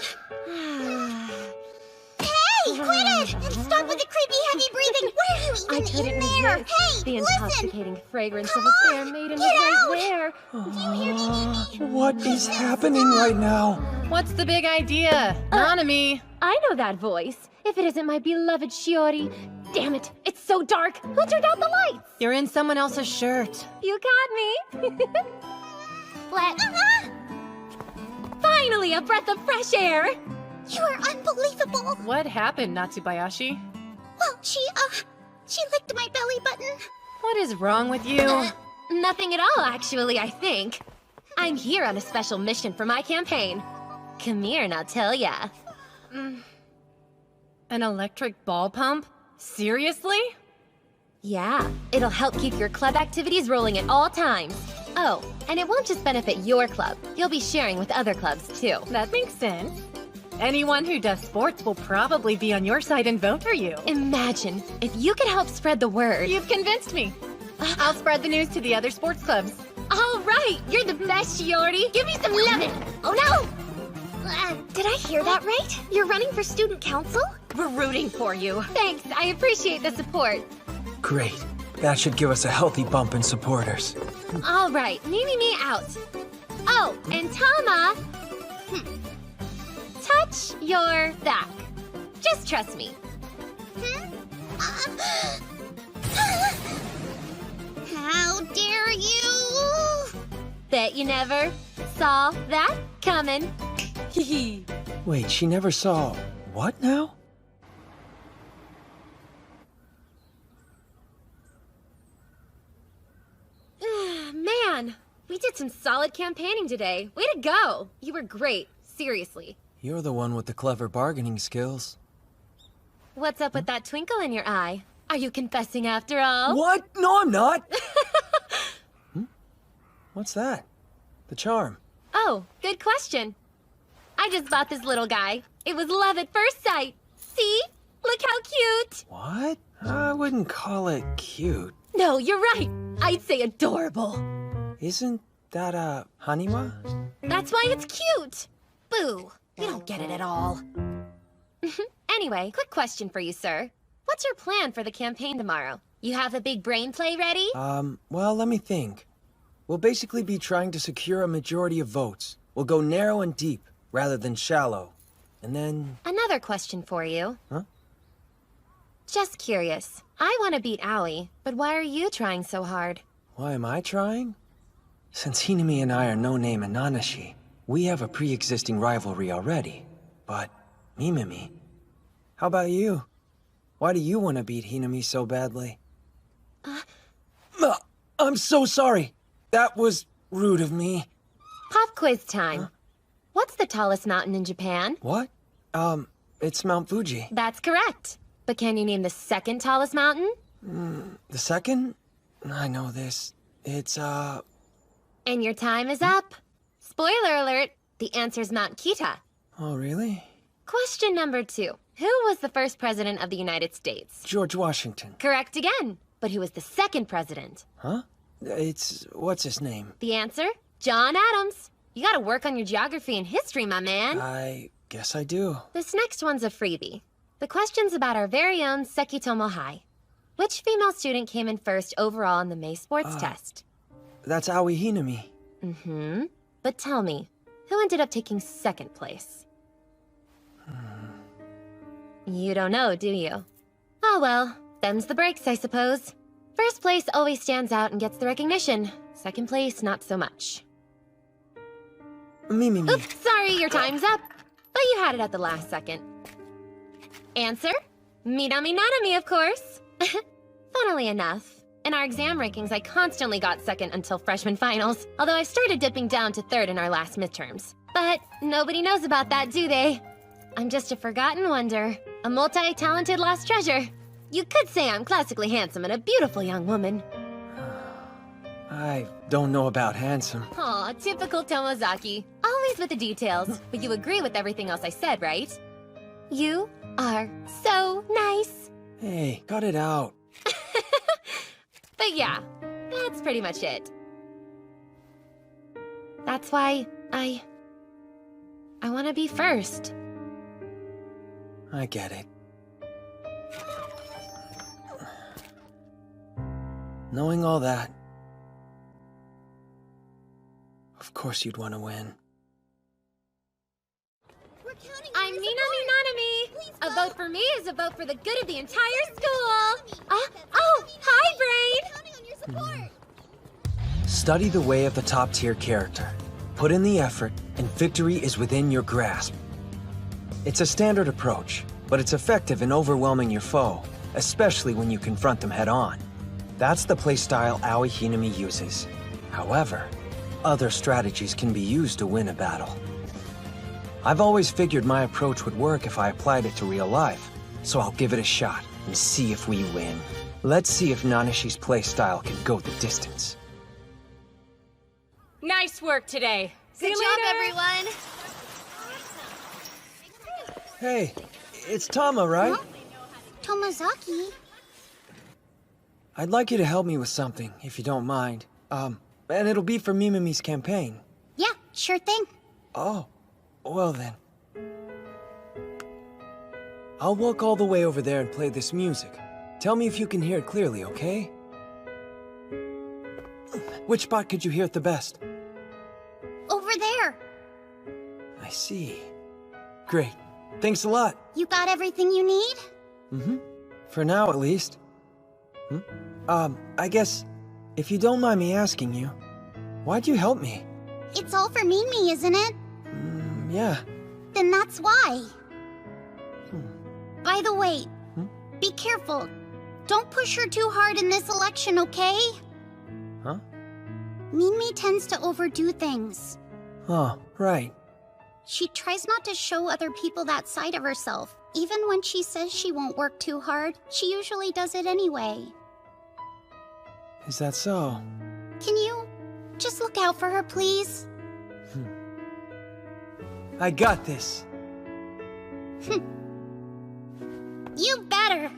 Hey, quit it! And stop with the creepy heavy breathing! Why are you I even couldn't in there? resist Hey, the listen! intoxicating fragrance Come of a fair on, maiden get right out! there. Do you hear me? What is happening right now? What's the big idea? Nanami. I know that voice. If it isn't my beloved Shiori. Damn it, it's so dark. Who turned out the lights? You're in someone else's shirt. You got me. Finally, a breath of fresh air. You are unbelievable! What happened, Natsubayashi? Well, she licked my belly button. What is wrong with you? Nothing at all, actually, I think. I'm here on a special mission for my campaign. Come here and I'll tell ya. An electric ball pump? Seriously? Yeah, it'll help keep your club activities rolling at all times. Oh, and it won't just benefit your club. You'll be sharing with other clubs, too. That makes sense. Anyone who does sports will probably be on your side and vote for you. Imagine if you could help spread the word. You've convinced me. I'll spread the news to the other sports clubs. All right, you're the best, Shiori. Give me some lemon. Oh no! Did I hear that right? You're running for student council? We're rooting for you. Thanks, I appreciate the support. Great. That should give us a healthy bump in supporters. All right, me out. Oh, and Tama, touch your back. Just trust me. How dare you! Bet you never saw that coming. Hee. Wait, she never saw... what now? did some solid campaigning today. Way to go! You were great, seriously. You're the one with the clever bargaining skills. What's up with that twinkle in your eye? Are you confessing after all? What? No, I'm not! What's that? The charm. Oh, good question. I just bought this little guy. It was love at first sight. See? Look how cute! What? I wouldn't call it cute. No, you're right. I'd say adorable. Isn't that a Haniwa? That's why it's cute. Boo. You don't get it at all. Anyway, quick question for you, sir. What's your plan for the campaign tomorrow? You have a big brain play ready? Well, let me think. We'll basically be trying to secure a majority of votes. We'll go narrow and deep, rather than shallow. And then... Another question for you. Huh? Just curious. I want to beat Aoi, but why are you trying so hard? Why am I trying? Since Hinami and I are no-name and Nanashi, we have a pre-existing rivalry already. But, Mimimi, how about you? Why do you want to beat Hinami so badly? I'm so sorry! That was rude of me. Pop quiz time. Huh? What's the tallest mountain in Japan? What? It's Mount Fuji. That's correct. But can you name the second tallest mountain? The second? I know this. It's, And your time is up. Spoiler alert, the answer's Mount Kita. Oh, really? Question number 2. Who was the first president of the United States? George Washington. Correct again. But who was the second president? Huh? What's his name? The answer? John Adams. You gotta work on your geography and history, my man. I guess I do. This next one's a freebie. The question's about our very own Sekitomo High. Which female student came in first overall in the May sports test? That's Aoi Hinami. Mm-hmm. But tell me, who ended up taking second place? You don't know, do you? Oh well, them's the breaks, I suppose. First place always stands out and gets the recognition. Second place, not so much. Mimimi. Oops, sorry, your time's up. But you had it at the last second. Answer? Minami Nanami, of course. Funnily enough, in our exam rankings, I constantly got second until freshman finals, although I started dipping down to third in our last midterms. But nobody knows about that, do they? I'm just a forgotten wonder, a multi-talented lost treasure. You could say I'm classically handsome and a beautiful young woman. I don't know about handsome. Aw, typical Tomozaki. Always with the details, but you agree with everything else I said, right? You are so nice. Hey, cut it out. But yeah, that's pretty much it. That's why I want to be first. I get it. Knowing all that, of course you'd want to win. I'm Minami Nanami. A vote for me is a vote for the good of the entire school. Oh, hi, Brain. Study the way of the top-tier character. Put in the effort, and victory is within your grasp. It's a standard approach, but it's effective in overwhelming your foe, especially when you confront them head-on. That's the playstyle Aoi Hinami uses. However, other strategies can be used to win a battle. I've always figured my approach would work if I applied it to real life, so I'll give it a shot and see if we win. Let's see if Nanashi's playstyle can go the distance. Nice work today. See Good you job, later. everyone. Hey, it's Tama, right? Huh? Tomozaki? I'd like you to help me with something, if you don't mind. And it'll be for Mimimi's campaign. Yeah, sure thing. Oh, well then. I'll walk all the way over there and play this music. Tell me if you can hear it clearly, okay? Which spot could you hear it the best? Over there. I see. Great. Thanks a lot. You got everything you need? Mm-hmm. For now, at least. I guess, if you don't mind me asking you, why'd you help me? It's all for Mimi, isn't it? Yeah. Then that's why. By the way, be careful. Don't push her too hard in this election, okay? Huh? Mimi tends to overdo things. Oh, right. She tries not to show other people that side of herself. Even when she says she won't work too hard, she usually does it anyway. Is that so? Can you just look out for her, please? I got this. You better.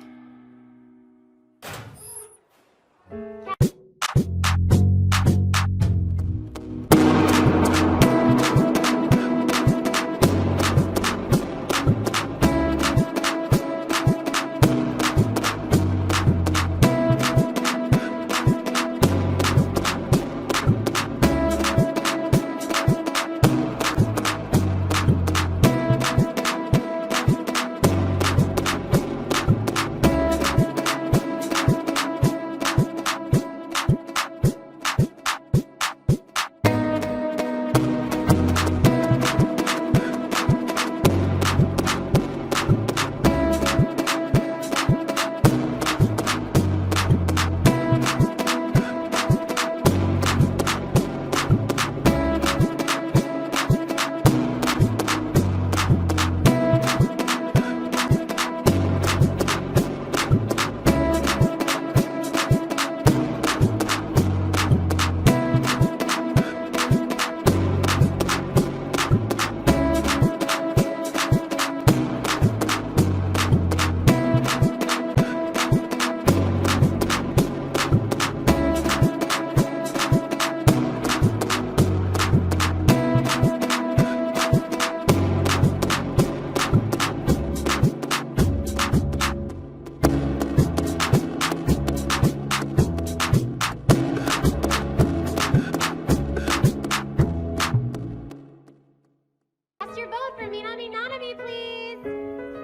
Cast your vote for Minami Nanami, please.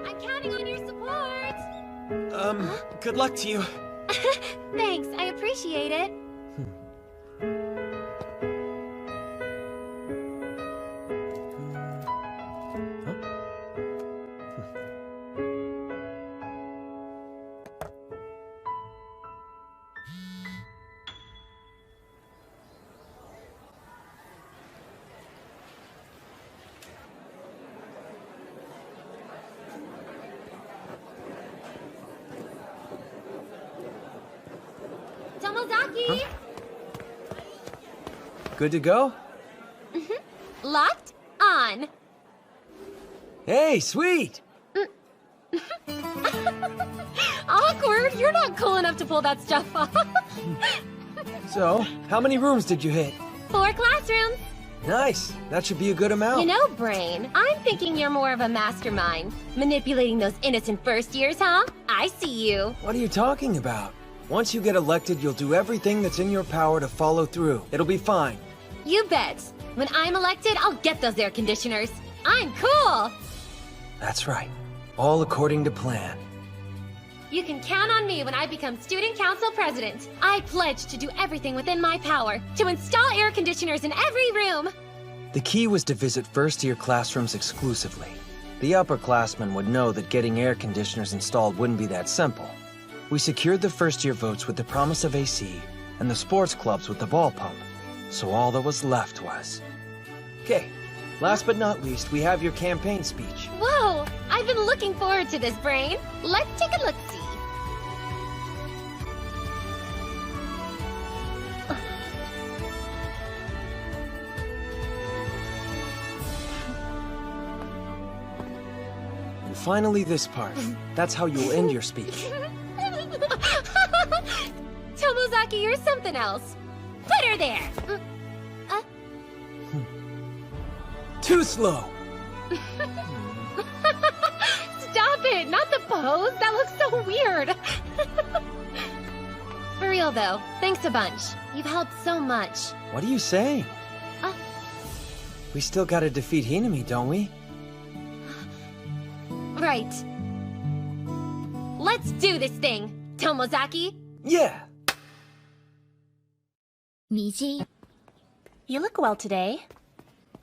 I'm counting on your support. Good luck to you. Thanks, I appreciate it. Tomozaki! Good to go? Locked on. Hey, sweet! Awkward, you're not cool enough to pull that stuff off. So, how many rooms did you hit? 4 classrooms. Nice. That should be a good amount. You know, Brain, I'm thinking you're more of a mastermind. Manipulating those innocent first years, huh? I see you. What are you talking about? Once you get elected, you'll do everything that's in your power to follow through. It'll be fine. You bet. When I'm elected, I'll get those air conditioners. I'm cool. That's right. All according to plan. You can count on me when I become student council president. I pledge to do everything within my power to install air conditioners in every room. The key was to visit first-year classrooms exclusively. The upperclassmen would know that getting air conditioners installed wouldn't be that simple. We secured the first-year votes with the promise of AC, and the sports clubs with the ball pump. So all that was left was... Okay, last but not least, we have your campaign speech. Whoa! I've been looking forward to this, Brain. Let's take a look-see. And finally this part. That's how you'll end your speech. Tomozaki, you're something else. Put her there! Too slow! Stop it! Not the pose! That looks so weird! For real though, thanks a bunch. You've helped so much. What are you saying? We still gotta defeat Hinami, don't we? Right. Let's do this thing, Tomozaki! Yeah! Miji? You look well today.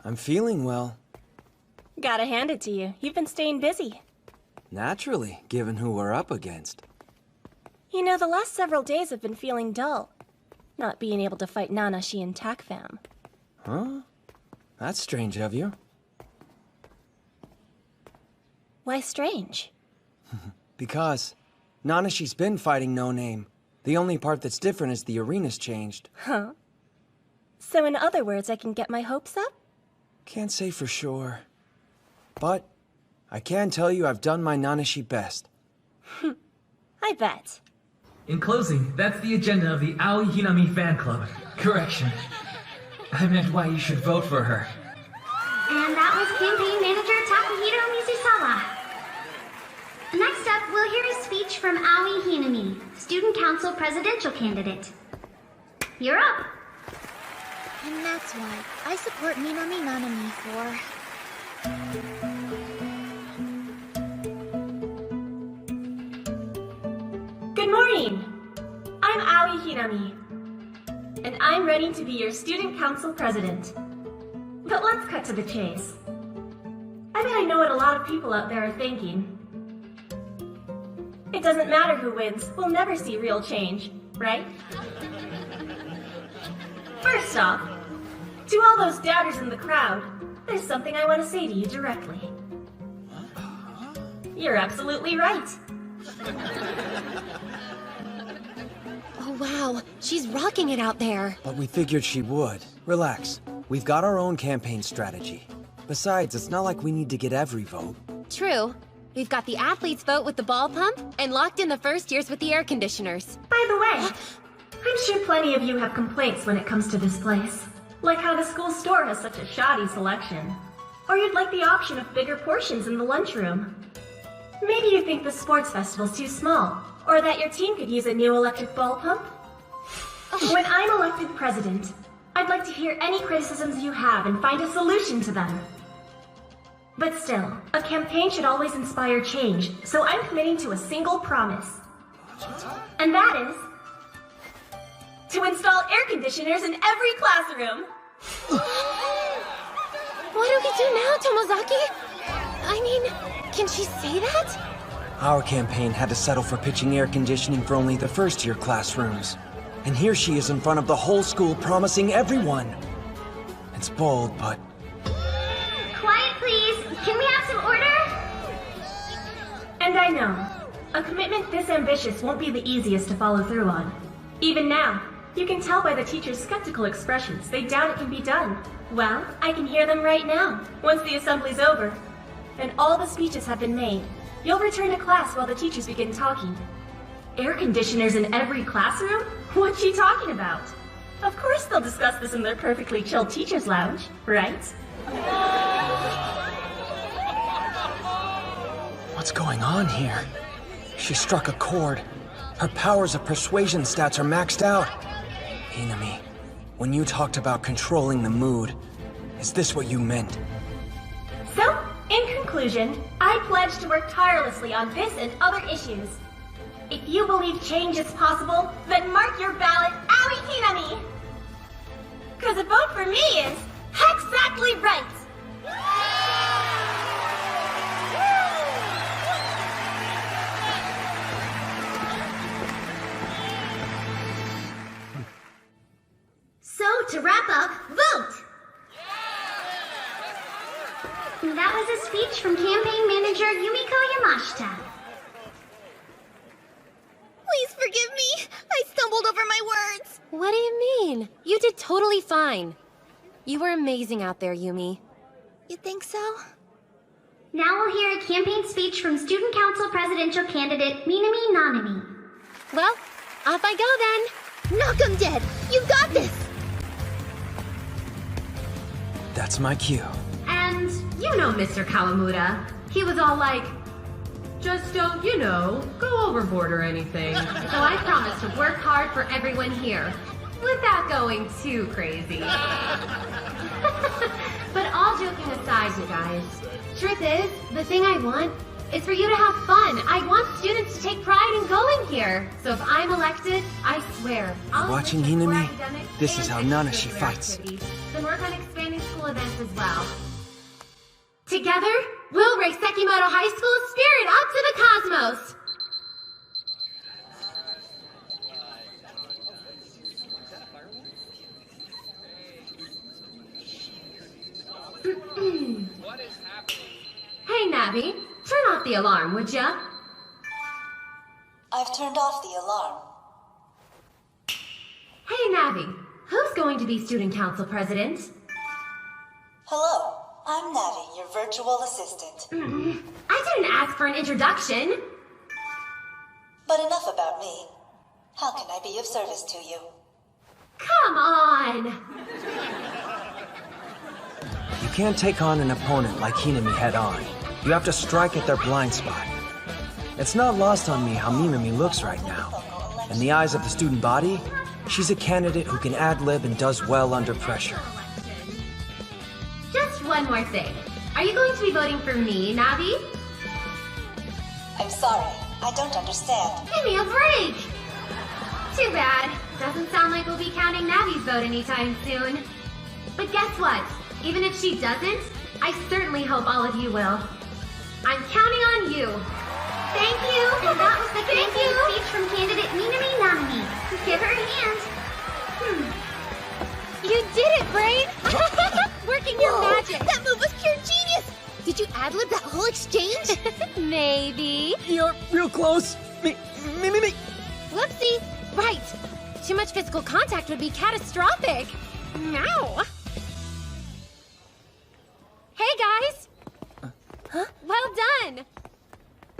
I'm feeling well. Gotta hand it to you. You've been staying busy. Naturally, given who we're up against. You know, the last several days have been feeling dull. not being able to fight Nanashi and TACFAM. Huh? That's strange of you. Why strange? Because Nanashi's been fighting No Name. The only part that's different is the arena's changed. Huh? So in other words, I can get my hopes up? Can't say for sure. But I can tell you I've done my Nanashi best. I bet. In closing, that's the agenda of the Aoi Hinami fan club. Correction. I meant why you should vote for her. And that was campaign manager Takahiro Mizusawa. Next up, we'll hear a speech from Aoi Hinami, student council presidential candidate. You're up. And that's why I support Minami Nanami for... Good morning! I'm Aoi Hinami, and I'm ready to be your student council president. But let's cut to the chase. I bet I know what a lot of people out there are thinking. It doesn't matter who wins, we'll never see real change, right? First off, to all those doubters in the crowd, there's something I want to say to you directly. You're absolutely right. Oh wow, she's rocking it out there. But we figured she would. Relax. We've got our own campaign strategy. Besides, it's not like we need to get every vote. True. We've got the athletes vote with the ball pump, and locked in the first years with the air conditioners. By the way, I'm sure plenty of you have complaints when it comes to this place. Like how the school store has such a shoddy selection. Or you'd like the option of bigger portions in the lunchroom. Maybe you think the sports festival's too small, or that your team could use a new electric ball pump. When I'm elected president, I'd like to hear any criticisms you have and find a solution to them. But still, a campaign should always inspire change, so I'm committing to a single promise. And that is... to install air conditioners in every classroom! What do we do now, Tomozaki? I mean, can she say that? Our campaign had to settle for pitching air conditioning for only the first-year classrooms. And here she is in front of the whole school promising everyone. It's bold, but... Quiet, please. Can we have some order? And I know, a commitment this ambitious won't be the easiest to follow through on. Even now, you can tell by the teachers' skeptical expressions they doubt it can be done. Well, I can hear them right now, once the assembly's over. And all the speeches have been made. You'll return to class while the teachers begin talking. Air conditioners in every classroom? What's she talking about? Of course they'll discuss this in their perfectly chill teacher's lounge, right? What's going on here? She struck a chord. Her powers of persuasion stats are maxed out. Hinami, when you talked about controlling the mood, is this what you meant? So, in conclusion, I pledge to work tirelessly on this and other issues. If you believe change is possible, then mark your ballot Aoi Hinami! 'Cause a vote for me is exactly right! So, to wrap up, vote! That was a speech from campaign manager Yumiko Yamashita. Please forgive me. I stumbled over my words. What do you mean? You did totally fine. You were amazing out there, Yumi. You think so? Now we'll hear a campaign speech from student council presidential candidate Minami Nanami. Well, off I go then. Knock 'em dead. You've got this. That's my cue. And you know Mr. Kawamura. He was all like, just don't, you know, go overboard or anything. So I promise to work hard for everyone here, without going too crazy. But all joking aside, you guys, truth is, the thing I want is for you to have fun. I want students to take pride in going here. So if I'm elected, I swear, I'll Watching enrich your Hinami, academics this is and how Nanashi extracurricular fights. activities, then work on expanding school events as well. Together, we'll raise Sekimoto High School's spirit up to the cosmos! Navi, turn off the alarm, would ya? I've turned off the alarm. Hey, Navi, who's going to be student council president? Hello, I'm Navi, your virtual assistant. I didn't ask for an introduction. But enough about me. How can I be of service to you? Come on! You can't take on an opponent like Hinami head-on. You have to strike at their blind spot. It's not lost on me how Mimimi looks right now. In the eyes of the student body, she's a candidate who can ad-lib and does well under pressure. Just one more thing. Are you going to be voting for me, Navi? I'm sorry, I don't understand. Give me a break! Too bad. Doesn't sound like we'll be counting Navi's vote anytime soon. But guess what? Even if she doesn't, I certainly hope all of you will. I'm counting on you. Thank you! And that was the campaign speech from candidate Minami Namini. Give her a hand. You did it, Brain! Working your magic! That move was pure genius! Did you ad-lib that whole exchange? Maybe. You're real close. Me. Whoopsie. Right. Too much physical contact would be catastrophic. Meow. Hey, guys. Huh? Well done.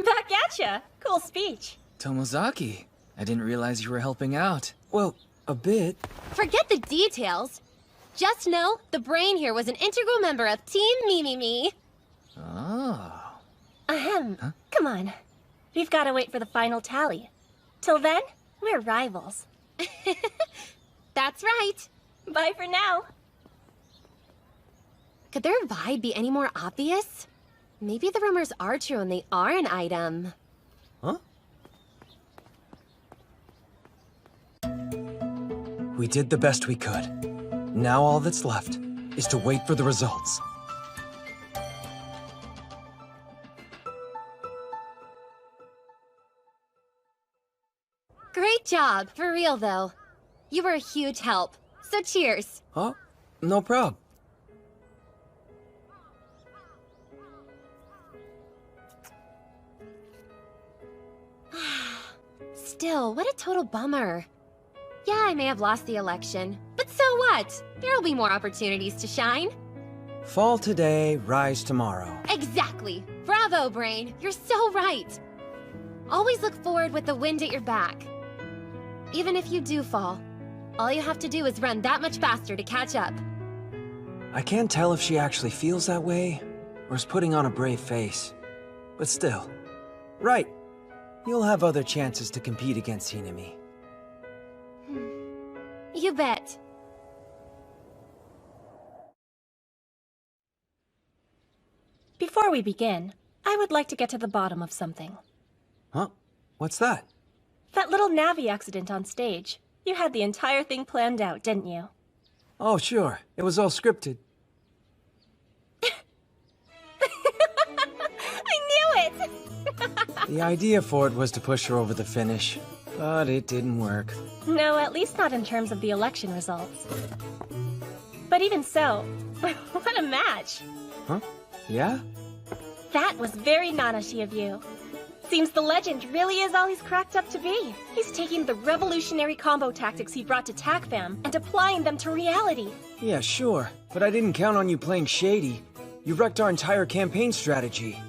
Back at ya. Cool speech. Tomozaki, I didn't realize you were helping out. Well, a bit. Forget the details. Just know the Brain here was an integral member of Team Mimimi. Oh. Ahem. Huh? Come on. We've got to wait for the final tally. Till then, we're rivals. That's right. Bye for now. Could their vibe be any more obvious? Maybe the rumors are true and they are an item. Huh? We did the best we could. Now all that's left is to wait for the results. Great job, for real though. You were a huge help, so cheers. Huh? No prob. Still, what a total bummer. Yeah, I may have lost the election, but so what? There'll be more opportunities to shine. Fall today, rise tomorrow. Exactly. Bravo, Brain. You're so right. Always look forward with the wind at your back. Even if you do fall, all you have to do is run that much faster to catch up. I can't tell if she actually feels that way, or is putting on a brave face. But still. Right. You'll have other chances to compete against Hinami. You bet. Before we begin, I would like to get to the bottom of something. Huh? What's that? That little Navi accident on stage. You had the entire thing planned out, didn't you? Oh, sure. It was all scripted. I knew it! The idea for it was to push her over the finish, but it didn't work. No, at least not in terms of the election results. But even so, what a match! Huh? Yeah? That was very Nanashi of you. Seems the legend really is all he's cracked up to be. He's taking the revolutionary combo tactics he brought to TACFAM and applying them to reality. Yeah, sure. But I didn't count on you playing shady. You wrecked our entire campaign strategy.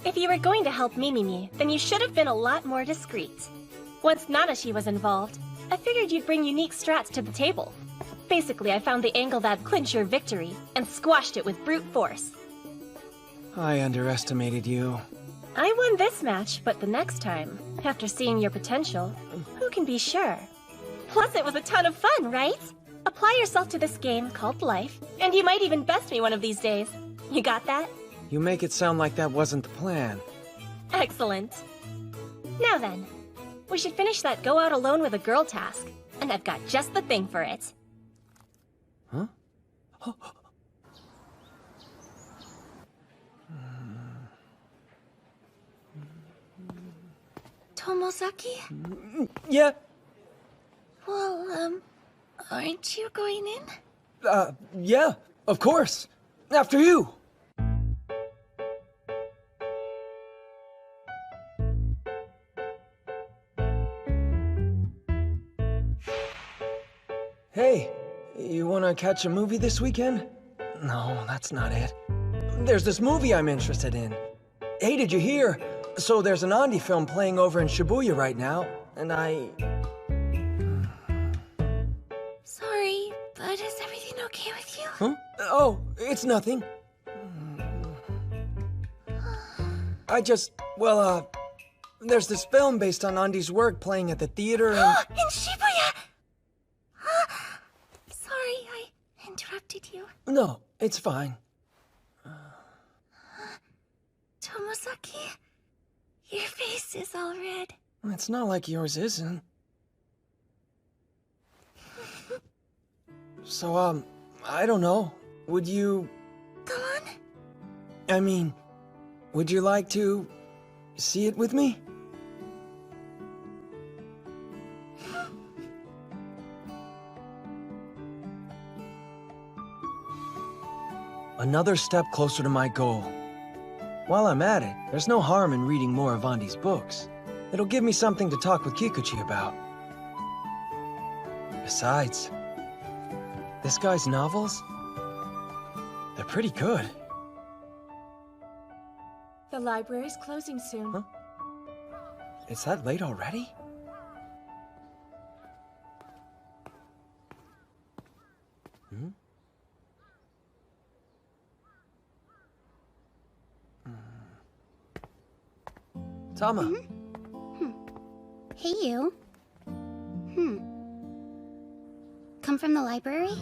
If you were going to help Mimimi, then you should have been a lot more discreet. Once Nanashi was involved, I figured you'd bring unique strats to the table. Basically, I found the angle that'd clinch your victory, and squashed it with brute force. I underestimated you. I won this match, but the next time, after seeing your potential, who can be sure? Plus, it was a ton of fun, right? Apply yourself to this game called life, and you might even best me one of these days. You got that? You make it sound like that wasn't the plan. Excellent. Now then, we should finish that go out alone with a girl task, and I've got just the thing for it. Huh? Tomozaki? Yeah? Well, aren't you going in? Yeah, of course. After you. Hey, you wanna catch a movie this weekend? No, that's not it. There's this movie I'm interested in. Hey, did you hear? So there's an Andi film playing over in Shibuya right now, and I... Sorry, but is everything okay with you? Huh? Oh, it's nothing. There's this film based on Andi's work playing at the theater and... In Shibuya! Sorry, I interrupted you. No, it's fine. Tomosaki, your face is all red. It's not like yours isn't. So, I don't know. Would you... Go on. I mean, would you like to see it with me? Another step closer to my goal. While I'm at it, there's no harm in reading more of Andi's books. It'll give me something to talk with Kikuchi about. Besides, this guy's novels, they're pretty good. The library's closing soon. Huh? It's that late already? Hmm? Tama. Hey, you. Come from the library?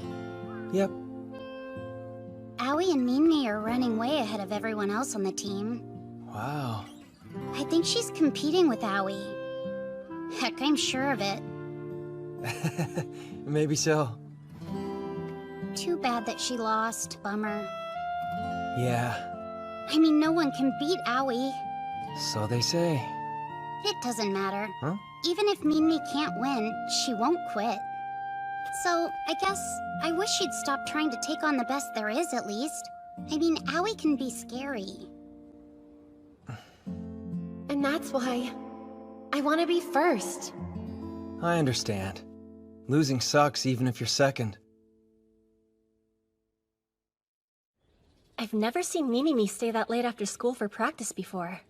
Yep. Aoi and Mimi are running way ahead of everyone else on the team. Wow. I think she's competing with Aoi. Heck, I'm sure of it. Maybe so. Too bad that she lost. Bummer. Yeah, I mean, no one can beat Aoi. so they say. It doesn't matter. Huh? Even if Mimi can't win, she won't quit. So, I guess I wish she'd stop trying to take on the best there is, at least. I mean, Aoi can be scary. And that's why I want to be first. I understand. Losing sucks even if you're second. I've never seen Mimi stay that late after school for practice before.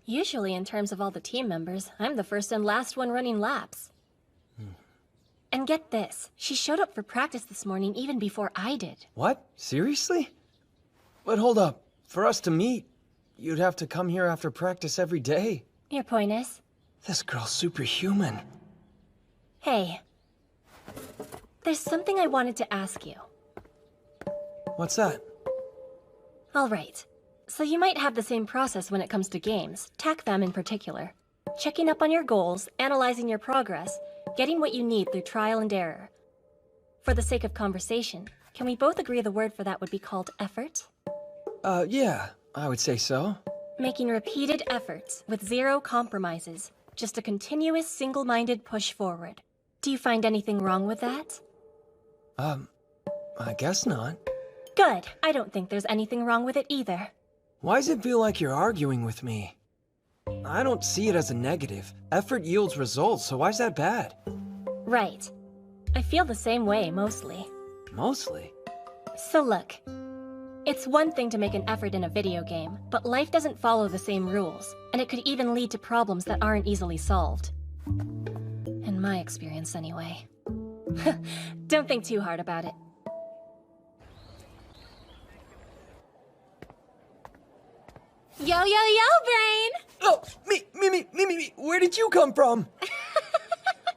Usually, in terms of all the team members, I'm the first and last one running laps. And get this, she showed up for practice this morning even before I did. What? Seriously? But hold up. For us to meet, you'd have to come here after practice every day. Your point is? This girl's superhuman. Hey. There's something I wanted to ask you. What's that? All right. So you might have the same process when it comes to games, TACFAM in particular. Checking up on your goals, analyzing your progress, getting what you need through trial and error. For the sake of conversation, can we both agree the word for that would be called effort? Yeah, I would say so. Making repeated efforts with zero compromises. Just a continuous, single-minded push forward. Do you find anything wrong with that? I guess not. Good. I don't think there's anything wrong with it either. Why does it feel like you're arguing with me? I don't see it as a negative. Effort yields results, so why's that bad? Right. I feel the same way, mostly. Mostly? So look. It's one thing to make an effort in a video game, but life doesn't follow the same rules, and it could even lead to problems that aren't easily solved. In my experience, anyway. Don't think too hard about it. Yo, yo, yo, Brain! Oh, me, where did you come from?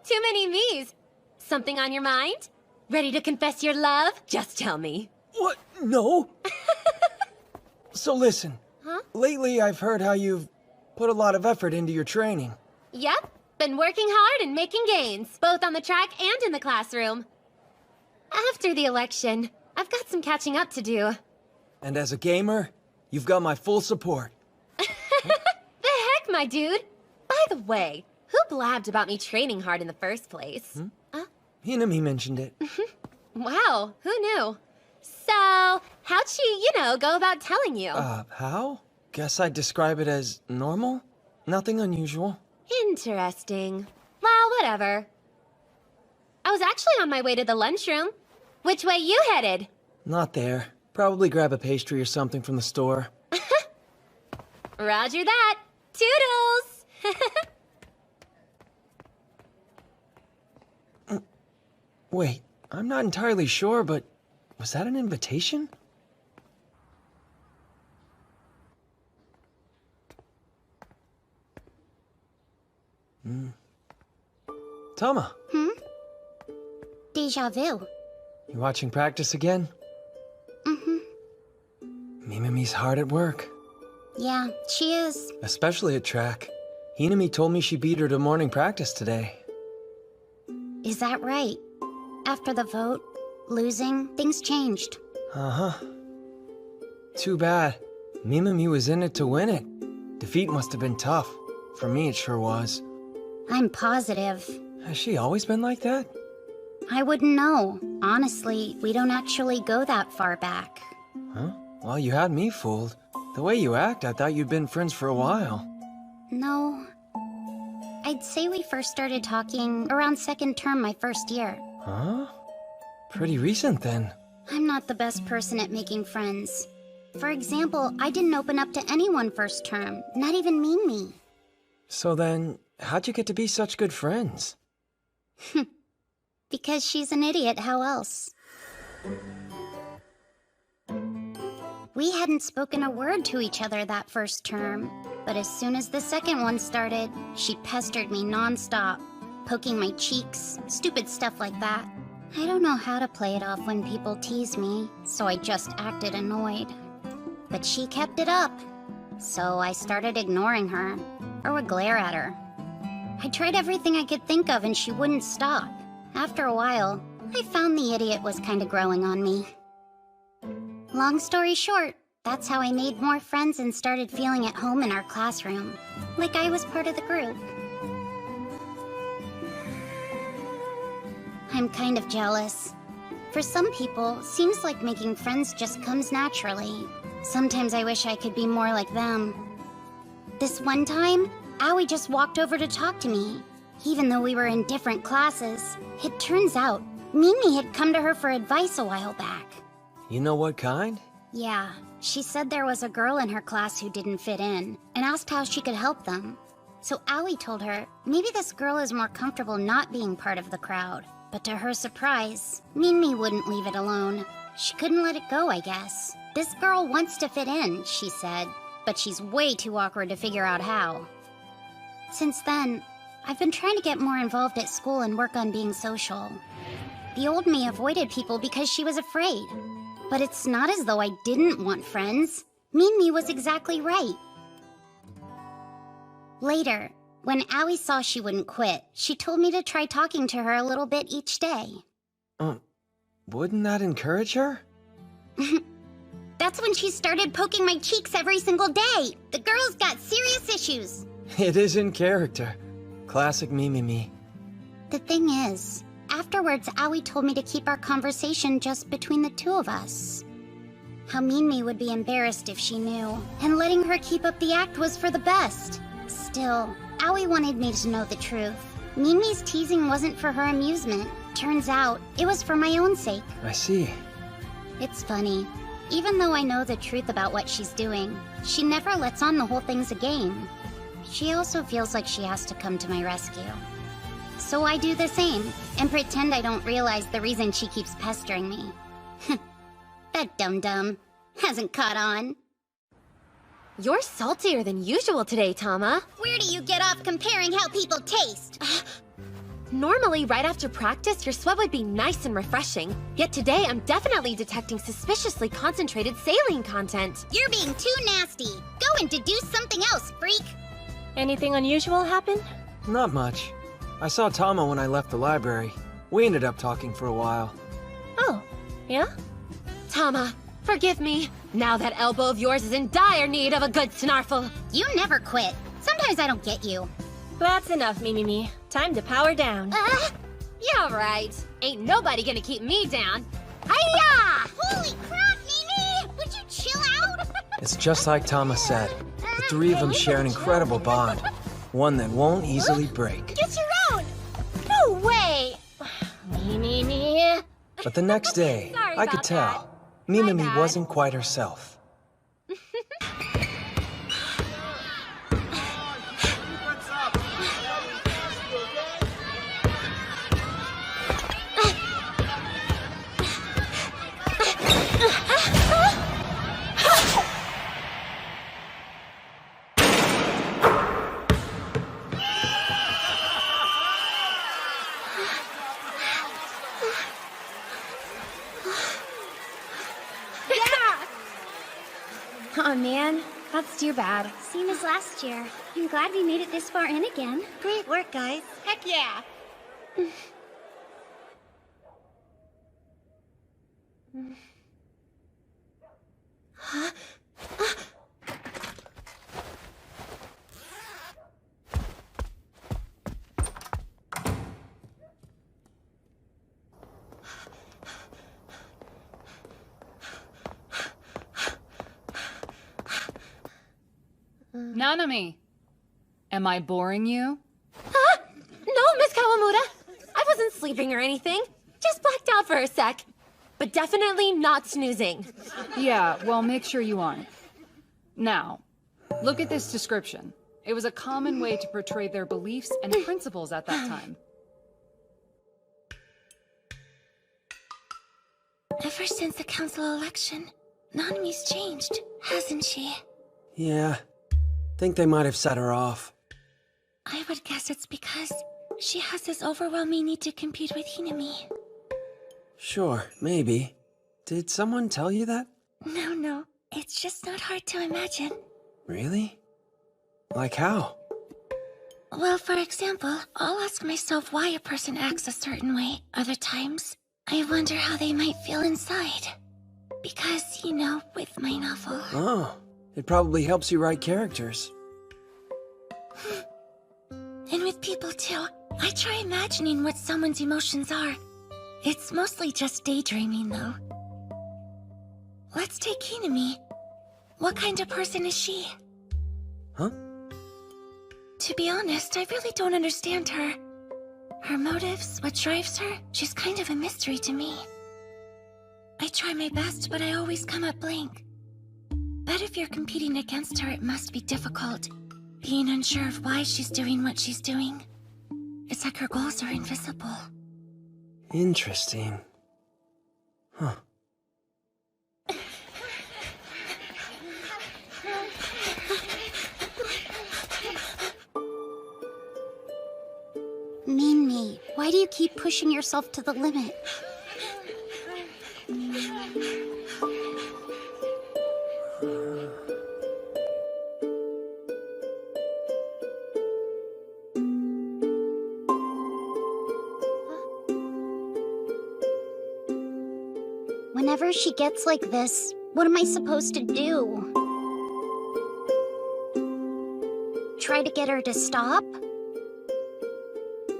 Too many me's. Something on your mind? Ready to confess your love? Just tell me. What? No. So listen. Huh? Lately, I've heard how you've put a lot of effort into your training. Yep, been working hard and making gains, both on the track and in the classroom. After the election, I've got some catching up to do. And as a gamer, you've got my full support. The heck, my dude! By the way, who blabbed about me training hard in the first place? Hinami mentioned it. Wow, who knew? So, how'd she, go about telling you? How? Guess I'd describe it as normal. Nothing unusual. Interesting. Well, whatever. I was actually on my way to the lunchroom. Which way you headed? Not there. Probably grab a pastry or something from the store. Roger that. Toodles! Wait, I'm not entirely sure, but was that an invitation? Tama, Deja vu. you watching practice again? Mimimi's hard at work. Yeah, she is. Especially at track. Hinami told me she beat her to morning practice today. Is that right? After the vote, losing, things changed. Uh-huh. Too bad. Mimimi was in it to win it. Defeat must have been tough. For me, it sure was. I'm positive. Has she always been like that? I wouldn't know. Honestly, we don't actually go that far back. Huh? Well, you had me fooled. The way you act, I thought you'd been friends for a while. No. I'd say we first started talking around second term my first year. Huh? Pretty recent then. I'm not the best person at making friends. For example, I didn't open up to anyone first term, not even Mimi. So then, how'd you get to be such good friends? Because she's an idiot, how else? We hadn't spoken a word to each other that first term, but as soon as the second one started, she pestered me non-stop, poking my cheeks, stupid stuff like that. I don't know how to play it off when people tease me, so I just acted annoyed. But she kept it up, so I started ignoring her, or would glare at her. I tried everything I could think of and she wouldn't stop. After a while, I found the idiot was kinda growing on me. Long story short, that's how I made more friends and started feeling at home in our classroom. Like I was part of the group. I'm kind of jealous. For some people, seems like making friends just comes naturally. Sometimes I wish I could be more like them. This one time, Aoi just walked over to talk to me. Even though we were in different classes, it turns out Mimi had come to her for advice a while back. You know what kind? Yeah, she said there was a girl in her class who didn't fit in, and asked how she could help them. So Aoi told her maybe this girl is more comfortable not being part of the crowd. But to her surprise, Mimi wouldn't leave it alone. She couldn't let it go, I guess. This girl wants to fit in, she said, but she's way too awkward to figure out how. Since then, I've been trying to get more involved at school and work on being social. The old me avoided people because she was afraid. But it's not as though I didn't want friends. Mimi was exactly right. Later, when Aoi saw she wouldn't quit, she told me to try talking to her a little bit each day. Wouldn't that encourage her? That's when she started poking my cheeks every single day. The girl's got serious issues. It is in character. Classic Mimimi. The thing is, afterwards, Aoi told me to keep our conversation just between the two of us. How Mimi would be embarrassed if she knew, and letting her keep up the act was for the best. Still, Aoi wanted me to know the truth. Mimi's teasing wasn't for her amusement. Turns out, it was for my own sake. I see. It's funny. Even though I know the truth about what she's doing, she never lets on the whole thing's a game. She also feels like she has to come to my rescue. So I do the same, and pretend I don't realize the reason she keeps pestering me. That dum-dum hasn't caught on. You're saltier than usual today, Tama. Where do you get off comparing how people taste? Normally, right after practice, your sweat would be nice and refreshing. Yet today, I'm definitely detecting suspiciously concentrated saline content. You're being too nasty. Go and deduce something else, freak. Anything unusual happen? Not much. I saw Tama when I left the library. We ended up talking for a while. Oh, yeah? Tama, forgive me. Now that elbow of yours is in dire need of a good snarfle. You never quit. Sometimes I don't get you. That's enough, Mimi. Time to power down. Yeah, right. Ain't nobody gonna keep me down. Hiya! Holy crap, Mimi! Would you chill out? It's just like Tama said. The three of them share an incredible bond. One that won't easily break. Get your own! No way! But the next day, Sorry I could about tell. that. My Mimimi bad. wasn't quite herself. Oh man, that's too bad. Same as last year. I'm glad we made it this far in again. Great work, guys. Heck yeah! Nanami, am I boring you? No, Miss Kawamuda. I wasn't sleeping or anything. Just blacked out for a sec. But definitely not snoozing. Yeah, well, make sure you aren't. Now, look at this description. It was a common way to portray their beliefs and principles at that time. Ever since the council election, Nanami's changed, hasn't she? Yeah, think they might have set her off. I would guess it's because she has this overwhelming need to compete with Hinami. Sure, maybe. Did someone tell you that? No, it's just not hard to imagine. Really? Like how? Well, for example, I'll ask myself why a person acts a certain way. Other times, I wonder how they might feel inside. Because, with my novel. Oh, it probably helps you write characters. And with people too, I try imagining what someone's emotions are. It's mostly just daydreaming, though. Let's take Hinami. What kind of person is she? Huh? To be honest, I really don't understand her. Her motives, what drives her, she's kind of a mystery to me. I try my best, but I always come up blank. Bet if you're competing against her, it must be difficult. Being unsure of why she's doing what she's doing. It's like her goals are invisible. Interesting. Huh. Mimi, why do you keep pushing yourself to the limit? Whenever she gets like this, what am I supposed to do? Try to get her to stop?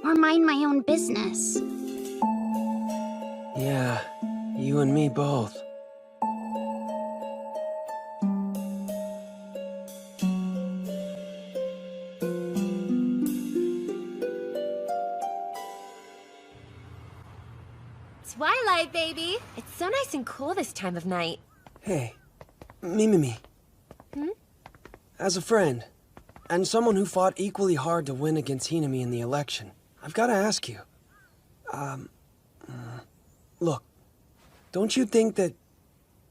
Or mind my own business? Yeah, you and me both. Twilight, baby! It's so nice and cool this time of night. Hey, Mimimi. As a friend, and someone who fought equally hard to win against Hinami in the election, I've got to ask you. Look, don't you think that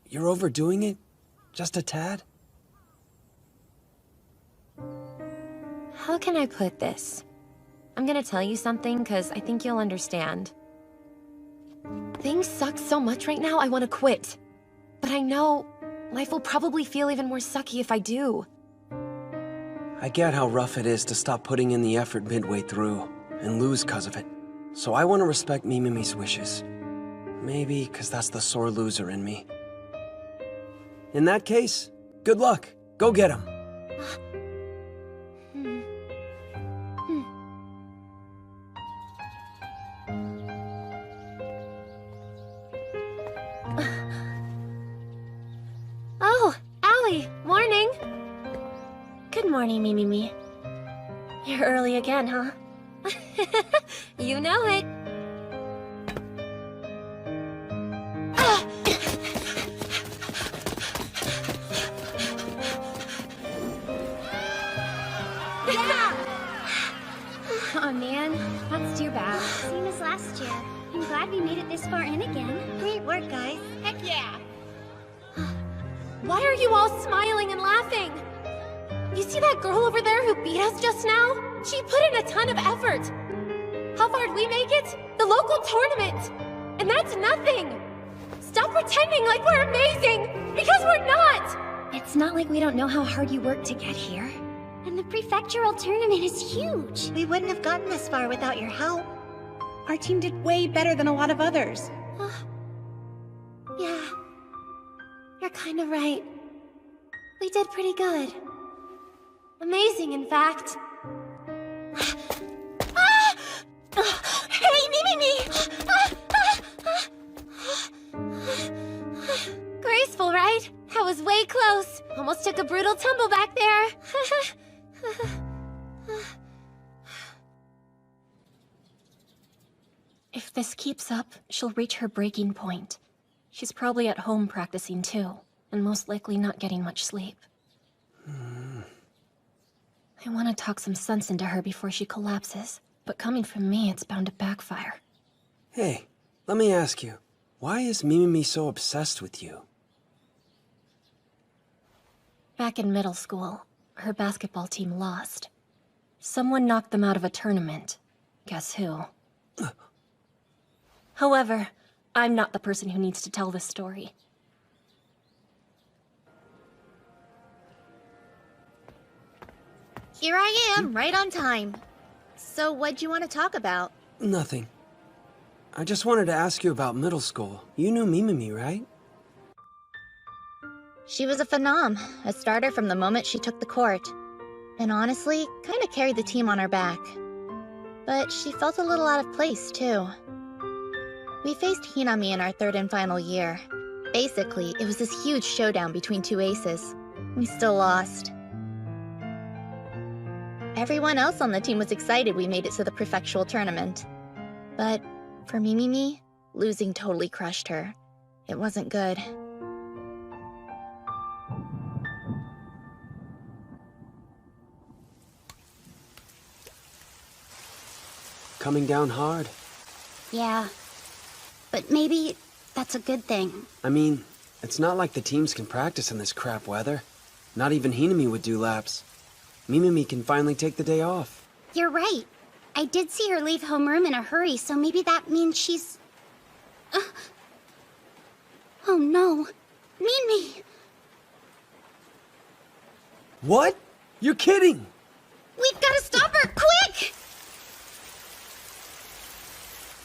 you're overdoing it? Just a tad? How can I put this? I'm gonna tell you something, because I think you'll understand. Things suck so much right now, I want to quit. But I know life will probably feel even more sucky if I do. I get how rough it is to stop putting in the effort midway through and lose because of it. So I want to respect Mimimi's wishes. Maybe because that's the sore loser in me. In that case, good luck. Go get him. Oh, Allie, morning. Good morning, Mimimi. You're early again, huh? You know it. last year. I'm glad we made it this far in again. Great work, guys. Heck yeah! Why are you all smiling and laughing? You see that girl over there who beat us just now? She put in a ton of effort. How far did we make it? The local tournament. And that's nothing. Stop pretending like we're amazing, because we're not! It's not like we don't know how hard you worked to get here. And the prefectural tournament is huge. We wouldn't have gotten this far without your help. Our team did way better than a lot of others. Yeah. You're kind of right. We did pretty good. Amazing, in fact. Ah! Hey, me! Graceful, right? That was way close. Almost took a brutal tumble back there. If this keeps up, she'll reach her breaking point. She's probably at home practicing too, and most likely not getting much sleep. I want to talk some sense into her before she collapses, but coming from me, it's bound to backfire. Hey, let me ask you, why is Mimimi so obsessed with you? Back in middle school, her basketball team lost. Someone knocked them out of a tournament. Guess who? However, I'm not the person who needs to tell this story. Here I am, right on time. So what'd you want to talk about? Nothing. I just wanted to ask you about middle school. You knew Mimimi, right? She was a phenom, a starter from the moment she took the court. And honestly, kind of carried the team on her back. But she felt a little out of place, too. We faced Hinami in our third and final year. Basically, it was this huge showdown between two aces. We still lost. Everyone else on the team was excited we made it to the prefectural tournament. But for Mimimi, losing totally crushed her. It wasn't good. Coming down hard. Yeah. But maybe that's a good thing. I mean, it's not like the teams can practice in this crap weather. Not even Hinami would do laps. Mimimi can finally take the day off. You're right. I did see her leave homeroom in a hurry, so maybe that means she's... Oh no. Mimi! What? You're kidding! We've got to stop her, quick!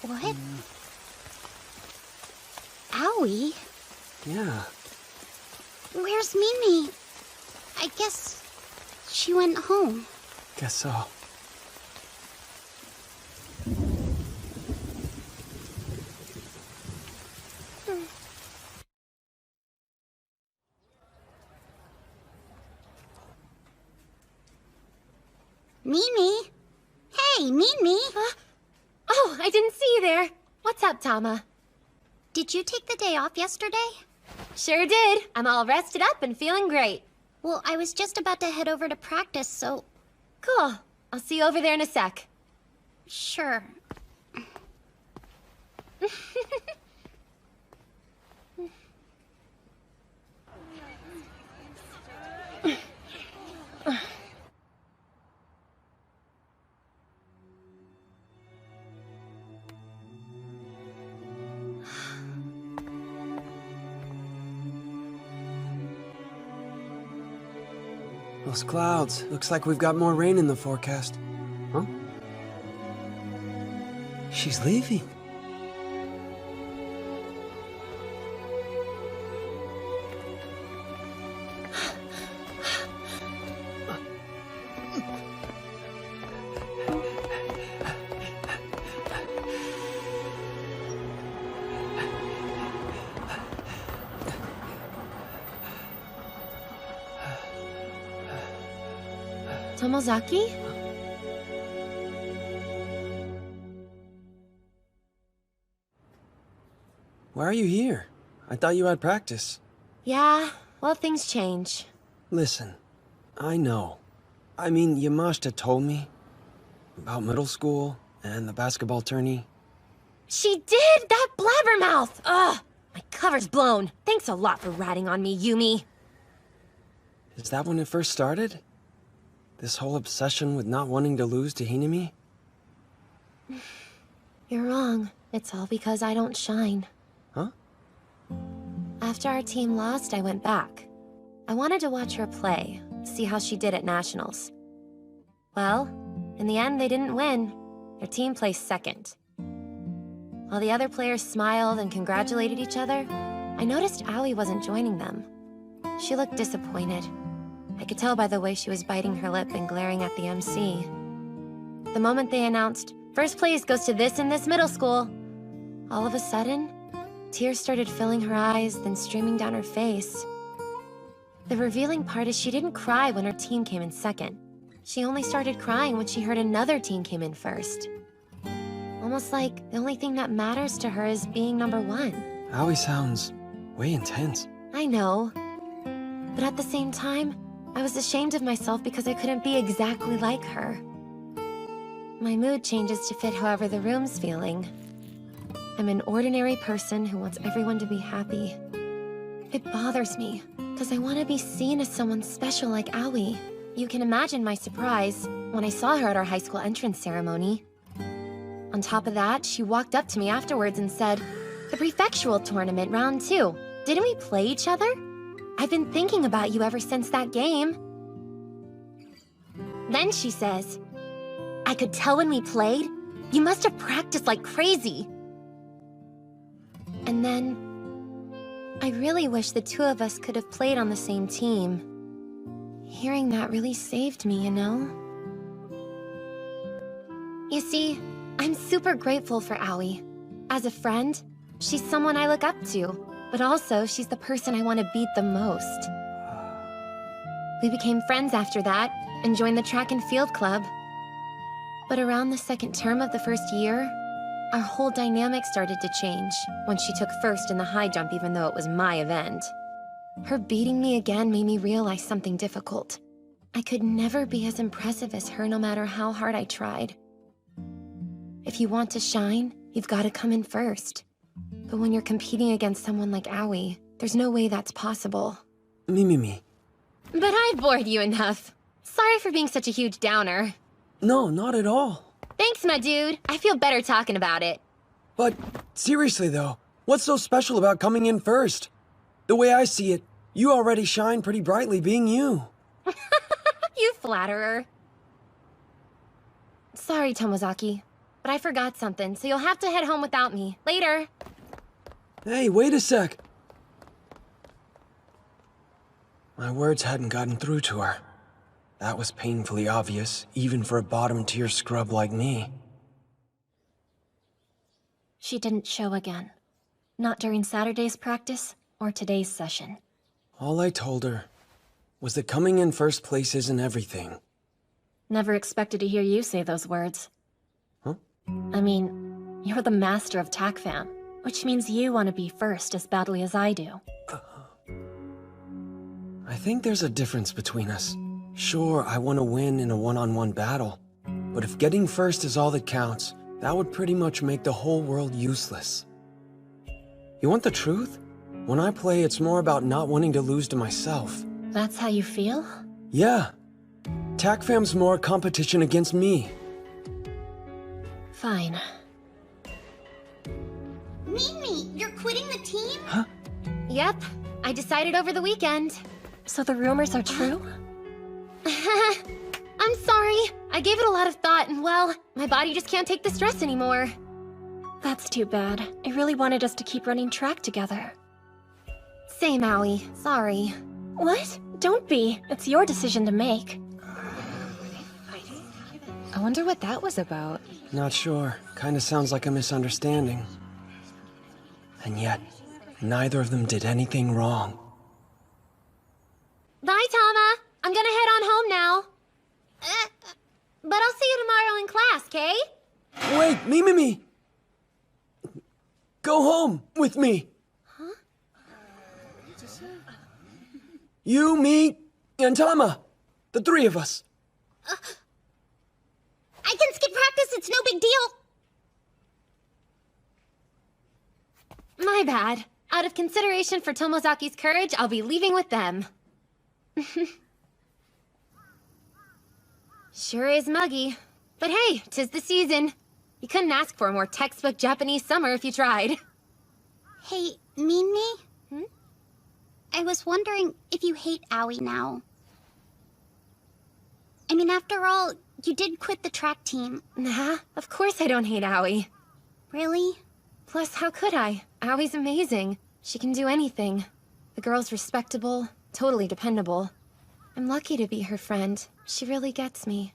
What? Owie? Yeah. Where's Mimi? I guess she went home. Guess so. Mimi? Hey, Mimi! Oh, I didn't see you there. What's up, Tama? Did you take the day off yesterday? Sure did. I'm all rested up and feeling great. Well, I was just about to head over to practice, so... Cool. I'll see you over there in a sec. Sure. Those clouds. Looks like we've got more rain in the forecast. Huh? She's leaving. Tomozaki? Why are you here? I thought you had practice. Yeah, well, things change. Listen, I know. I mean, Yamashita told me about middle school and the basketball tourney. She did! That blabbermouth! Ugh! My cover's blown. Thanks a lot for ratting on me, Yumi. Is that when it first started? This whole obsession with not wanting to lose to Hinami? You're wrong. It's all because I don't shine. Huh? After our team lost, I went back. I wanted to watch her play, see how she did at Nationals. Well, in the end, they didn't win. Their team placed second. While the other players smiled and congratulated each other, I noticed Aoi wasn't joining them. She looked disappointed. I could tell by the way she was biting her lip and glaring at the MC. The moment they announced, "First place goes to this and this middle school," all of a sudden, tears started filling her eyes, then streaming down her face. The revealing part is she didn't cry when her team came in second. She only started crying when she heard another team came in first. Almost like the only thing that matters to her is being number one. Aoi sounds way intense. I know. But at the same time, I was ashamed of myself because I couldn't be exactly like her. My mood changes to fit however the room's feeling. I'm an ordinary person who wants everyone to be happy. It bothers me, because I want to be seen as someone special like Aoi. You can imagine my surprise when I saw her at our high school entrance ceremony. On top of that, she walked up to me afterwards and said, "The prefectural tournament, round 2. Didn't we play each other? I've been thinking about you ever since that game." Then she says, "I could tell when we played. You must have practiced like crazy." And then, I really wish the two of us could have played on the same team. Hearing that really saved me, you know? You see, I'm super grateful for Aoi. As a friend, she's someone I look up to, but also she's the person I want to beat the most. We became friends after that and joined the track and field club. But around the second term of the first year, our whole dynamic started to change when she took first in the high jump even though it was my event. Her beating me again made me realize something difficult. I could never be as impressive as her no matter how hard I tried. If you want to shine, you've got to come in first. But when you're competing against someone like Aoi, there's no way that's possible. Me. But I've bored you enough. Sorry for being such a huge downer. No, not at all. Thanks, my dude. I feel better talking about it. But seriously though, what's so special about coming in first? The way I see it, you already shine pretty brightly being you. You flatterer. Sorry, Tomozaki, but I forgot something, so you'll have to head home without me. Later. Hey, wait a sec. My words hadn't gotten through to her. That was painfully obvious, even for a bottom-tier scrub like me. She didn't show again. Not during Saturday's practice or today's session. All I told her was that coming in first place isn't everything. Never expected to hear you say those words. Huh? I mean, you're the master of TACFAM, which means you want to be first as badly as I do. I think there's a difference between us. Sure, I want to win in a one-on-one battle, but if getting first is all that counts, that would pretty much make the whole world useless. You want the truth? When I play, it's more about not wanting to lose to myself. That's how you feel? Yeah. TACFAM's more competition against me. Fine. Mimi, you're quitting the team? Huh? Yep, I decided over the weekend. So the rumors are true? I'm sorry. I gave it a lot of thought and, well, my body just can't take the stress anymore. That's too bad. I really wanted us to keep running track together. Same, Aoi. Sorry. What? Don't be. It's your decision to make. I wonder what that was about. Not sure. Kinda sounds like a misunderstanding. And yet, neither of them did anything wrong. Bye, Tama. I'm gonna head on home now. But I'll see you tomorrow in class, Kay? Wait, me. Go home with me. Huh? You, me, and Tama. The three of us. I can skip practice, it's no big deal. My bad. Out of consideration for Tomozaki's courage, I'll be leaving with them. Sure is muggy. But hey, 'tis the season. You couldn't ask for a more textbook Japanese summer if you tried. Hey, Mimi? I was wondering if you hate Aoi now. I mean, after all, you did quit the track team. Nah, of course I don't hate Aoi. Really? Plus, how could I? Aoi's amazing. She can do anything. The girl's respectable, totally dependable. I'm lucky to be her friend. She really gets me.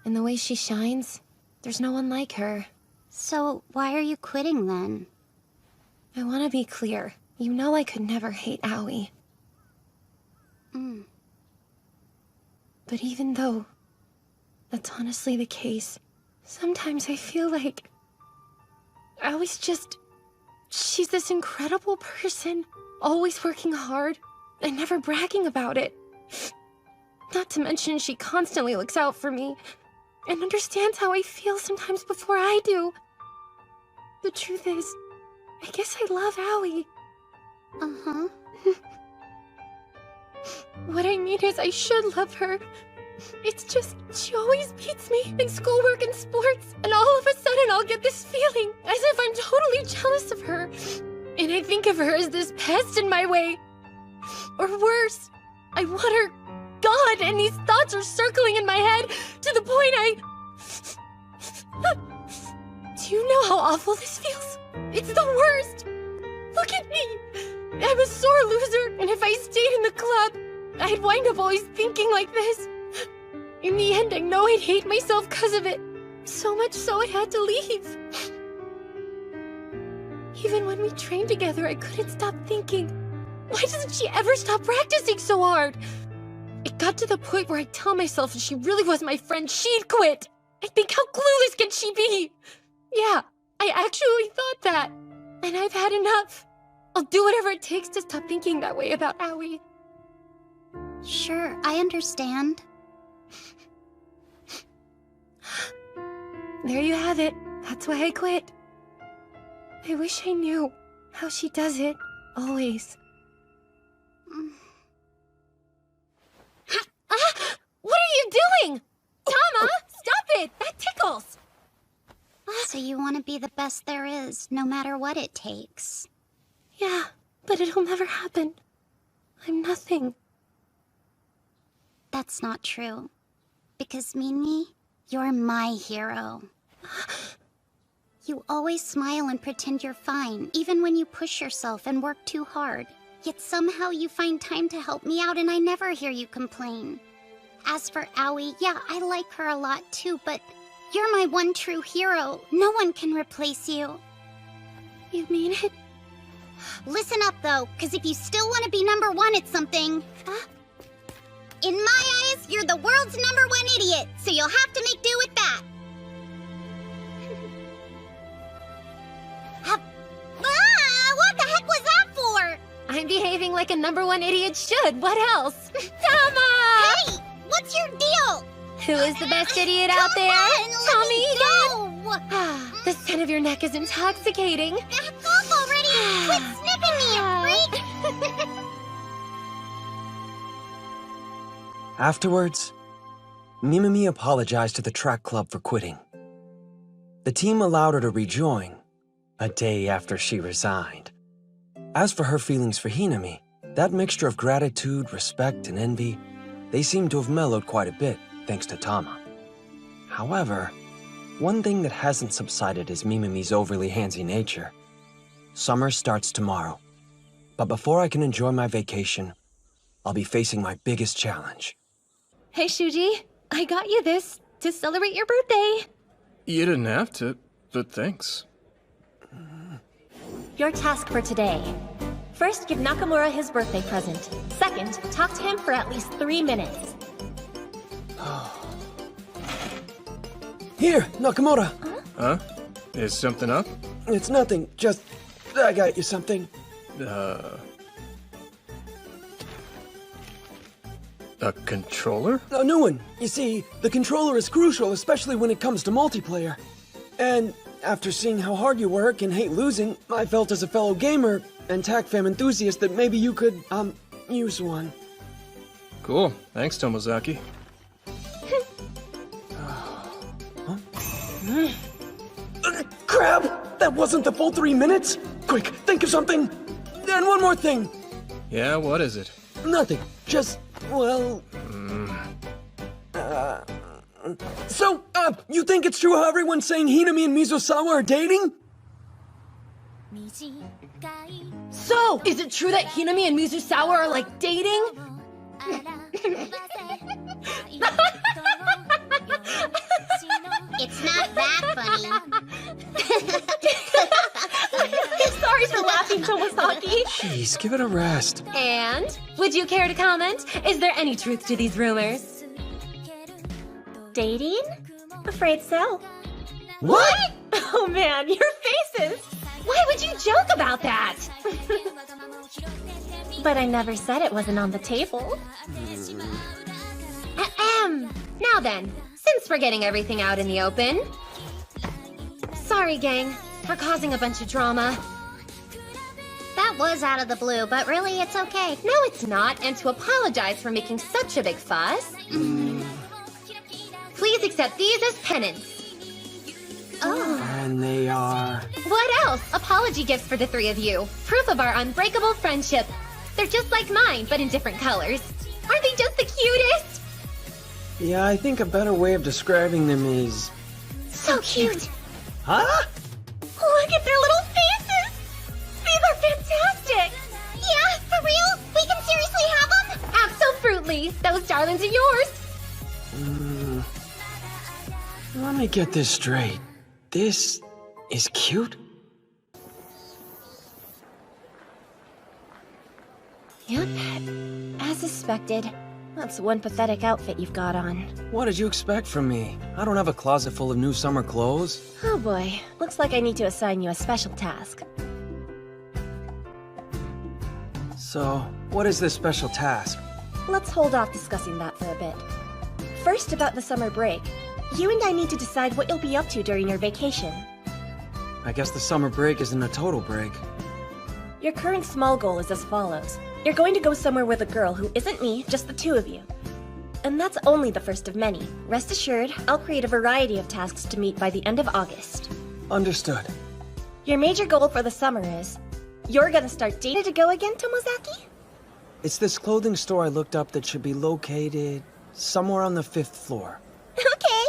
And the way she shines, there's no one like her. So, why are you quitting then? I want to be clear. You know I could never hate Aoi. But even though that's honestly the case, sometimes I feel like Aoi's just... she's this incredible person, always working hard, and never bragging about it. Not to mention she constantly looks out for me, and understands how I feel sometimes before I do. The truth is, I guess I love Aoi. Uh-huh. What I mean is I should love her. It's just, she always beats me in schoolwork and sports, and all of a sudden I'll get this feeling as if I'm totally jealous of her. And I think of her as this pest in my way. Or worse, I want her gone, and these thoughts are circling in my head to the point Do you know how awful this feels? It's the worst! Look at me! I'm a sore loser, and if I stayed in the club, I'd wind up always thinking like this. In the end, I know I'd hate myself because of it. So much so I had to leave. Even when we trained together, I couldn't stop thinking, why doesn't she ever stop practicing so hard? It got to the point where I tell myself if she really was my friend, she'd quit. I think, how clueless can she be? Yeah, I actually thought that. And I've had enough. I'll do whatever it takes to stop thinking that way about Aoi. Sure, I understand. There you have it. That's why I quit. I wish I knew how she does it, always. What are you doing? Tama, stop it! That tickles! So you want to be the best there is, no matter what it takes. Yeah, but it'll never happen. I'm nothing. That's not true. Because Mimi, you're my hero. You always smile and pretend you're fine, even when you push yourself and work too hard. Yet somehow you find time to help me out and I never hear you complain. As for Aoi, yeah, I like her a lot too, but you're my one true hero. No one can replace you. You mean it? Listen up though, because if you still want to be #1 at something... In my eyes, you're the world's #1 idiot, so you'll have to make do with that. What the heck was that for? I'm behaving like a #1 idiot should. What else? Tama! Hey! What's your deal? Who is the best idiot out there? Tell me again! The scent of your neck is intoxicating. Back off already! Quit sniffing me, you freak! Afterwards, Mimimi apologized to the track club for quitting. The team allowed her to rejoin a day after she resigned. As for her feelings for Hinami, that mixture of gratitude, respect, and envy, they seem to have mellowed quite a bit, thanks to Tama. However, one thing that hasn't subsided is Mimimi's overly handsy nature. Summer starts tomorrow, but before I can enjoy my vacation, I'll be facing my biggest challenge. Hey, Shuji, I got you this to celebrate your birthday. You didn't have to, but thanks. Your task for today. First, give Nakamura his birthday present. Second, talk to him for at least 3 minutes. Here, Nakamura. Huh? Is something up? It's nothing, just I got you something. A controller? A new one. You see, the controller is crucial, especially when it comes to multiplayer. And After seeing how hard you work and hate losing, I felt as a fellow gamer and TACFAM enthusiast that maybe you could, use one. Cool. Thanks, Tomozaki. Crap! That wasn't the full 3 minutes! Quick, think of something! And one more thing! Yeah, what is it? Nothing. Just, well... So, you think it's true how everyone's saying Hinami and Mizusawa are dating? So, is it true that Hinami and Mizusawa are like dating? It's not that funny. Sorry for laughing, Tomozaki. Jeez, give it a rest. And would you care to comment? Is there any truth to these rumors? Dating? Afraid so. What? Oh man, your faces! Why would you joke about that? But I never said it wasn't on the table. Now then, since we're getting everything out in the open... Sorry, gang, for causing a bunch of drama. That was out of the blue, but really, it's okay. No, it's not, and to apologize for making such a big fuss... Please accept these as penance. Oh. And they are... What else? Apology gifts for the three of you. Proof of our unbreakable friendship. They're just like mine, but in different colors. Aren't they just the cutest? Yeah, I think a better way of describing them is... So cute. Huh? Look at their little faces! These are fantastic! Yeah, for real? We can seriously have them? Abso-fruitly. Those darlings are yours. Let me get this straight. This is cute? Yep. As suspected. That's one pathetic outfit you've got on. What did you expect from me? I don't have a closet full of new summer clothes. Oh boy. Looks like I need to assign you a special task. So, what is this special task? Let's hold off discussing that for a bit. First, about the summer break. You and I need to decide what you'll be up to during your vacation. I guess the summer break isn't a total break. Your current small goal is as follows. You're going to go somewhere with a girl who isn't me, just the two of you. And that's only the first of many. Rest assured, I'll create a variety of tasks to meet by the end of August. Understood. Your major goal for the summer is... You're gonna start dating to go again, Tomozaki? It's this clothing store I looked up that should be located somewhere on the 5th floor. Okay.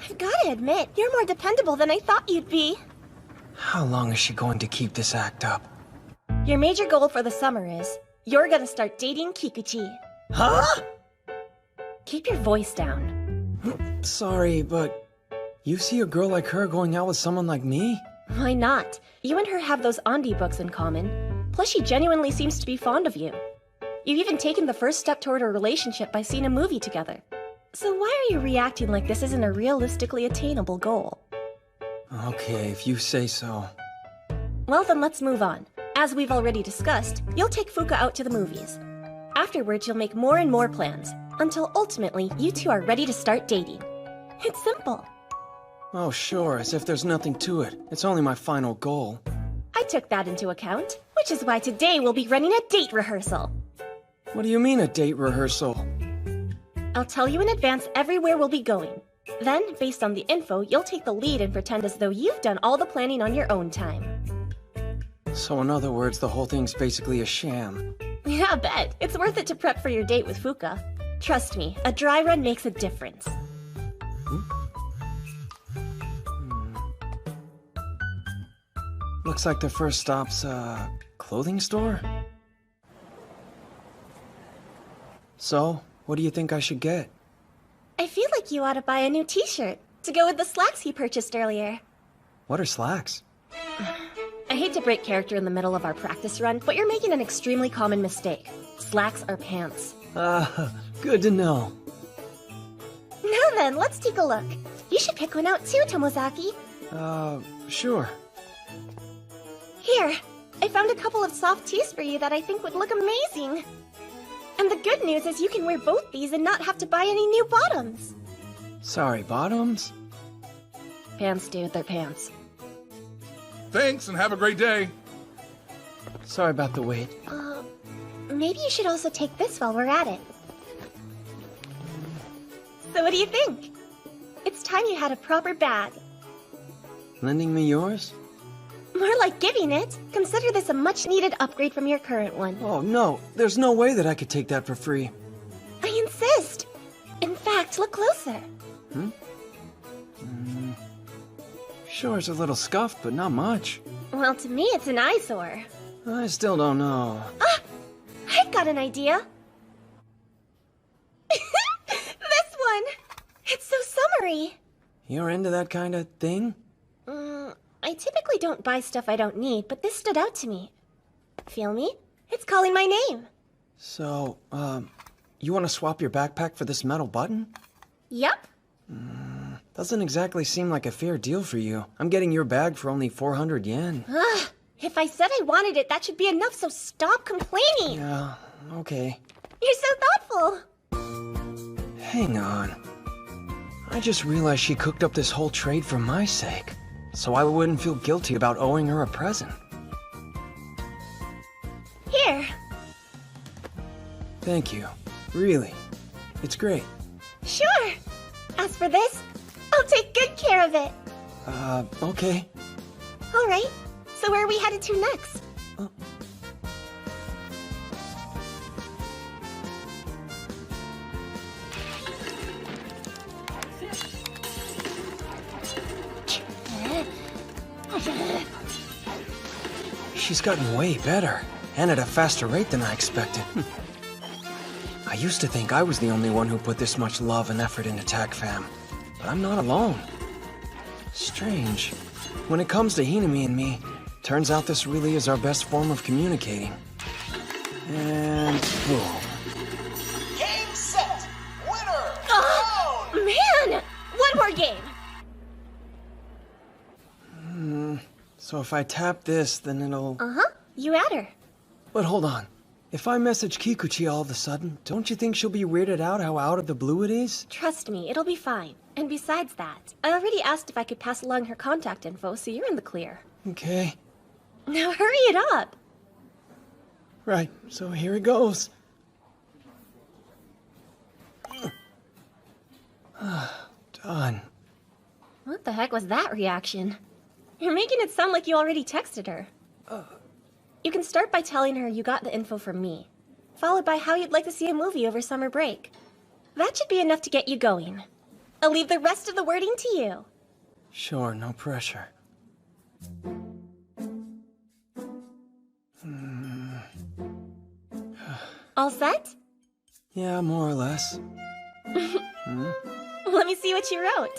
I've gotta admit, you're more dependable than I thought you'd be. How long is she going to keep this act up? Your major goal for the summer is... You're gonna start dating Kikuchi. Huh? Keep your voice down. Sorry, but... You see a girl like her going out with someone like me? Why not? You and her have those Andi books in common. Plus, she genuinely seems to be fond of you. You've even taken the first step toward a relationship by seeing a movie together. So why are you reacting like this isn't a realistically attainable goal? Okay, if you say so. Well, then let's move on. As we've already discussed, you'll take Fuka out to the movies. Afterwards, you'll make more and more plans, until ultimately, you two are ready to start dating. It's simple. Oh, sure, as if there's nothing to it. It's only my final goal. I took that into account, which is why today we'll be running a date rehearsal. What do you mean, a date rehearsal? I'll tell you in advance everywhere we'll be going. Then, based on the info, you'll take the lead and pretend as though you've done all the planning on your own time. So in other words, the whole thing's basically a sham. Yeah, bet. It's worth it to prep for your date with Fuka. Trust me, a dry run makes a difference. Looks like the first stop's a clothing store? So, what do you think I should get? I feel like you ought to buy a new t-shirt to go with the slacks you purchased earlier. What are slacks? I hate to break character in the middle of our practice run, but you're making an extremely common mistake. Slacks are pants. Good to know. Now then, let's take a look. You should pick one out too, Tomozaki. Sure. Here, I found a couple of soft tees for you that I think would look amazing. And the good news is you can wear both these and not have to buy any new bottoms. Sorry, bottoms? Pants stay with their pants. Thanks, and have a great day. Sorry about the wait. Maybe you should also take this while we're at it. So what do you think? It's time you had a proper bag. Lending me yours? More like giving it. Consider this a much-needed upgrade from your current one. Oh, no. There's no way that I could take that for free. I insist. In fact, look closer. Sure, it's a little scuffed, but not much. Well, to me, it's an eyesore. I still don't know. Ah! I've got an idea. This one! It's so summery. You're into that kind of thing? I typically don't buy stuff I don't need, but this stood out to me. Feel me? It's calling my name. So, you want to swap your backpack for this metal button? Yep. Doesn't exactly seem like a fair deal for you. I'm getting your bag for only 400 yen. Ugh. If I said I wanted it, that should be enough, so stop complaining. Yeah, okay. You're so thoughtful. Hang on. I just realized she cooked up this whole trade for my sake, so I wouldn't feel guilty about owing her a present. Here. Thank you. Really. It's great. Sure. As for this, I'll take good care of it. Okay. All right. So where are we headed to next? She's gotten way better, and at a faster rate than I expected. I used to think I was the only one who put this much love and effort into TACFAM, but I'm not alone. Strange. When it comes to Hinami and me, turns out this really is our best form of communicating. And boom. Game set! Winner! Oh, man! One more game! So if I tap this, then it'll... Uh-huh. You add her. But hold on. If I message Kikuchi all of a sudden, don't you think she'll be weirded out how out of the blue it is? Trust me, it'll be fine. And besides that, I already asked if I could pass along her contact info, so you're in the clear. Okay. Now hurry it up! Right, so here it goes. Done. What the heck was that reaction? You're making it sound like you already texted her. You can start by telling her you got the info from me, followed by how you'd like to see a movie over summer break. That should be enough to get you going. I'll leave the rest of the wording to you. Sure, no pressure. All set? Yeah, more or less. Let me see what you wrote.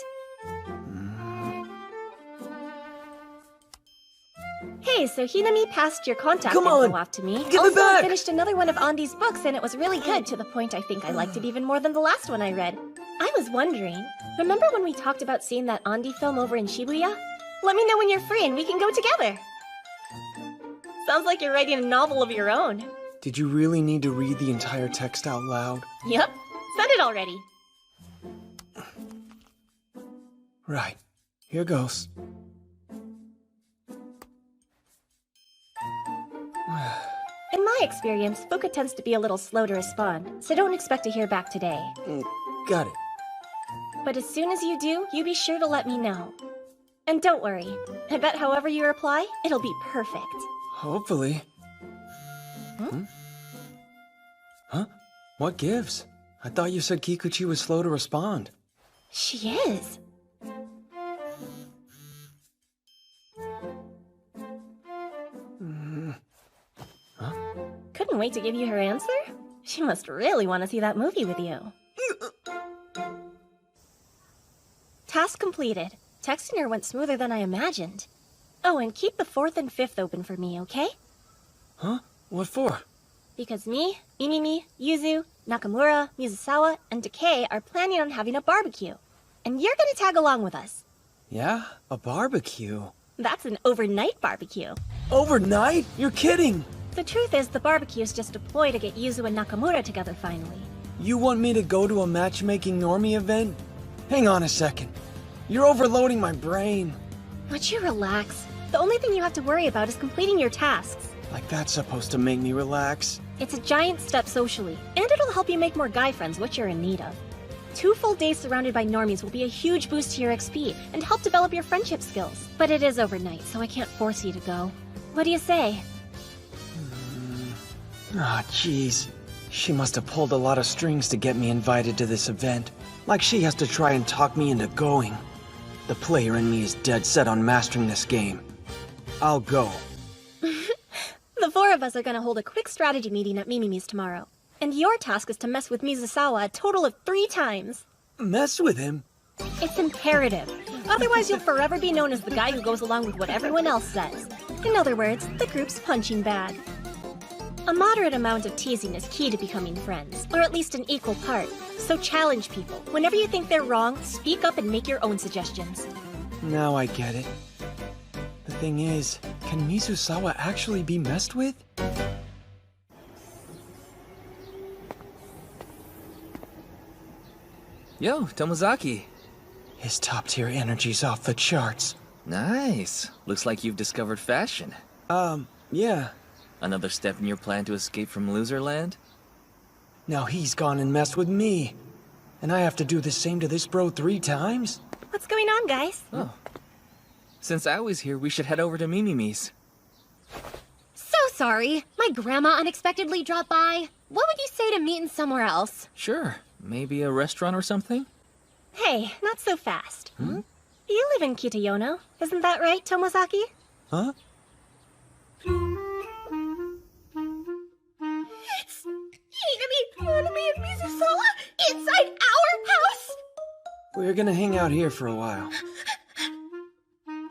Hey, so Hinami passed your contact info off to me. Give it back! I finished another one of Andy's books, and it was really good, to the point I think I liked it even more than the last one I read. I was wondering, remember when we talked about seeing that Andy film over in Shibuya? Let me know when you're free and we can go together. Sounds like you're writing a novel of your own. Did you really need to read the entire text out loud? Yep, said it already. Right. Here goes. In my experience, Fuka tends to be a little slow to respond, so don't expect to hear back today. Got it. But as soon as you do, you be sure to let me know. And don't worry, I bet however you reply, it'll be perfect. Hopefully. Huh? What gives? I thought you said Kikuchi was slow to respond. She is. Couldn't wait to give you her answer? She must really want to see that movie with you. Task completed. Texting her went smoother than I imagined. Oh, and keep the 4th and 5th open for me, okay? Huh? What for? Because me, Mimimi, Yuzu, Nakamura, Mizusawa, and Decay are planning on having a barbecue. And you're gonna tag along with us. Yeah? A barbecue? That's an overnight barbecue. Overnight? You're kidding! The truth is, the barbecue is just a ploy to get Yuzu and Nakamura together finally. You want me to go to a matchmaking normie event? Hang on a second. You're overloading my brain. Would you relax? The only thing you have to worry about is completing your tasks. Like that's supposed to make me relax. It's a giant step socially, and it'll help you make more guy friends, which you're in need of. 2 full days surrounded by normies will be a huge boost to your XP and help develop your friendship skills. But it is overnight, so I can't force you to go. What do you say? Ah, jeez. She must have pulled a lot of strings to get me invited to this event. Like she has to try and talk me into going. The player in me is dead set on mastering this game. I'll go. The 4 of us are gonna hold a quick strategy meeting at Mimimi's tomorrow. And your task is to mess with Mizusawa a total of 3 times. Mess with him? It's imperative. Otherwise you'll forever be known as the guy who goes along with what everyone else says. In other words, the group's punching bag. A moderate amount of teasing is key to becoming friends, or at least an equal part. So challenge people. Whenever you think they're wrong, speak up and make your own suggestions. Now I get it. The thing is, can Mizusawa actually be messed with? Yo, Tomozaki. His top-tier energy's off the charts. Nice. Looks like you've discovered fashion. Yeah. Another step in your plan to escape from Loserland? Now he's gone and messed with me. And I have to do the same to this bro 3 times? What's going on, guys? Oh. Since Aoi's here, we should head over to Mimimi's. So sorry. My grandma unexpectedly dropped by. What would you say to meeting somewhere else? Sure. Maybe a restaurant or something? Hey, not so fast. You live in Kitayono, isn't that right, Tomozaki? Huh? It's Hinami, Hanami, and Mizusawa inside our house! We're gonna hang out here for a while. Mom,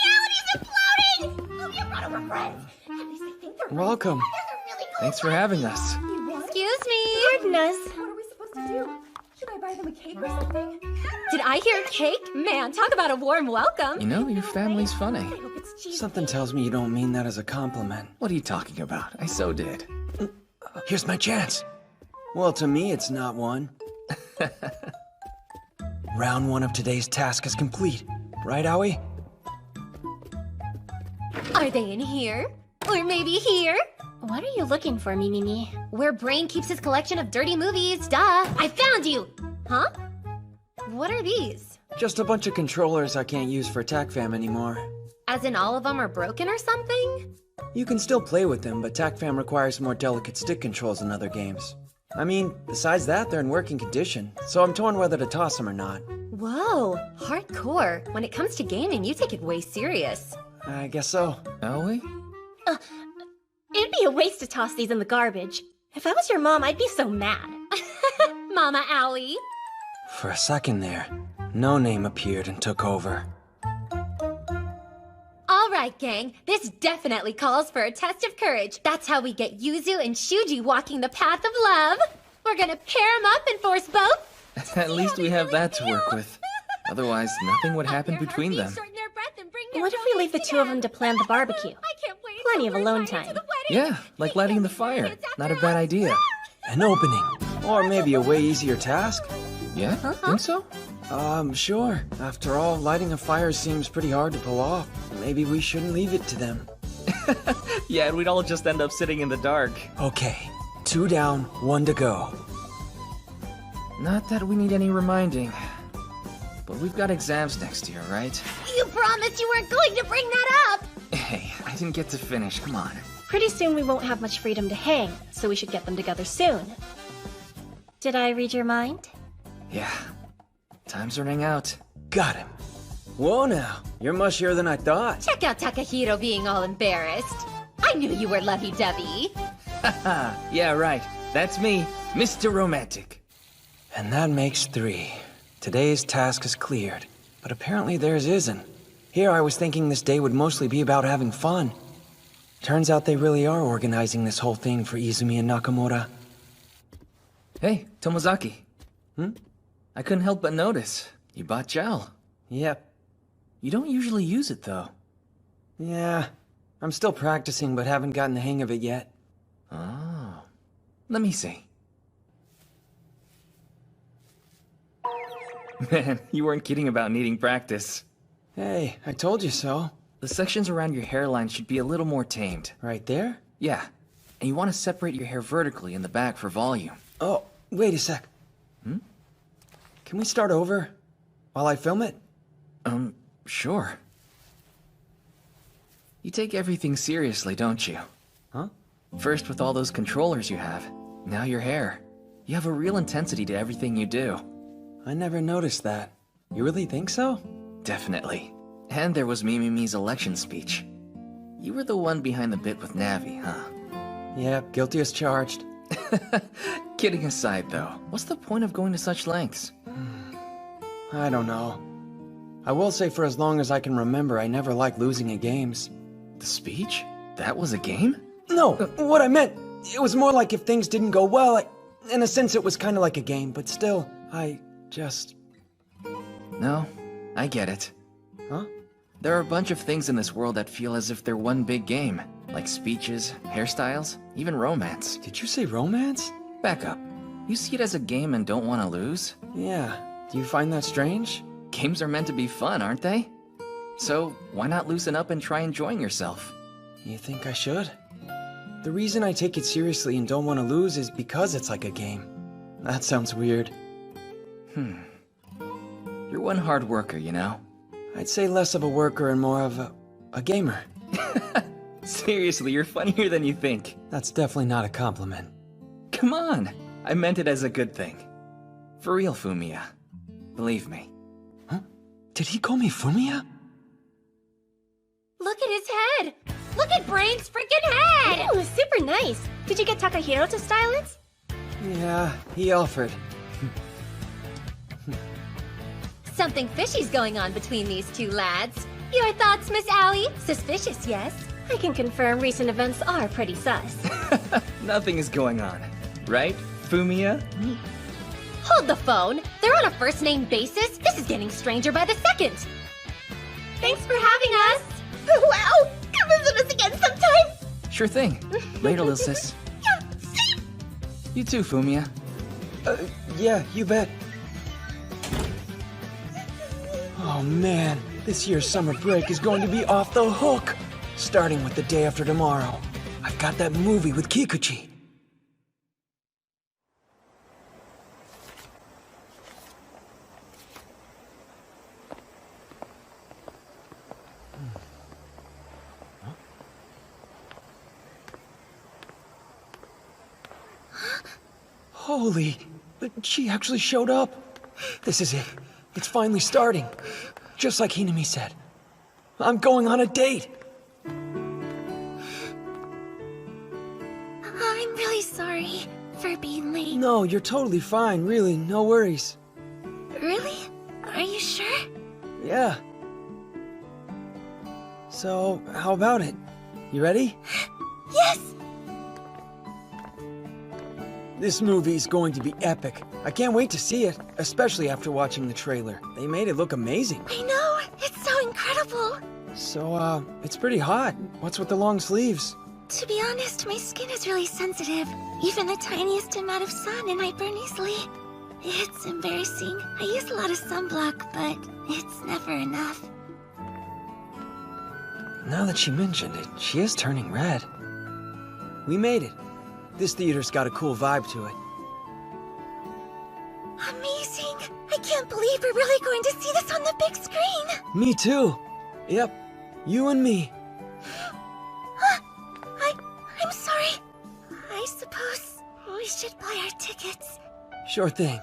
reality's imploding! Oh, you brought over friends. At least I think they're Welcome. really cool. Thanks for having us. Excuse me. Pardon us. What are we supposed to do? Should I buy them a cake or something? Did I hear cake? Man, talk about a warm welcome. You know, your family's funny. Something tells me you don't mean that as a compliment. What are you talking about? I so did. Here's my chance. Well, to me, it's not one. Round 1 of today's task is complete. Right, Aoi? Are they in here? Or maybe here? What are you looking for, Mimimi? Where Brain keeps his collection of dirty movies, duh. I found you! Huh? What are these? Just a bunch of controllers I can't use for TACFAM anymore. As in all of them are broken or something? You can still play with them, but TACFAM requires more delicate stick controls than other games. I mean, besides that, they're in working condition, so I'm torn whether to toss them or not. Whoa, hardcore. When it comes to gaming, you take it way serious. I guess so. Aoi? It'd be a waste to toss these in the garbage. If I was your mom, I'd be so mad. Mama Aoi. For a second there, No Name appeared and took over. All right, gang. This definitely calls for a test of courage. That's how we get Yuzu and Shuji walking the path of love. We're gonna pair them up and force both. At least we have that to work with. Otherwise, nothing would happen between them. What if we leave the 2 of them to plan the barbecue? Plenty of alone time. Yeah, like lighting the fire. Not a bad idea. An opening. Or maybe a way easier task. Yeah? Think so? Sure. After all, lighting a fire seems pretty hard to pull off. Maybe we shouldn't leave it to them. Yeah, we'd all just end up sitting in the dark. Okay. 2 down, 1 to go. Not that we need any reminding. But we've got exams next year, right? You promised you weren't going to bring that up! Hey, I didn't get to finish, come on. Pretty soon we won't have much freedom to hang, so we should get them together soon. Did I read your mind? Yeah. Time's running out. Got him. Whoa now, you're mushier than I thought. Check out Takahiro being all embarrassed. I knew you were lovey-dovey. Haha, yeah, right. That's me, Mr. Romantic. And that makes 3. Today's task is cleared, but apparently theirs isn't. Here I was thinking this day would mostly be about having fun. Turns out they really are organizing this whole thing for Izumi and Nakamura. Hey, Tomozaki. I couldn't help but notice. You bought gel. Yep. You don't usually use it, though. Yeah. I'm still practicing, but haven't gotten the hang of it yet. Oh. Let me see. Man, you weren't kidding about needing practice. Hey, I told you so. The sections around your hairline should be a little more tamed. Right there? Yeah. And you want to separate your hair vertically in the back for volume. Oh, wait a sec. Can we start over while I film it? Sure. You take everything seriously, don't you? Huh? First with all those controllers you have, now your hair. You have a real intensity to everything you do. I never noticed that. You really think so? Definitely. And there was Mimi's election speech. You were the one behind the bit with Navi, huh? Yep, guilty as charged. Kidding aside, though, what's the point of going to such lengths? I don't know. I will say for as long as I can remember, I never liked losing at games. The speech? That was a game? No, what I meant, it was more like if things didn't go well, in a sense it was kind of like a game, but still, I just... No, I get it. Huh? There are a bunch of things in this world that feel as if they're one big game. Like speeches, hairstyles, even romance. Did you say romance? Back up. You see it as a game and don't want to lose? Yeah. Do you find that strange? Games are meant to be fun, aren't they? So, why not loosen up and try enjoying yourself? You think I should? The reason I take it seriously and don't want to lose is because it's like a game. That sounds weird. You're one hard worker, you know? I'd say less of a worker and more of a gamer. Seriously, you're funnier than you think. That's definitely not a compliment. Come on! I meant it as a good thing. For real, Fumiya. Believe me. Huh? Did he call me Fumiya? Look at his head! Look at Brain's freaking head! Ooh, super nice. Did you get Takahiro to style it? Yeah, he offered. Something fishy's going on between these two lads. Your thoughts, Miss Owie? Suspicious, yes? I can confirm recent events are pretty sus. Nothing is going on. Right, Fumiya? Hold the phone. They're on a first-name basis. This is getting stranger by the second. Thanks for having us! Wow! Come visit us again sometime! Sure thing. Later, little sis. Yeah, see? You too, Fumiya. Yeah, you bet. Oh man, this year's summer break is going to be off the hook! Starting with the day after tomorrow. I've got that movie with Kikuchi. Holy, she actually showed up. This is it. It's finally starting. Just like Hinami said. I'm going on a date. I'm really sorry for being late. No, you're totally fine, really, no worries. Really? Are you sure? Yeah. So, how about it? You ready? Yes! This movie's going to be epic. I can't wait to see it, especially after watching the trailer. They made it look amazing. I know! It's so incredible! So, it's pretty hot. What's with the long sleeves? To be honest, my skin is really sensitive. Even the tiniest amount of sun and I burn easily. It's embarrassing. I use a lot of sunblock, but it's never enough. Now that she mentioned it, she is turning red. We made it. This theater's got a cool vibe to it. Amazing! I can't believe we're really going to see this on the big screen! Me too! Yep, you and me. I'm sorry. I suppose we should buy our tickets. Sure thing.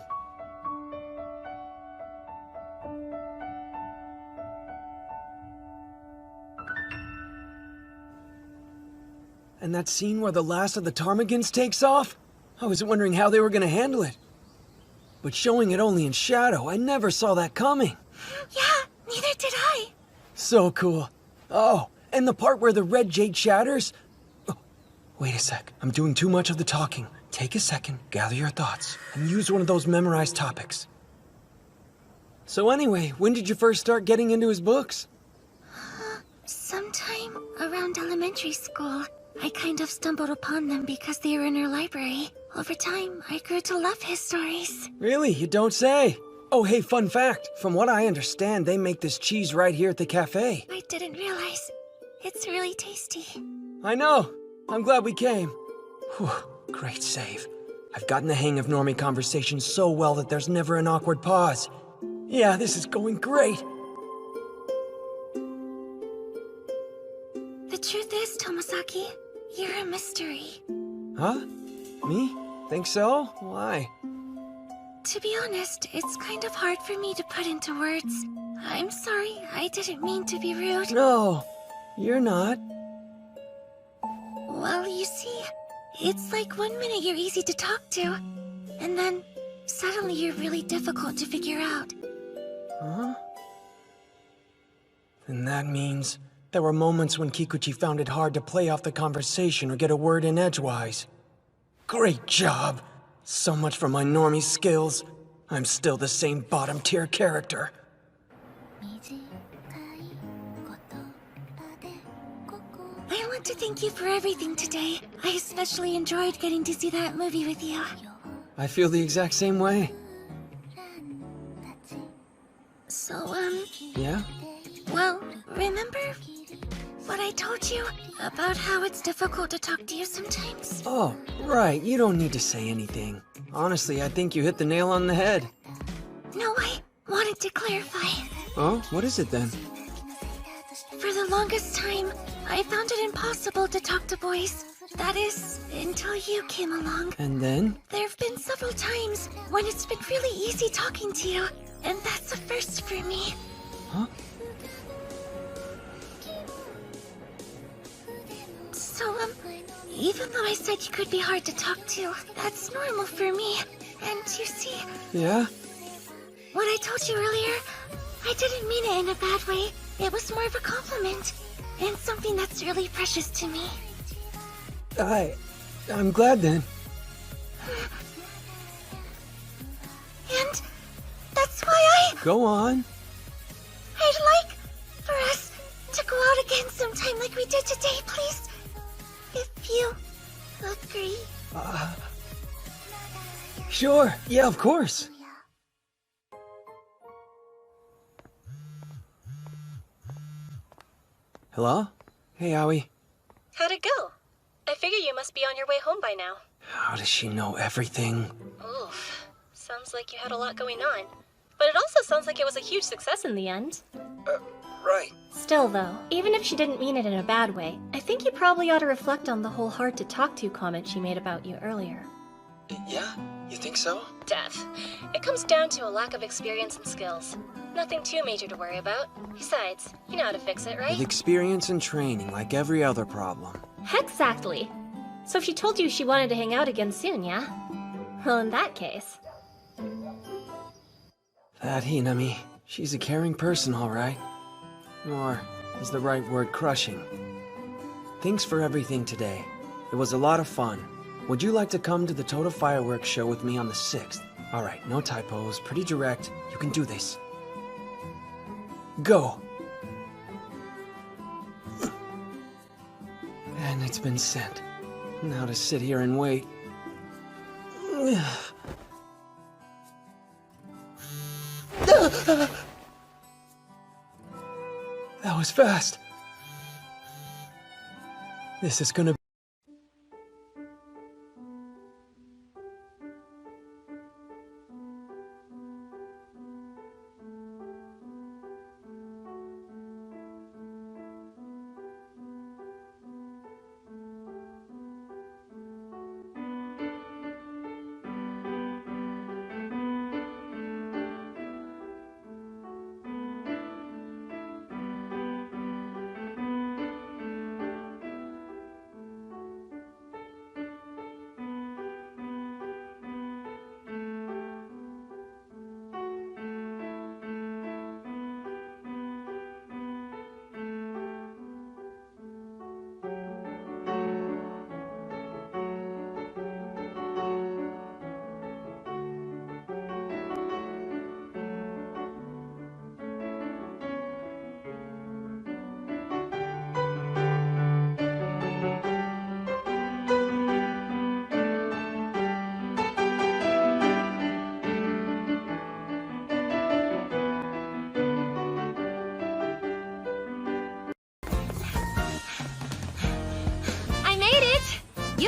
And that scene where the last of the ptarmigans takes off? I was wondering how they were gonna handle it. But showing it only in shadow, I never saw that coming. Yeah, neither did I. So cool. Oh, and the part where the red jade shatters? Oh, wait a sec, I'm doing too much of the talking. Take a second, gather your thoughts, and use one of those memorized topics. So anyway, when did you first start getting into his books? Sometime around elementary school. I kind of stumbled upon them because they were in our library. Over time, I grew to love his stories. Really? You don't say? Oh, hey, fun fact. From what I understand, they make this cheese right here at the cafe. I didn't realize. It's really tasty. I know. I'm glad we came. Whew, great save. I've gotten the hang of normie conversation so well that there's never an awkward pause. Yeah, this is going great. The truth is, Tomosaki, you're a mystery. Huh? Me? Think so? Why? To be honest, it's kind of hard for me to put into words. I'm sorry, I didn't mean to be rude. No, you're not. Well, you see, it's like 1 minute you're easy to talk to, and then suddenly you're really difficult to figure out. Huh? And that means there were moments when Kikuchi found it hard to play off the conversation or get a word in edgewise. Great job! So much for my normie skills. I'm still the same bottom-tier character. I want to thank you for everything today. I especially enjoyed getting to see that movie with you. I feel the exact same way. So, Yeah? well, remember what I told you about how it's difficult to talk to you sometimes? Oh, right. You don't need to say anything. Honestly, I think you hit the nail on the head. No, I wanted to clarify. Oh, what is it then? For the longest time, I found it impossible to talk to boys. That is, until you came along. And then? There have been several times when it's been really easy talking to you, and that's a first for me. Huh? So, even though I said you could be hard to talk to, that's normal for me. And you see, Yeah? what I told you earlier, I didn't mean it in a bad way. It was more of a compliment, and something that's really precious to me. I'm glad then. And that's why Go on. I'd like for us to go out again sometime like we did today, please. If you agree. Sure. Yeah, of course. Hello? Hey, Aoi. How'd it go? I figure you must be on your way home by now. How does she know everything? Oof. Sounds like you had a lot going on. But it also sounds like it was a huge success in the end. Right. Still, though, even if she didn't mean it in a bad way, I think you probably ought to reflect on the whole hard to talk to comment she made about you earlier. Yeah? You think so? Death. It comes down to a lack of experience and skills. Nothing too major to worry about. Besides, you know how to fix it, right? With experience and training, like every other problem. Exactly. So if she told you she wanted to hang out again soon, yeah? Well, in that case... That Hinami. She's a caring person, all right. Or is the right word crushing? Thanks for everything today. It was a lot of fun. Would you like to come to the Total Fireworks show with me on the 6th? All right, no typos, pretty direct. You can do this. Go! And it's been sent. Now to sit here and wait. That was fast. This is gonna be...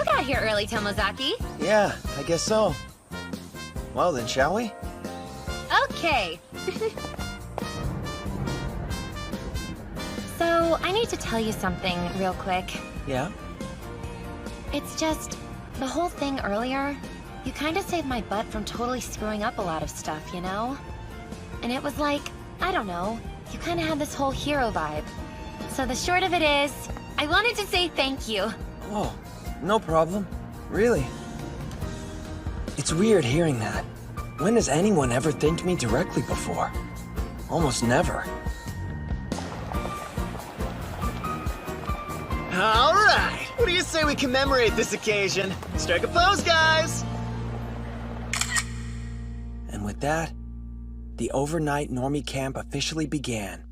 got here early, Tomozaki. Yeah, I guess so. Well then, shall we? Okay. So, I need to tell you something real quick. Yeah? It's just, the whole thing earlier, you kind of saved my butt from totally screwing up a lot of stuff, you know? And it was like, I don't know, you kind of had this whole hero vibe. So the short of it is, I wanted to say thank you. Oh, no problem. Really. It's weird hearing that. When has anyone ever thanked me directly before? Almost never. All right. What do you say we commemorate this occasion? Strike a pose, guys! And with that, the overnight normie camp officially began.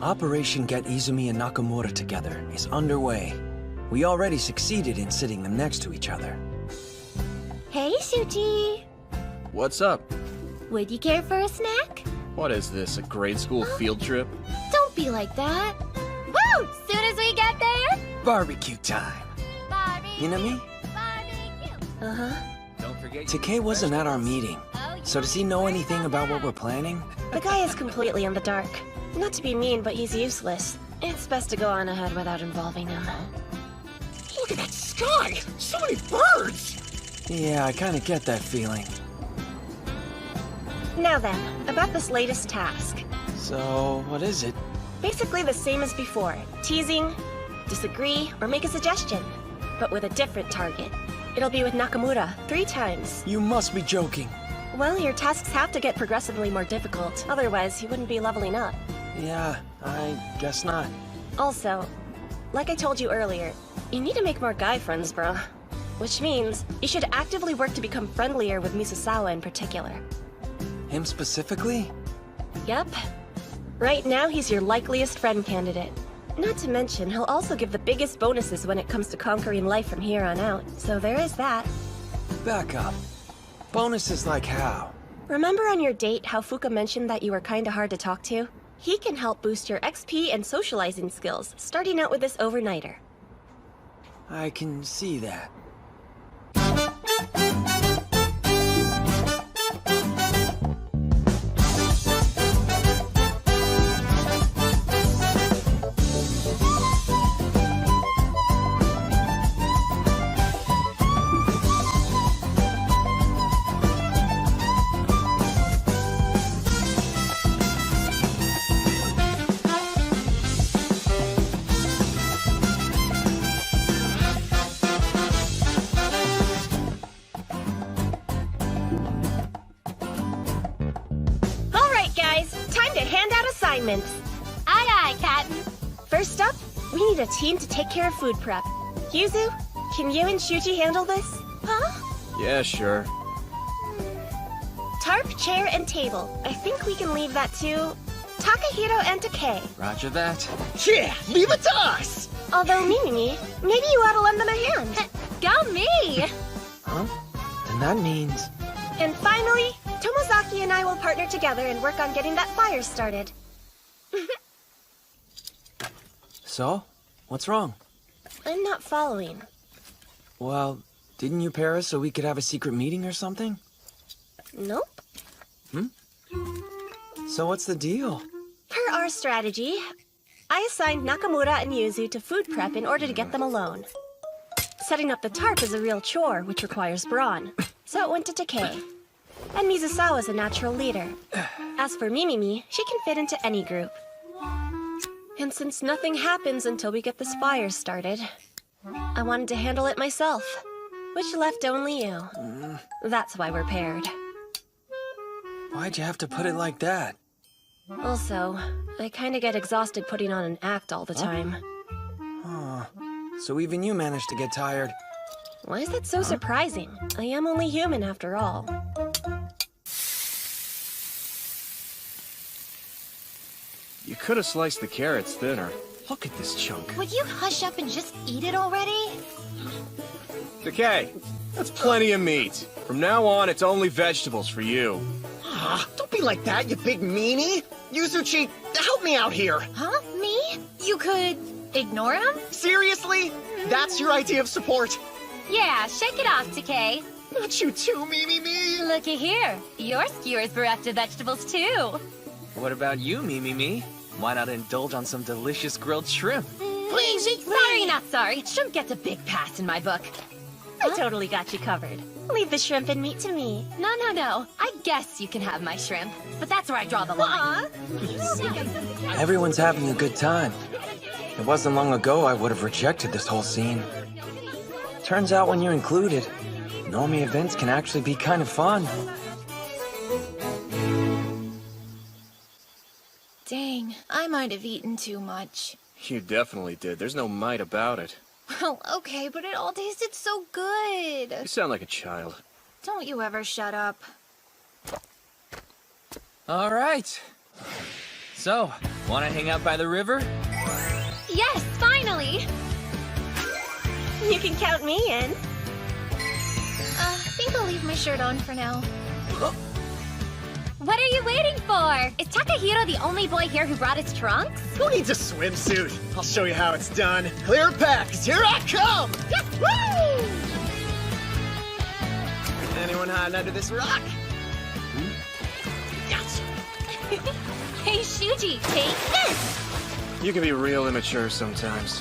Operation Get Izumi and Nakamura Together is underway. We already succeeded in sitting them next to each other. Hey, Shuji! What's up? Would you care for a snack? What is this, a grade school field trip? Don't be like that. Woo! Soon as we get there, Barbecue time! You know me? Uh-huh. Don't forget. Takei wasn't at our meeting, so does he know anything about what we're planning? The guy is completely in the dark. Not to be mean, but he's useless. It's best to go on ahead without involving him. Look at that sky! So many birds! Yeah, I kinda get that feeling. Now then, about this latest task. So, what is it? Basically the same as before. Teasing, disagree, or make a suggestion. But with a different target. It'll be with Nakamura, 3 times. You must be joking. Well, your tasks have to get progressively more difficult. Otherwise, you wouldn't be leveling up. Yeah, I guess not. Also, like I told you earlier, you need to make more guy friends, bro. Which means, you should actively work to become friendlier with Misasawa in particular. Him specifically? Yep. Right now, he's your likeliest friend candidate. Not to mention, he'll also give the biggest bonuses when it comes to conquering life from here on out, so there is that. Back up. Bonuses like how? Remember on your date how Fuka mentioned that you were kinda hard to talk to? He can help boost your XP and socializing skills, starting out with this overnighter. I can see that. Aye, aye, Captain. First up, we need a team to take care of food prep. Yuzu, can you and Shuji handle this? Huh? Yeah, sure. Tarp, chair, and table. I think we can leave that to Takahiro and Takei. Roger that. Yeah, leave it to us! Although, Mimimi, maybe you ought to lend them a hand. Go me! Huh? And that means... And finally, Tomozaki and I will partner together and work on getting that fire started. So? What's wrong? I'm not following. Well, didn't you pair us so we could have a secret meeting or something? Nope. So what's the deal? Per our strategy, I assigned Nakamura and Yuzu to food prep in order to get them alone. Setting up the tarp is a real chore, which requires brawn, so it went to Takei. And Mizusawa's a natural leader. As for Mimimi, she can fit into any group. And since nothing happens until we get this fire started, I wanted to handle it myself, which left only you. That's why we're paired. Why'd you have to put it like that? Also, I kinda get exhausted putting on an act all the time. So even you managed to get tired. Why is that so surprising? I am only human after all. You could have sliced the carrots thinner. Look at this chunk. Would you hush up and just eat it already? Takei, that's plenty of meat. From now on, it's only vegetables for you. Don't be like that, you big meanie! Yuzuchi, help me out here! Huh? Me? You could Ignore him? Seriously? That's your idea of support? Yeah, shake it off, Takei. Not you too, me. Looky here. Your skewers were after vegetables too. What about you, me? Why not indulge on some delicious grilled shrimp? Please, sorry, not sorry. Shrimp gets a big pass in my book. I totally got you covered. Leave the shrimp and meat to me. No. I guess you can have my shrimp, but that's where I draw the line. Everyone's having a good time. It wasn't long ago I would have rejected this whole scene. Turns out when you're included, Normie events can actually be kind of fun. Dang, I might have eaten too much. You definitely did. There's no might about it. Well, okay, but it all tasted so good. You sound like a child. Don't you ever shut up. All right. So, want to hang out by the river? Yes, finally! You can count me in. I think I'll leave my shirt on for now. What are you waiting for? Is Takahiro the only boy here who brought his trunks? Who needs a swimsuit? I'll show you how it's done. Clear packs, here I come! Woo! Anyone hiding under this rock? Yes. Hey, Shuji, take this! You can be real immature sometimes.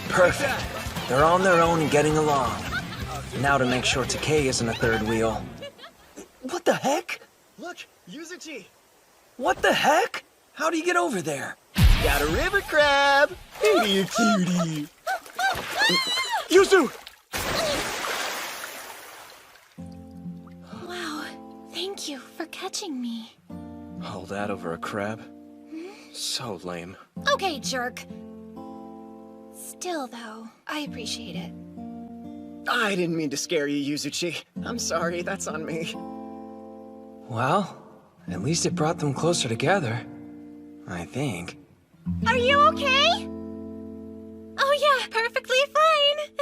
Perfect. They're on their own and getting along. Now to make sure Takei isn't a third wheel. What the heck? Look, Yuzuchi! What the heck? How do you get over there? Got a river crab! Hey, you cutie! Yuzu! Wow, thank you for catching me. All that over a crab? So lame. Okay, jerk. Still, though, I appreciate it. I didn't mean to scare you, Yuzuchi. I'm sorry, that's on me. Well, at least it brought them closer together. I think. Are you okay? Oh yeah, perfectly fine.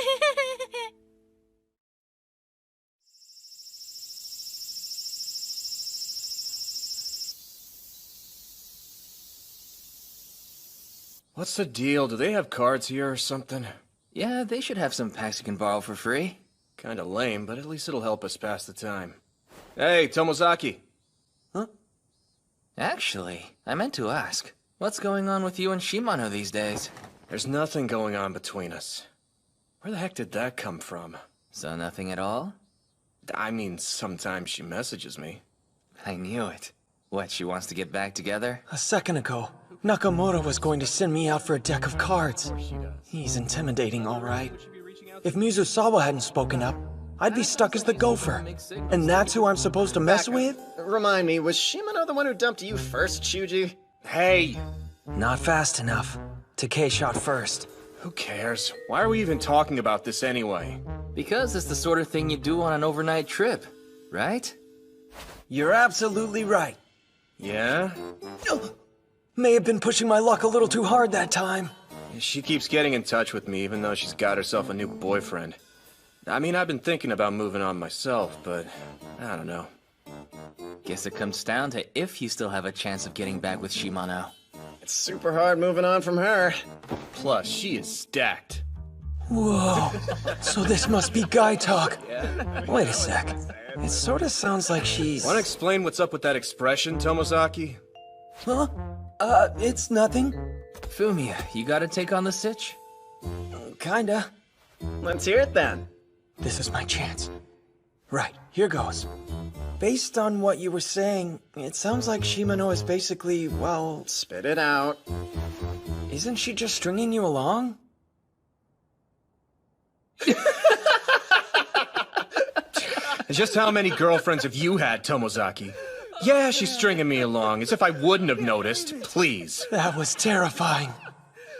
What's the deal? Do they have cards here or something? Yeah, they should have some packs you can borrow for free. Kinda lame, but at least it'll help us pass the time. Hey, Tomozaki! Huh? Actually, I meant to ask. What's going on with you and Shimano these days? There's nothing going on between us. Where the heck did that come from? So nothing at all? I mean, sometimes she messages me. I knew it. What, she wants to get back together? A second ago, Nakamura was going to send me out for a deck of cards. He's intimidating, all right. If Mizusawa hadn't spoken up, I'd be stuck as the gopher. And that's who I'm supposed to mess with? Remind me, was Shimano the one who dumped you first, Shuji? Hey! Not fast enough. Takei shot first. Who cares? Why are we even talking about this anyway? Because it's the sort of thing you do on an overnight trip, right? You're absolutely right. Yeah? May have been pushing my luck a little too hard that time. She keeps getting in touch with me even though she's got herself a new boyfriend. I mean, I've been thinking about moving on myself, but I don't know. Guess it comes down to if you still have a chance of getting back with Shimano. It's super hard moving on from her. Plus, she is stacked. Whoa, so this must be guy talk. Wait a sec. It sort of sounds like she's... Want to explain what's up with that expression, Tomozaki? Huh? It's nothing. Fumiya, you gotta take on the sitch? Kinda. Let's hear it then. This is my chance. Right, here goes. Based on what you were saying, it sounds like Shimano is basically, well... Spit it out. Isn't she just stringing you along? Just how many girlfriends have you had, Tomozaki? Yeah, she's stringing me along, as if I wouldn't have noticed. Please. That was terrifying.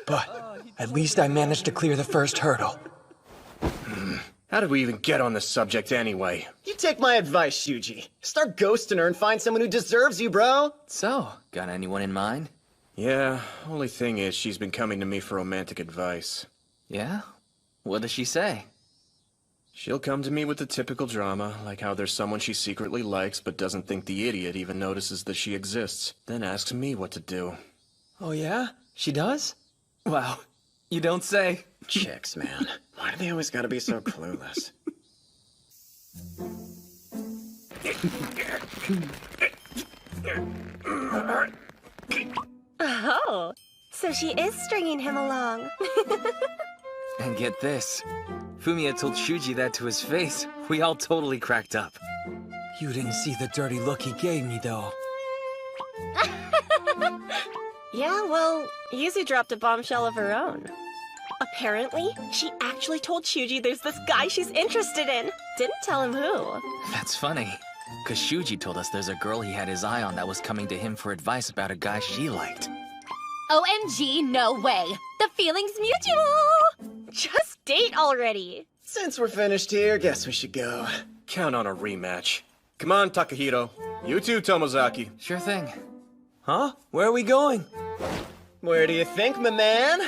But at least I managed to clear the first hurdle. How did we even get on this subject anyway? You take my advice, Shuji. Start ghosting her and find someone who deserves you, bro. So, got anyone in mind? Yeah, only thing is she's been coming to me for romantic advice. Yeah? What does she say? She'll come to me with the typical drama, like how there's someone she secretly likes but doesn't think the idiot even notices that she exists, then asks me what to do. Oh yeah? She does? Wow. You don't say. Chicks, man. Why do they always gotta be so clueless? Oh, so she is stringing him along. And get this. Fumiya told Shuji that to his face. We all totally cracked up. You didn't see the dirty look he gave me, though. Yeah, well, Yuzu dropped a bombshell of her own. Apparently, she actually told Shuji there's this guy she's interested in. Didn't tell him who. That's funny. Cause Shuji told us there's a girl he had his eye on that was coming to him for advice about a guy she liked. OMG, no way! The feeling's mutual! Just date already! Since we're finished here, guess we should go. Count on a rematch. Come on, Takahito. You too, Tomozaki. Sure thing. Huh? Where are we going? Where do you think, my man?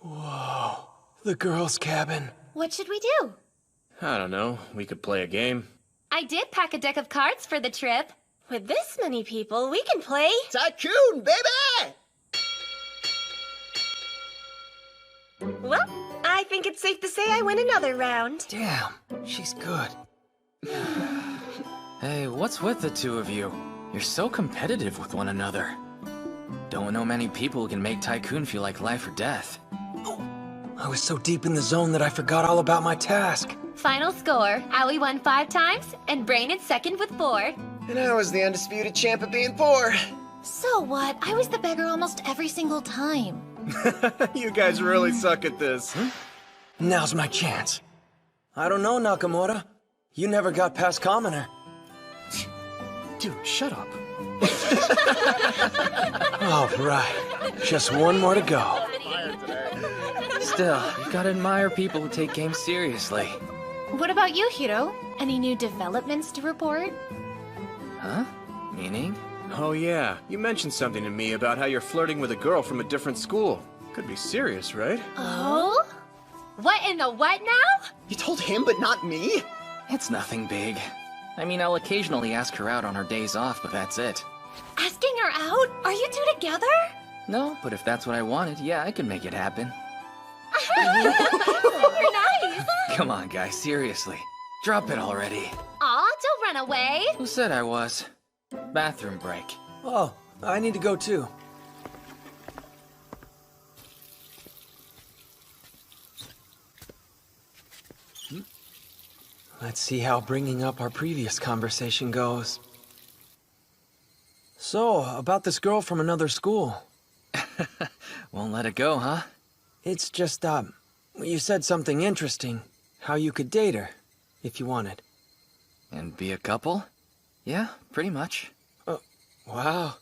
Whoa. The girls' cabin. What should we do? I don't know. We could play a game. I did pack a deck of cards for the trip. With this many people, we can play Tycoon, baby! Well, I think it's safe to say I win another round. Damn, she's good. Hey, what's with the two of you? You're so competitive with one another. Don't know many people who can make Tycoon feel like life or death. I was so deep in the zone that I forgot all about my task. Final score, Aoi won 5 times, and Brain is second with 4. And I was the undisputed champ of being poor. So what? I was the beggar almost every single time. You guys really suck at this. Now's my chance. I don't know, Nakamura. You never got past Commoner. Dude, shut up. All right. Just one more to go. Still, you gotta admire people who take games seriously. What about you, Hiro? Any new developments to report? Huh? Meaning? Oh yeah, you mentioned something to me about how you're flirting with a girl from a different school. Could be serious, right? Oh? What in the what now? You told him, but not me? It's nothing big. I mean, I'll occasionally ask her out on her days off, but that's it. Asking her out? Are you two together? No, but if that's what I wanted, yeah, I could make it happen. Super nice! Come on, guys, seriously. Drop it already. Aw, don't run away! Who said I was? Bathroom break. Oh, I need to go too. Let's see how bringing up our previous conversation goes. So, about this girl from another school. Won't let it go, huh? It's just, you said something interesting. How you could date her, if you wanted. And be a couple? Yeah, pretty much. Wow.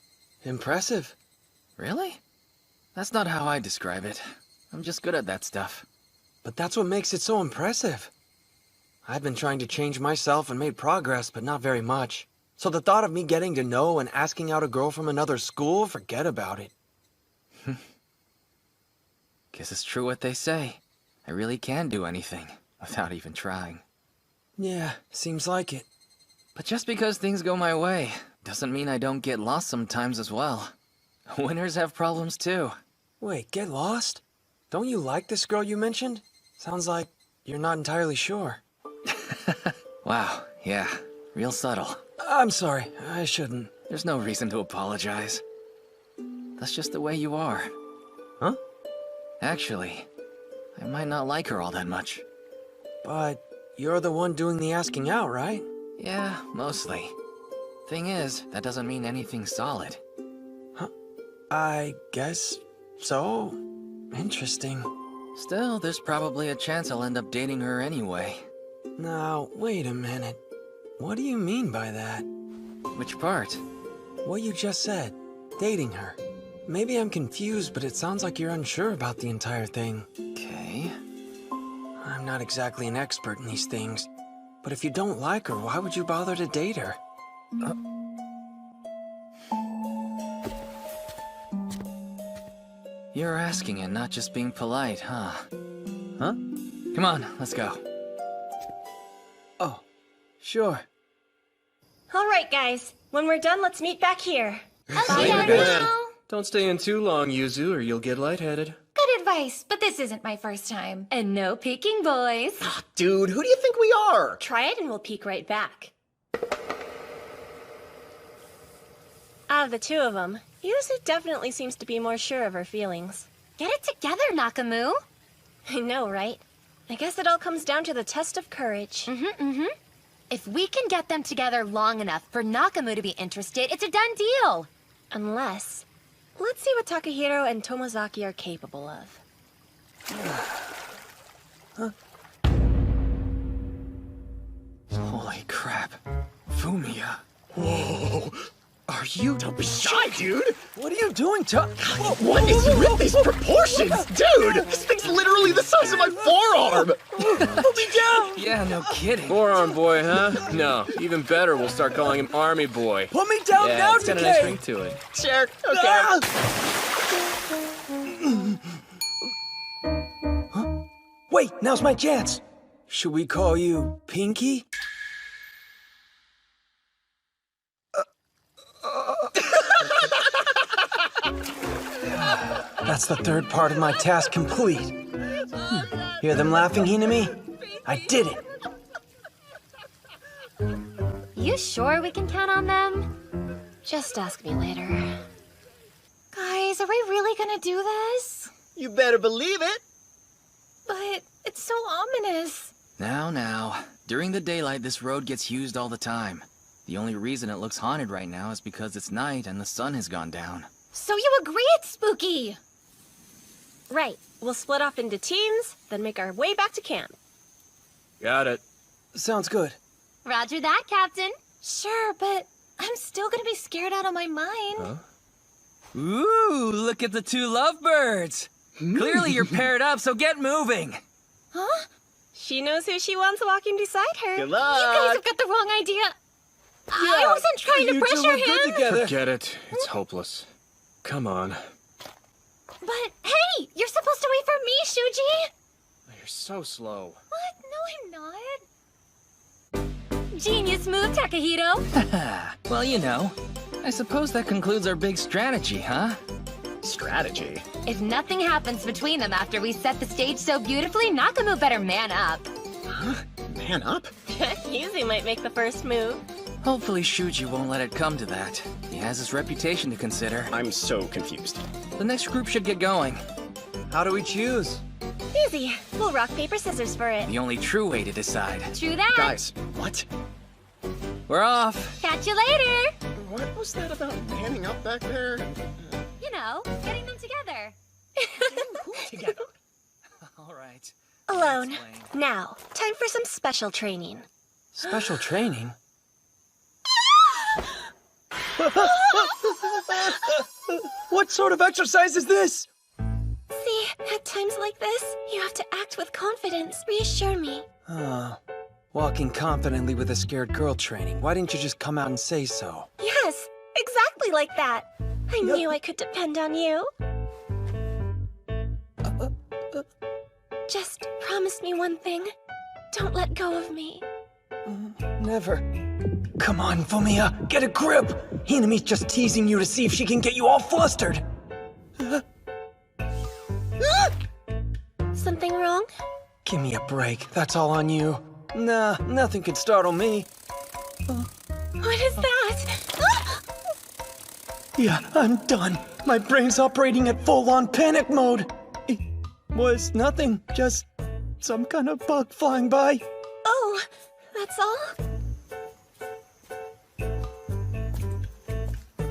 Impressive. Really? That's not how I describe it. I'm just good at that stuff. But that's what makes it so impressive. I've been trying to change myself and made progress, but not very much. So the thought of me getting to know and asking out a girl from another school, forget about it. Guess it's true what they say. I really can do anything, without even trying. Yeah, seems like it. But just because things go my way, doesn't mean I don't get lost sometimes as well. Winners have problems too. Wait, get lost? Don't you like this girl you mentioned? Sounds like you're not entirely sure. Wow, yeah, real subtle. I'm sorry, I shouldn't. There's no reason to apologize. That's just the way you are. Huh? Actually, I might not like her all that much. But you're the one doing the asking out, right? Yeah, mostly. Thing is, that doesn't mean anything solid. Huh? I guess so. Interesting. Still, there's probably a chance I'll end up dating her anyway. Now, wait a minute. What do you mean by that? Which part? What you just said. Dating her. Maybe I'm confused, but it sounds like you're unsure about the entire thing. Okay. I'm not exactly an expert in these things. But if you don't like her, why would you bother to date her? You're asking and not just being polite, huh? Huh? Come on, let's go. Oh, sure. right, guys. When we're done, let's meet back here. Don't stay in too long, Yuzu, or you'll get lightheaded. Good advice, but this isn't my first time. And no peeking, boys. Dude, who do you think we are? Try it and we'll peek right back. Out of the two of them, Yuzu definitely seems to be more sure of her feelings. Get it together, Nakamu. I know, right? I guess it all comes down to the test of courage. If we can get them together long enough for Nakamu to be interested, it's a done deal. Unless... Let's see what Takahiro and Tomozaki are capable of. Holy crap. Fumiya. Whoa. Are you? Don't be shy, dude. What are you doing, What is with these proportions? Dude, this thing's literally the size of my forearm. Put me down. Yeah, no kidding. Forearm boy, huh? No, even better, we'll start calling him Army Boy. Put me down Yeah, now, it's got a nice ring to it. Sure, okay. Wait, now's my chance. Should we call you Pinky? That's the third part of my task complete. Hear them laughing, Hinami? I did it. You sure we can count on them? Just ask me later. Guys, are we really gonna do this? You better believe it. But it's so ominous. Now. During the daylight, this road gets used all the time. The only reason it looks haunted right now is because it's night and the sun has gone down. So you agree it's spooky? Right. We'll split off into teams, then make our way back to camp. Got it. Sounds good. Roger that, Captain. Sure, but I'm still gonna be scared out of my mind. Huh? Ooh, look at the two lovebirds. Clearly you're paired up, so get moving. Huh? She knows who she wants walking beside her. Good luck. You guys have got the wrong idea. I wasn't trying to pressure him. Forget it. It's hopeless. Come on. But hey, you're supposed to wait for me, Shuji. You're so slow. What? No, I'm not. Genius move, Takahiro. Well, you know. I suppose that concludes our big strategy, huh? Strategy? If nothing happens between them after we set the stage so beautifully, Nakamu better man up. Huh? Man up? Yuzu might make the first move. Hopefully Shuji won't let it come to that. He has his reputation to consider. I'm so confused. The next group should get going. How do we choose? Easy. We'll rock, paper, scissors for it. The only true way to decide. True that. Guys, what? We're off. Catch you later. What was that about manning up back there? You know, getting them together. Together. All right. Alone. Now, time for some special training. Special training? What sort of exercise is this? See, at times like this, you have to act with confidence. Reassure me. Walking confidently with a scared girl training. Why didn't you just come out and say so? Yes, exactly like that. I knew I could depend on you. Just promise me one thing. Don't let go of me. Never. Come on, Fumiya, get a grip! Hinami's just teasing you to see if she can get you all flustered. Something wrong? Give me a break, that's all on you. Nah, nothing could startle me. What is that? Yeah, I'm done. My brain's operating at full-on panic mode. It was nothing, just some kind of bug flying by. Oh, that's all?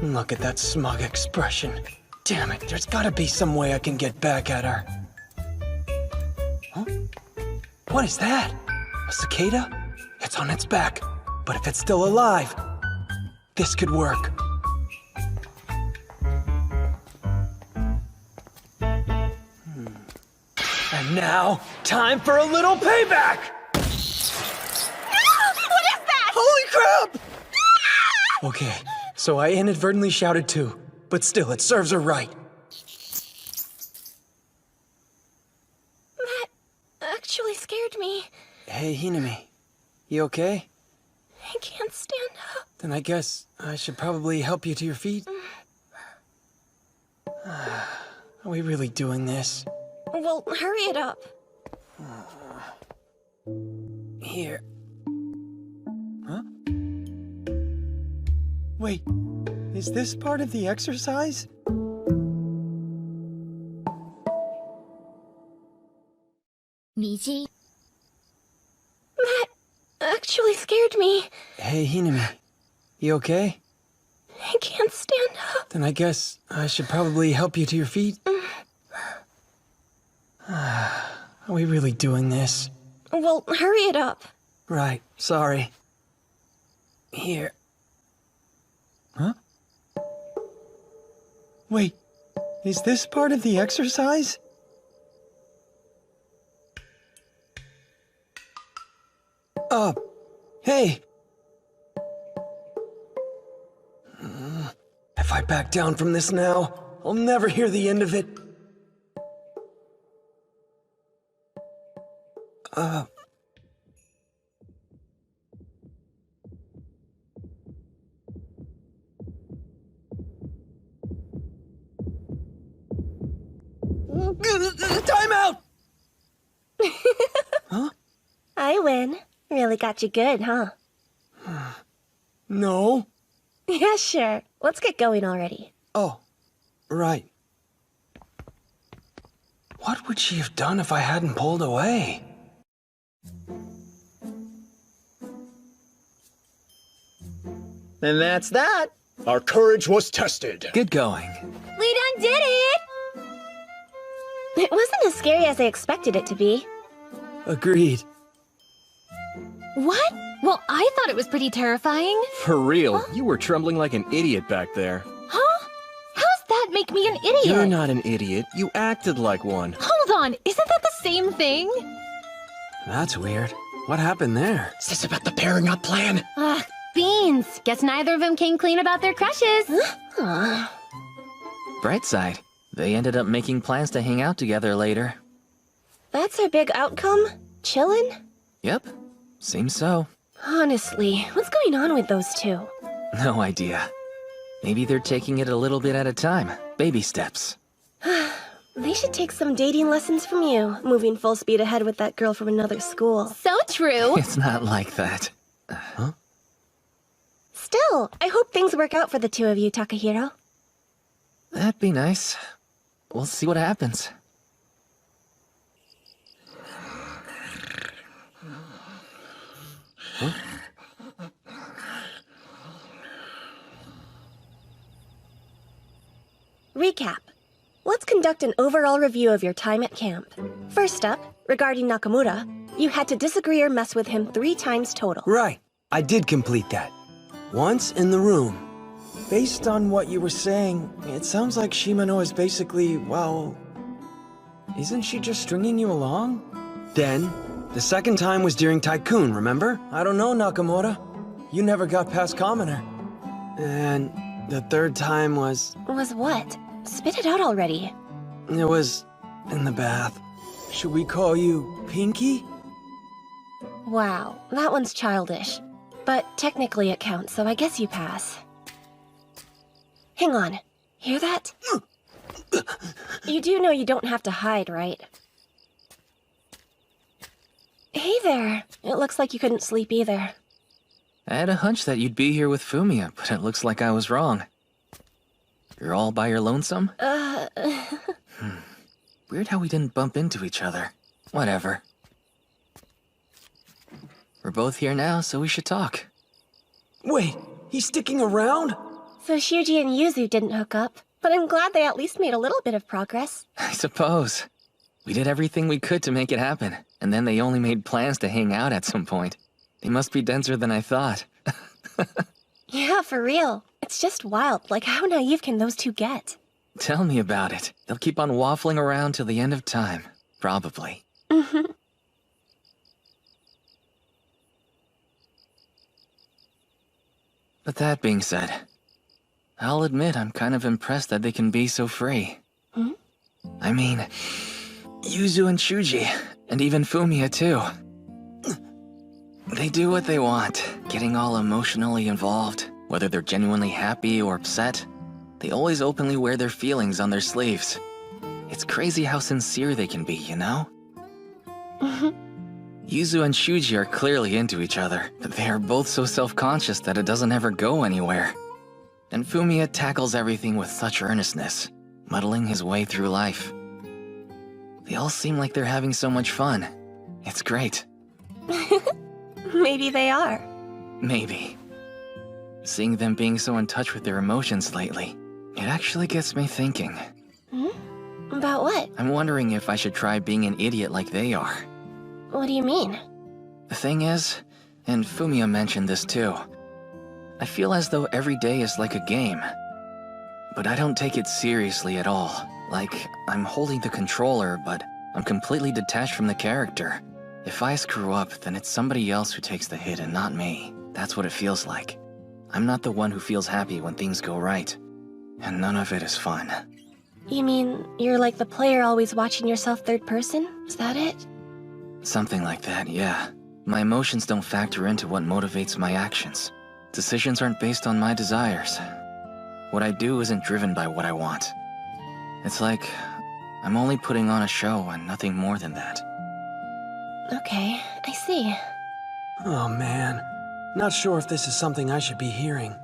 Look at that smug expression. Damn it, there's gotta be some way I can get back at her. Huh? What is that? A cicada? It's on its back. But if it's still alive, this could work. And now, time for a little payback! What is that? Holy crap! Okay, so I inadvertently shouted too, but still, it serves her right. That actually scared me. Hey, Hinami, you okay? I can't stand up. Then I guess I should probably help you to your feet. Are we really doing this? Well, hurry it up. Here. Huh? Wait, is this part of the exercise? Miji? That actually scared me. Hey, Hinami. You okay? I can't stand up. Then I guess I should probably help you to your feet. Are we really doing this? Well, hurry it up. Right, sorry. Here. Huh? Wait, is this part of the exercise? Hey! If I back down from this now, I'll never hear the end of it. Time out! Huh? I win. Really got you good, huh? No. Yeah, sure. Let's get going already. Oh, right. What would she have done if I hadn't pulled away? And that's that. Our courage was tested. Good going. We done did it! It wasn't as scary as I expected it to be. Agreed. What? Well, I thought it was pretty terrifying. For real, you were trembling like an idiot back there. Huh? How's that make me an idiot? You're not an idiot. You acted like one. Hold on, isn't that the same thing? That's weird. What happened there? Is this about the pairing up plan? Ugh, beans. Guess neither of them came clean about their crushes. Bright side, they ended up making plans to hang out together later. That's our big outcome? Chillin'? Yep, seems so. Honestly, what's going on with those two? No idea. Maybe they're taking it a little bit at a time. Baby steps. They should take some dating lessons from you, moving full speed ahead with that girl from another school. So true. It's not like that. Huh? Still, I hope things work out for the two of you, Takahiro. That'd be nice. We'll see what happens. Huh? Recap. Let's conduct an overall review of your time at camp. First up, regarding Nakamura, you had to disagree or mess with him 3 times total. Right. I did complete that. Once in the room. Based on what you were saying, it sounds like Shimano is basically, well... Isn't she just stringing you along? Then, the second time was during Tycoon, remember? I don't know, Nakamura. You never got past Commoner. And the third time was... Was what? Spit it out already. It was in the bath. Should we call you Pinky? Wow, that one's childish. But technically it counts, so I guess you pass. Hang on. Hear that? You do know you don't have to hide, right? Hey there. It looks like you couldn't sleep either. I had a hunch that you'd be here with Fumiya, but it looks like I was wrong. You're all by your lonesome? Weird how we didn't bump into each other. Whatever. We're both here now, so we should talk. Wait, he's sticking around? So Shuji and Yuzu didn't hook up, but I'm glad they at least made a little bit of progress. I suppose. We did everything we could to make it happen, and then they only made plans to hang out at some point. They must be denser than I thought. Yeah, for real. It's just wild, like how naive can those two get? Tell me about it. They'll keep on waffling around till the end of time. Probably. But that being said, I'll admit I'm kind of impressed that they can be so free. I mean, Yuzu and Shuji, and even Fumiya too. They do what they want, getting all emotionally involved. Whether they're genuinely happy or upset, they always openly wear their feelings on their sleeves. It's crazy how sincere they can be, you know? Yuzu and Shuji are clearly into each other, but they are both so self-conscious that it doesn't ever go anywhere. And Fumiya tackles everything with such earnestness, muddling his way through life. They all seem like they're having so much fun. It's great. Maybe they are. Maybe. Seeing them being so in touch with their emotions lately, it actually gets me thinking. About what? I'm wondering if I should try being an idiot like they are. What do you mean? The thing is, and Fumiya mentioned this too, I feel as though every day is like a game. But I don't take it seriously at all. Like, I'm holding the controller, but I'm completely detached from the character. If I screw up, then it's somebody else who takes the hit and not me. That's what it feels like. I'm not the one who feels happy when things go right. And none of it is fun. You mean you're like the player always watching yourself third person? Is that it? Something like that, yeah. My emotions don't factor into what motivates my actions. Decisions aren't based on my desires. What I do isn't driven by what I want. It's like I'm only putting on a show and nothing more than that. Okay, I see. Oh man, not sure if this is something I should be hearing.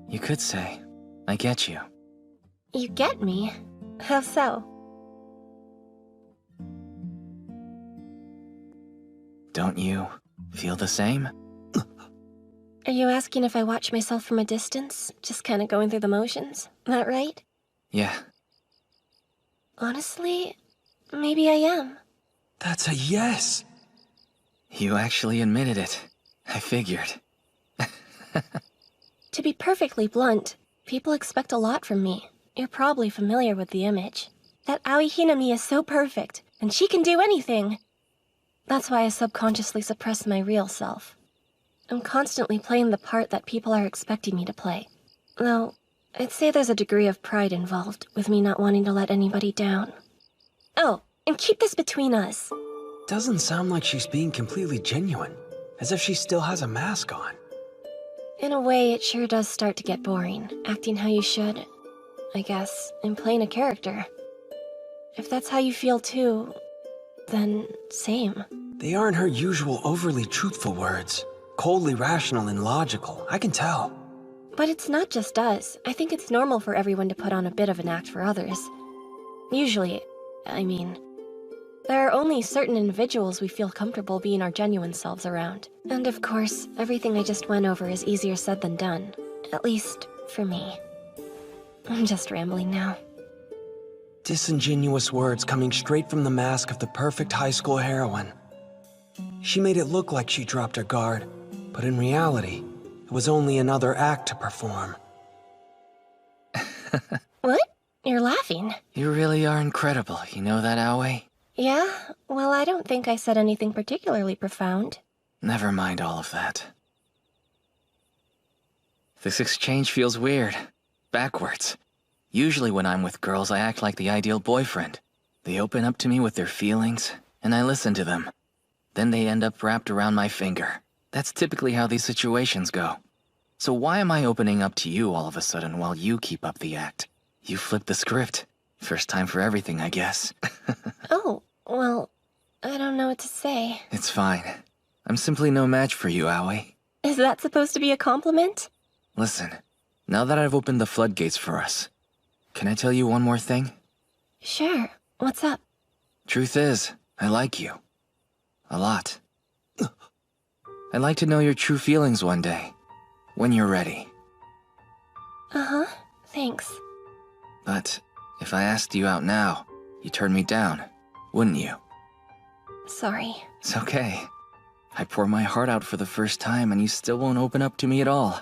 You could say, I get you. You get me? How so? Don't you feel the same? Are you asking if I watch myself from a distance? Just kind of going through the motions? That right? Yeah. Honestly, maybe I am. That's a yes. You actually admitted it. I figured. To be perfectly blunt, people expect a lot from me. You're probably familiar with the image. That Aoi Hinami is so perfect, and she can do anything. That's why I subconsciously suppress my real self. I'm constantly playing the part that people are expecting me to play. Though, I'd say there's a degree of pride involved, with me not wanting to let anybody down. Oh, and keep this between us. Doesn't sound like she's being completely genuine, as if she still has a mask on. In a way, it sure does start to get boring, acting how you should. I guess, in playing a character. If that's how you feel too, then same. They aren't her usual overly truthful words. Coldly rational and logical, I can tell. But it's not just us. I think it's normal for everyone to put on a bit of an act for others. Usually, I mean, there are only certain individuals we feel comfortable being our genuine selves around. And of course, everything I just went over is easier said than done. At least, for me. I'm just rambling now. Disingenuous words coming straight from the mask of the perfect high school heroine. She made it look like she dropped her guard, but in reality, it was only another act to perform. What? You're laughing. You really are incredible, you know that, Aoi? Yeah? Well, I don't think I said anything particularly profound. Never mind all of that. This exchange feels weird. Backwards. Usually when I'm with girls, I act like the ideal boyfriend. They open up to me with their feelings, and I listen to them. Then they end up wrapped around my finger. That's typically how these situations go. So why am I opening up to you all of a sudden while you keep up the act? You flipped the script. First time for everything, I guess. Oh, well, I don't know what to say. It's fine. I'm simply no match for you, Aoi. Is that supposed to be a compliment? Listen, now that I've opened the floodgates for us, can I tell you one more thing? Sure. What's up? Truth is, I like you. A lot. I'd like to know your true feelings one day. When you're ready. Uh-huh. Thanks. But if I asked you out now, you'd turn me down, wouldn't you? Sorry. It's okay. I pour my heart out for the first time and you still won't open up to me at all.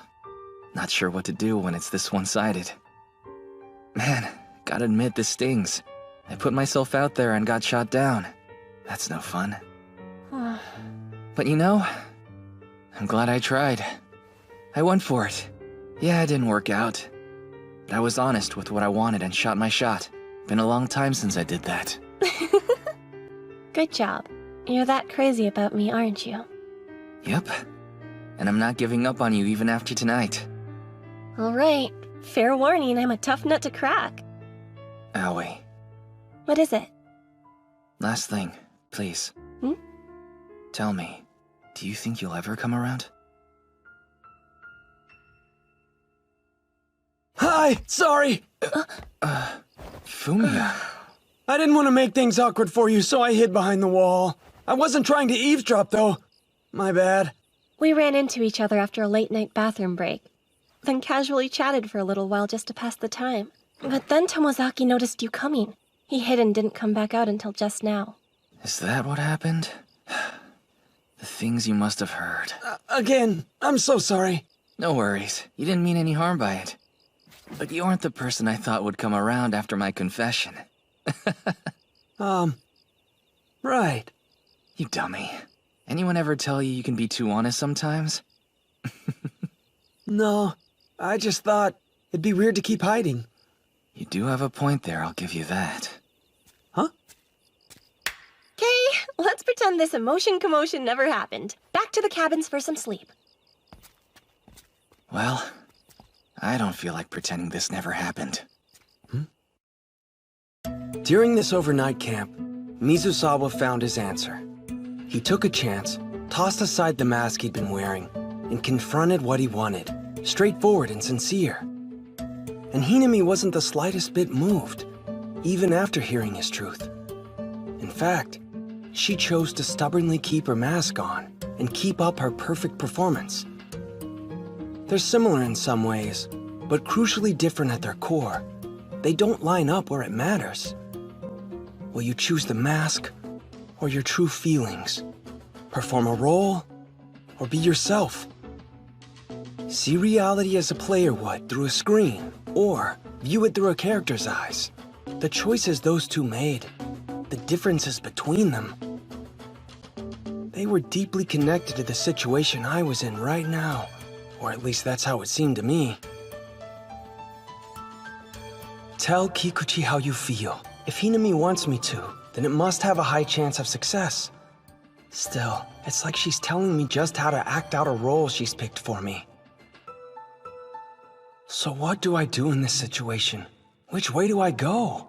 Not sure what to do when it's this one-sided. Man, gotta admit this stings. I put myself out there and got shot down. That's no fun. But you know, I'm glad I tried. I went for it. Yeah, it didn't work out. But I was honest with what I wanted and shot my shot. Been a long time since I did that. Good job. You're that crazy about me, aren't you? Yep. and I'm not giving up on you even after tonight. Alright, fair warning, I'm a tough nut to crack. Aoi, What is it? last thing, please. Tell me, do you think you'll ever come around? Hi, sorry! Fumiya. I didn't want to make things awkward for you, so I hid behind the wall. I wasn't trying to eavesdrop, though. My bad. We ran into each other after a late-night bathroom break, then casually chatted for a little while just to pass the time. But then Tomozaki noticed you coming. He hid and didn't come back out until just now. Is that what happened? The things you must have heard. Again, I'm so sorry. No worries. You didn't mean any harm by it. But you aren't the person I thought would come around after my confession. Right. You dummy. Anyone ever tell you you can be too honest sometimes? No, I just thought it'd be weird to keep hiding. You do have a point there, I'll give you that. Huh? Okay, let's pretend this emotion commotion never happened. Back to the cabins for some sleep. Well, I don't feel like pretending this never happened. During this overnight camp, Mizusawa found his answer. He took a chance, tossed aside the mask he'd been wearing, and confronted what he wanted, straightforward and sincere. And Hinami wasn't the slightest bit moved, even after hearing his truth. In fact, she chose to stubbornly keep her mask on and keep up her perfect performance. They're similar in some ways, but crucially different at their core. They don't line up where it matters. Will you choose the mask or your true feelings? Perform a role or be yourself? See reality as a player would through a screen, or view it through a character's eyes. The choices those two made, the differences between them, they were deeply connected to the situation I was in right now. Or at least that's how it seemed to me. Tell Kikuchi how you feel. If Hinami wants me to, then it must have a high chance of success. Still, it's like she's telling me just how to act out a role she's picked for me. So what do I do in this situation? Which way do I go?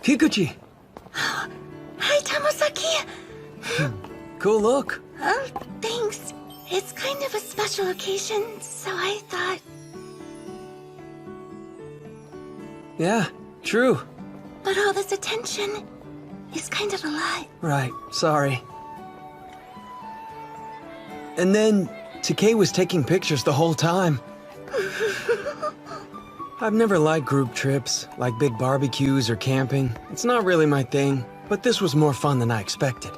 Kikuchi! Hi, Tamosaki! Cool look. Oh, thanks. It's kind of a special occasion, so I thought... Yeah, true. But all this attention is kind of a lot. Right, sorry. And then, Takei was taking pictures the whole time. I've never liked group trips, like big barbecues or camping. It's not really my thing, but this was more fun than I expected.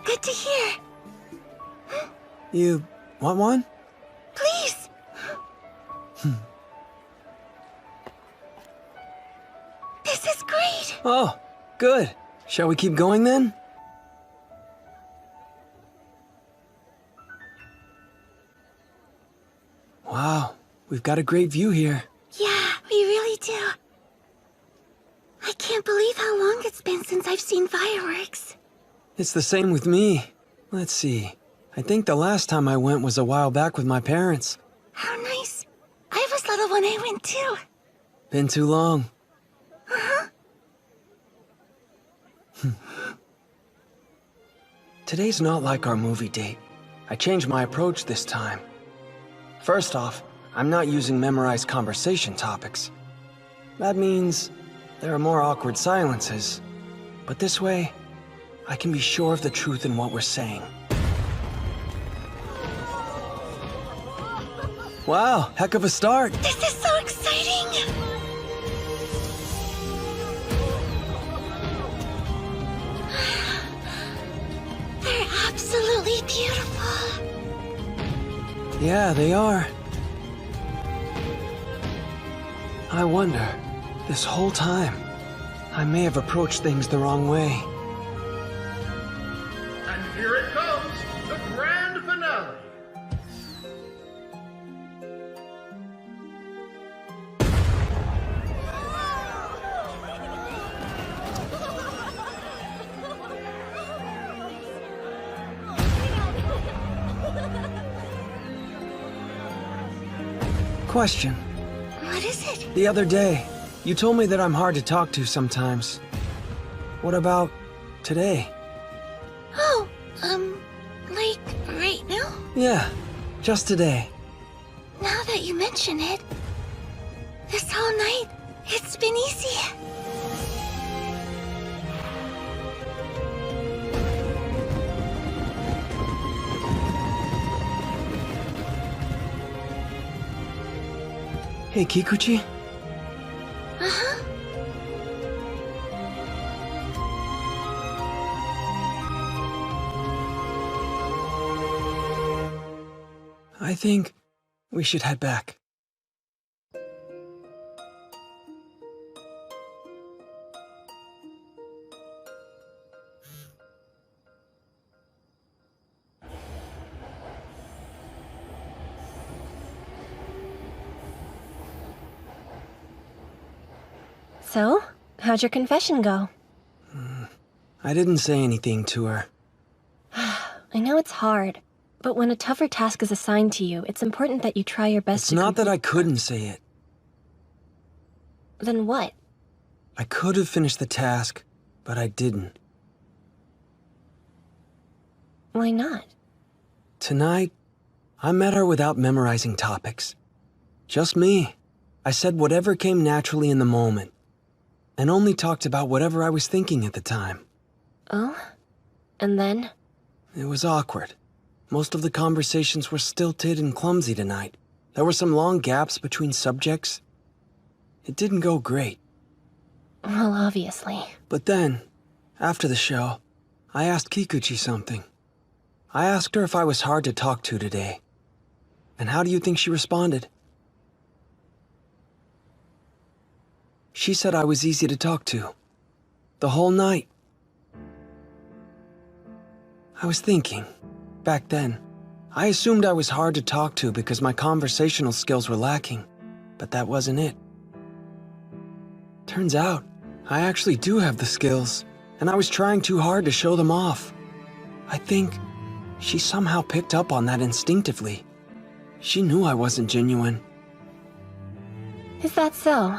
Good to hear. You want one? Please. This is great. Oh, good. Shall we keep going then? Wow, we've got a great view here. Yeah, we really do. I can't believe how long it's been since I've seen fireworks. It's the same with me. Let's see. I think the last time I went was a while back with my parents. How nice. I was little when I went too. Been too long. Uh-huh. Today's not like our movie date. I changed my approach this time. First off, I'm not using memorized conversation topics. That means there are more awkward silences. But this way, I can be sure of the truth in what we're saying. Wow, heck of a start. This is so exciting! They're absolutely beautiful. Yeah, they are. I wonder, this whole time, I may have approached things the wrong way. And here it comes, the grand finale. Question. What is it? The other day, you told me that I'm hard to talk to sometimes. What about today? Oh, like right now? Yeah, just today. Now that you mention it, this whole night, it's been easy. Hey, Kikuchi? Uh-huh. I think we should head back. So, how'd your confession go? I didn't say anything to her. I know it's hard, but when a tougher task is assigned to you, it's important that you try your best It's to not that I couldn't say it. Then what? I could have finished the task, but I didn't. Why not? Tonight, I met her without memorizing topics. Just me. I said whatever came naturally in the moment, and only talked about whatever I was thinking at the time. Oh? And then? It was awkward. Most of the conversations were stilted and clumsy tonight. There were some long gaps between subjects. It didn't go great. Well, obviously. But then, after the show, I asked Kikuchi something. I asked her if I was hard to talk to today. And how do you think she responded? She said I was easy to talk to. The whole night. I was thinking, back then, I assumed I was hard to talk to because my conversational skills were lacking, but that wasn't it. Turns out, I actually do have the skills, and I was trying too hard to show them off. I think she somehow picked up on that instinctively. She knew I wasn't genuine. Is that so?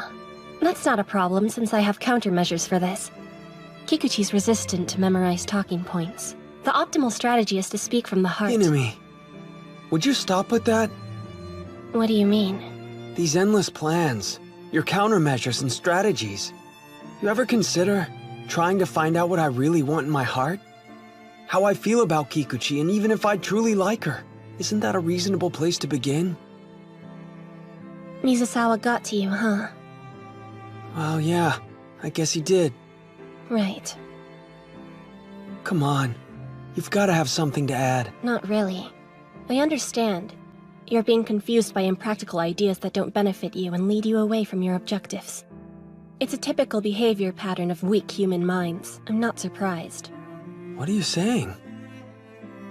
That's not a problem since I have countermeasures for this. Kikuchi's resistant to memorize talking points. The optimal strategy is to speak from the heart. Hinami, would you stop with that? What do you mean? These endless plans, your countermeasures and strategies. You ever consider trying to find out what I really want in my heart? How I feel about Kikuchi, and even if I truly like her. Isn't that a reasonable place to begin? Mizusawa got to you, huh? Well, yeah, I guess he did. Right. Come on, you've got to have something to add. Not really. I understand. You're being confused by impractical ideas that don't benefit you and lead you away from your objectives. It's a typical behavior pattern of weak human minds. I'm not surprised. What are you saying?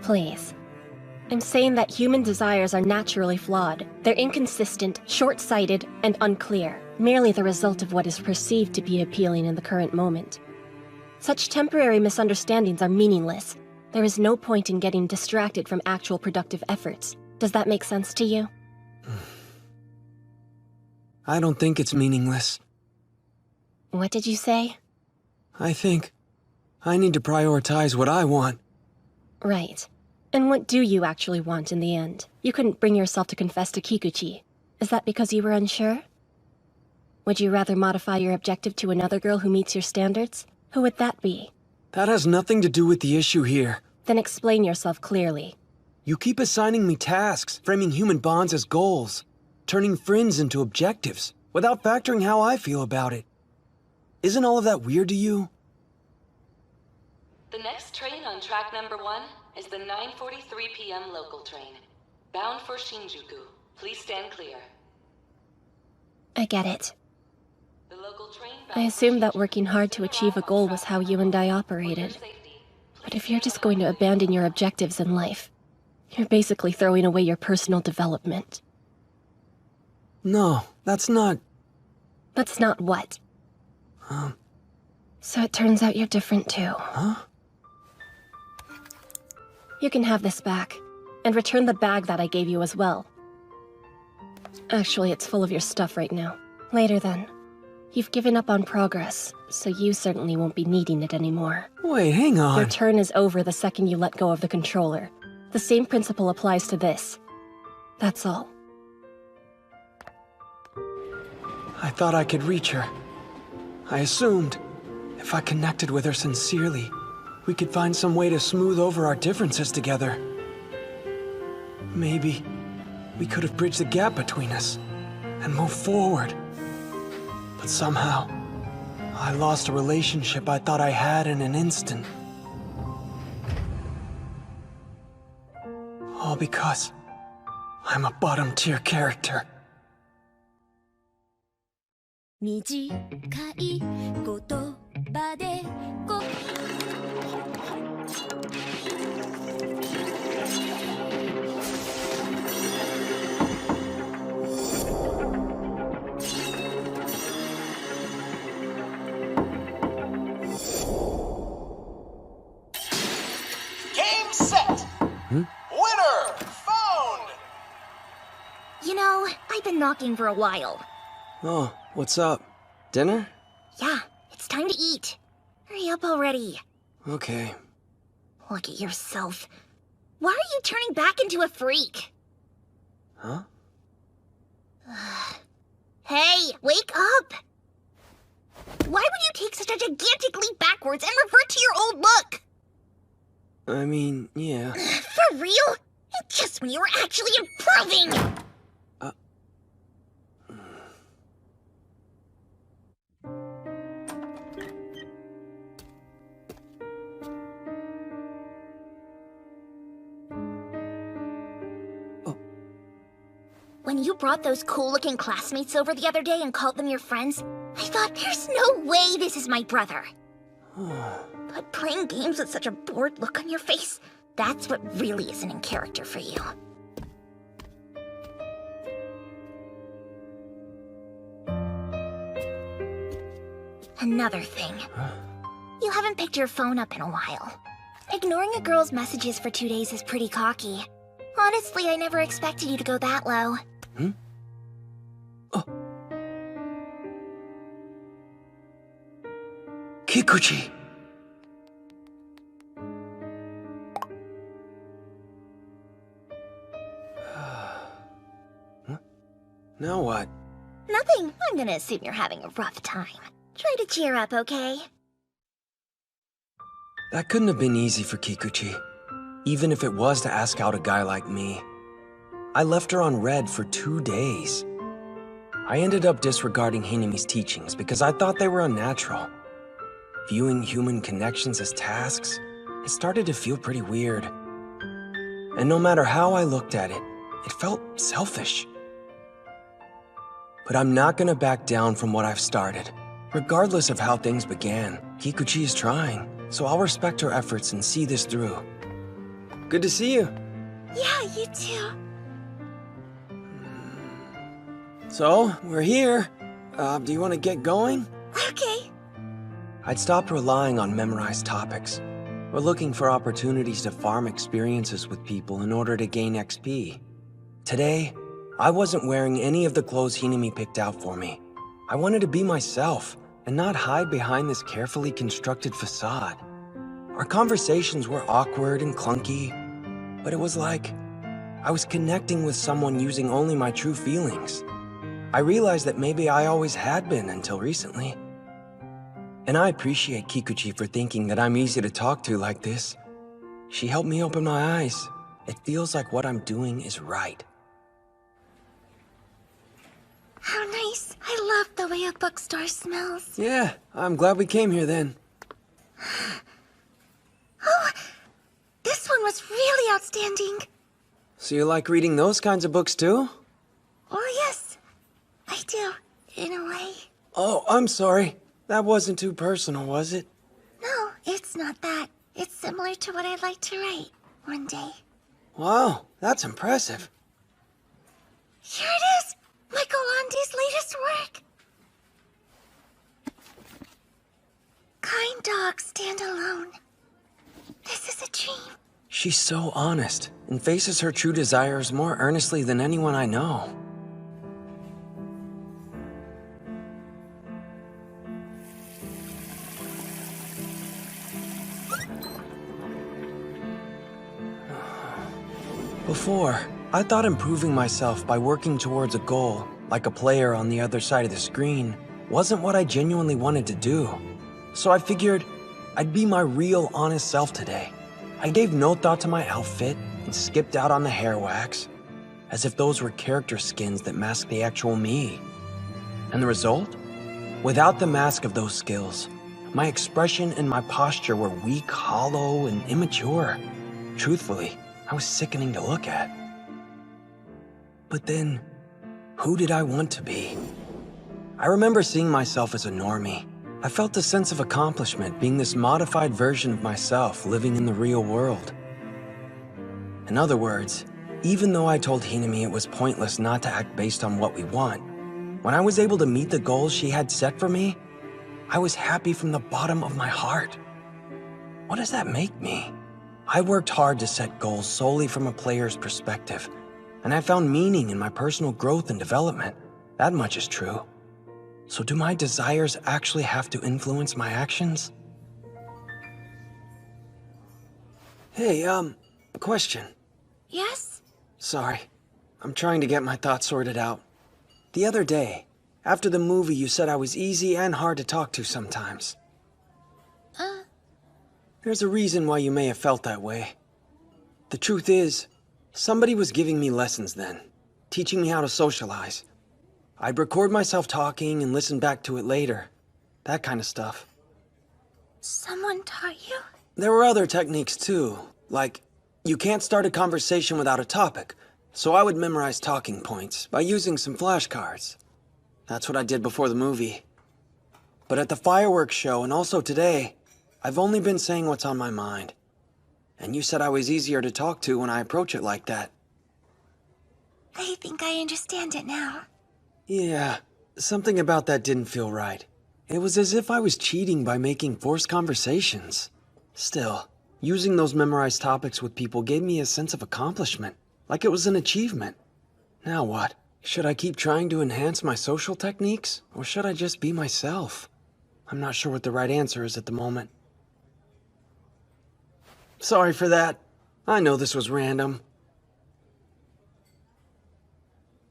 Please. I'm saying that human desires are naturally flawed. They're inconsistent, short-sighted, and unclear, merely the result of what is perceived to be appealing in the current moment. Such temporary misunderstandings are meaningless. There is no point in getting distracted from actual productive efforts. Does that make sense to you? I don't think it's meaningless. What did you say? I think I need to prioritize what I want. Right. And what do you actually want in the end? You couldn't bring yourself to confess to Kikuchi. Is that because you were unsure? Would you rather modify your objective to another girl who meets your standards? Who would that be? That has nothing to do with the issue here. Then explain yourself clearly. You keep assigning me tasks, framing human bonds as goals, turning friends into objectives, without factoring how I feel about it. Isn't all of that weird to you? The next train on track number 1 is the 9:43 p.m. local train. Bound for Shinjuku. Please stand clear. I get it. The local train I assumed that working hard to achieve a goal was how you and I operated. But if you're just going to abandon your objectives in life, you're basically throwing away your personal development. No, that's not... That's not what? So it turns out you're different too. Huh? You can have this back, and return the bag that I gave you as well. Actually, it's full of your stuff right now. Later then. You've given up on progress, so you certainly won't be needing it anymore. Wait, hang on. Your turn is over the second you let go of the controller. The same principle applies to this. That's all. I thought I could reach her. I assumed if I connected with her sincerely, we could find some way to smooth over our differences together. Maybe we could have bridged the gap between us and moved forward. But somehow, I lost a relationship I thought I had in an instant. All because I'm a bottom-tier character. 短い言葉でGame set! Winner found! You know, I've been knocking for a while. Oh, what's up? Dinner? Yeah, it's time to eat. Hurry up already. Okay. Look at yourself. Why are you turning back into a freak? Huh? Hey, wake up! Why would you take such a gigantic leap backwards and revert to your old look? I mean, yeah. For real? And just when you were actually improving! When you brought those cool-looking classmates over the other day and called them your friends, I thought, there's no way this is my brother. But playing games with such a bored look on your face, that's what really isn't in character for you. Another thing. You haven't picked your phone up in a while. Ignoring a girl's messages for 2 days is pretty cocky. Honestly, I never expected you to go that low. Kikuchi! Now what? Nothing. I'm gonna assume you're having a rough time. Try to cheer up, okay? That couldn't have been easy for Kikuchi, even if it was to ask out a guy like me. I left her on red for 2 days. I ended up disregarding Hinami's teachings because I thought they were unnatural. Viewing human connections as tasks, it started to feel pretty weird. And no matter how I looked at it, it felt selfish. But I'm not gonna back down from what I've started. Regardless of how things began, Kikuchi is trying, so I'll respect her efforts and see this through. Good to see you. Yeah, you too. So, we're here. Do you want to get going? Okay. I'd stopped relying on memorized topics, or looking for opportunities to farm experiences with people in order to gain XP. Today, I wasn't wearing any of the clothes Hinami picked out for me. I wanted to be myself, and not hide behind this carefully constructed facade. Our conversations were awkward and clunky, but it was like I was connecting with someone using only my true feelings. I realized that maybe I always had been until recently. And I appreciate Kikuchi for thinking that I'm easy to talk to like this. She helped me open my eyes. It feels like what I'm doing is right. How nice. I love the way a bookstore smells. Yeah, I'm glad we came here then. Oh, this one was really outstanding. So you like reading those kinds of books too? Oh, yes. I do, in a way. Oh, I'm sorry. That wasn't too personal, was it? No, it's not that. It's similar to what I'd like to write one day. Wow, that's impressive. Here it is! Michael Lande's latest work! Kind dogs stand alone. This is a dream. She's so honest, and faces her true desires more earnestly than anyone I know. Before, I thought improving myself by working towards a goal, like a player on the other side of the screen, wasn't what I genuinely wanted to do. So I figured I'd be my real, honest self today. I gave no thought to my outfit and skipped out on the hair wax, as if those were character skins that masked the actual me. And the result? Without the mask of those skills, my expression and my posture were weak, hollow, and immature. Truthfully, I was sickening to look at. But then, who did I want to be? I remember seeing myself as a normie. I felt a sense of accomplishment being this modified version of myself living in the real world. In other words, even though I told Hinami it was pointless not to act based on what we want, when I was able to meet the goals she had set for me, I was happy from the bottom of my heart. What does that make me? I worked hard to set goals solely from a player's perspective, and I found meaning in my personal growth and development. That much is true. So do my desires actually have to influence my actions? Hey, question. Yes? Sorry. I'm trying to get my thoughts sorted out. The other day, after the movie, you said I was easy and hard to talk to sometimes. There's a reason why you may have felt that way. The truth is, somebody was giving me lessons then, teaching me how to socialize. I'd record myself talking and listen back to it later. That kind of stuff. Someone taught you? There were other techniques too, like, you can't start a conversation without a topic, so I would memorize talking points by using some flashcards. That's what I did before the movie. But at the fireworks show and also today, I've only been saying what's on my mind. And you said I was easier to talk to when I approach it like that. I think I understand it now. Yeah, something about that didn't feel right. It was as if I was cheating by making forced conversations. Still, using those memorized topics with people gave me a sense of accomplishment, like it was an achievement. Now what? Should I keep trying to enhance my social techniques, or should I just be myself? I'm not sure what the right answer is at the moment. Sorry for that. I know this was random.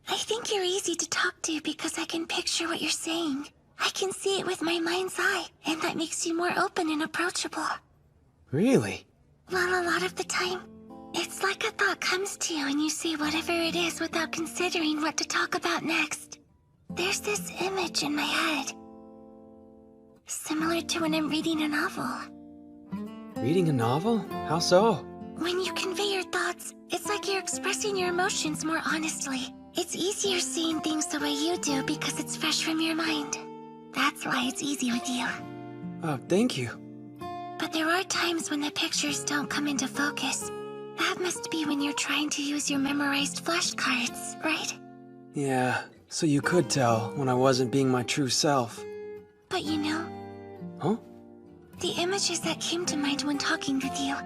I think you're easy to talk to because I can picture what you're saying. I can see it with my mind's eye, and that makes you more open and approachable. Really? Well, a lot of the time, it's like a thought comes to you and you say whatever it is without considering what to talk about next. There's this image in my head. Similar to when I'm reading a novel. Reading a novel? How so? When you convey your thoughts, it's like you're expressing your emotions more honestly. It's easier seeing things the way you do because it's fresh from your mind. That's why it's easy with you. Oh, thank you. But there are times when the pictures don't come into focus. That must be when you're trying to use your memorized flashcards, right? Yeah, so you could tell when I wasn't being my true self. But you know... Huh? The images that came to mind when talking with you,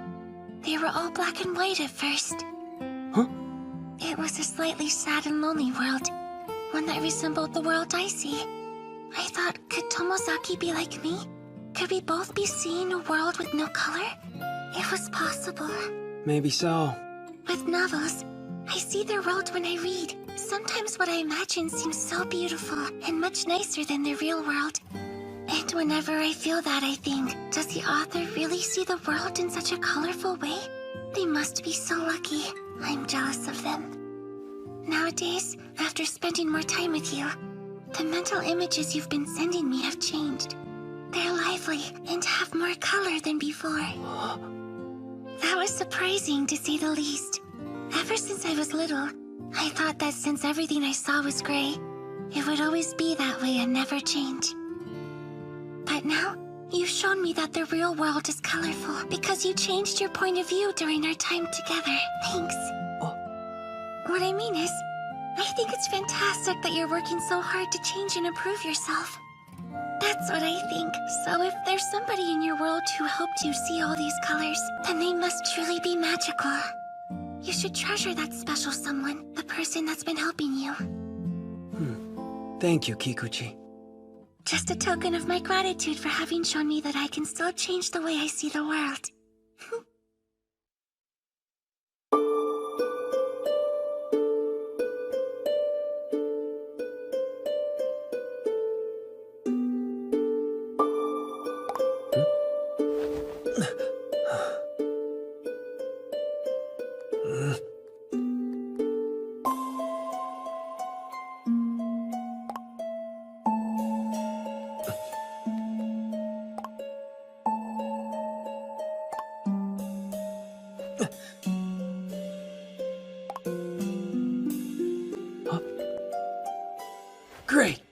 they were all black and white at first. Huh? It was a slightly sad and lonely world, one that resembled the world I see. I thought, could Tomozaki be like me? Could we both be seeing a world with no color? It was possible. Maybe so. With novels, I see their world when I read. Sometimes what I imagine seems so beautiful and much nicer than the real world. And whenever I feel that, I think, does the author really see the world in such a colorful way? They must be so lucky. I'm jealous of them. Nowadays, after spending more time with you, the mental images you've been sending me have changed. They're lively and have more color than before. That was surprising, to say the least. Ever since I was little, I thought that since everything I saw was gray, it would always be that way and never change. But now, you've shown me that the real world is colorful because you changed your point of view during our time together. Thanks. What I mean is, I think it's fantastic that you're working so hard to change and improve yourself. That's what I think. So if there's somebody in your world who helped you see all these colors, then they must truly be magical. You should treasure that special someone, the person that's been helping you. Thank you, Kikuchi. Just a token of my gratitude for having shown me that I can still change the way I see the world. Great!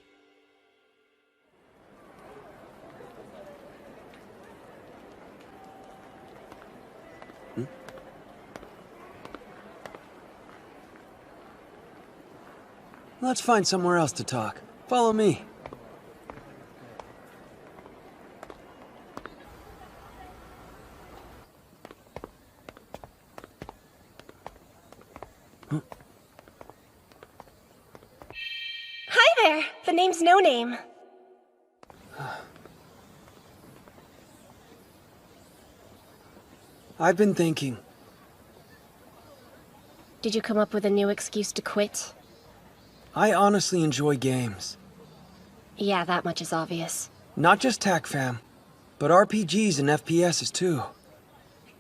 Let's find somewhere else to talk. Follow me. Hi there! The name's No Name. I've been thinking. Did you come up with a new excuse to quit? I honestly enjoy games. Yeah, that much is obvious. Not just TACFAM, but RPGs and FPSs too.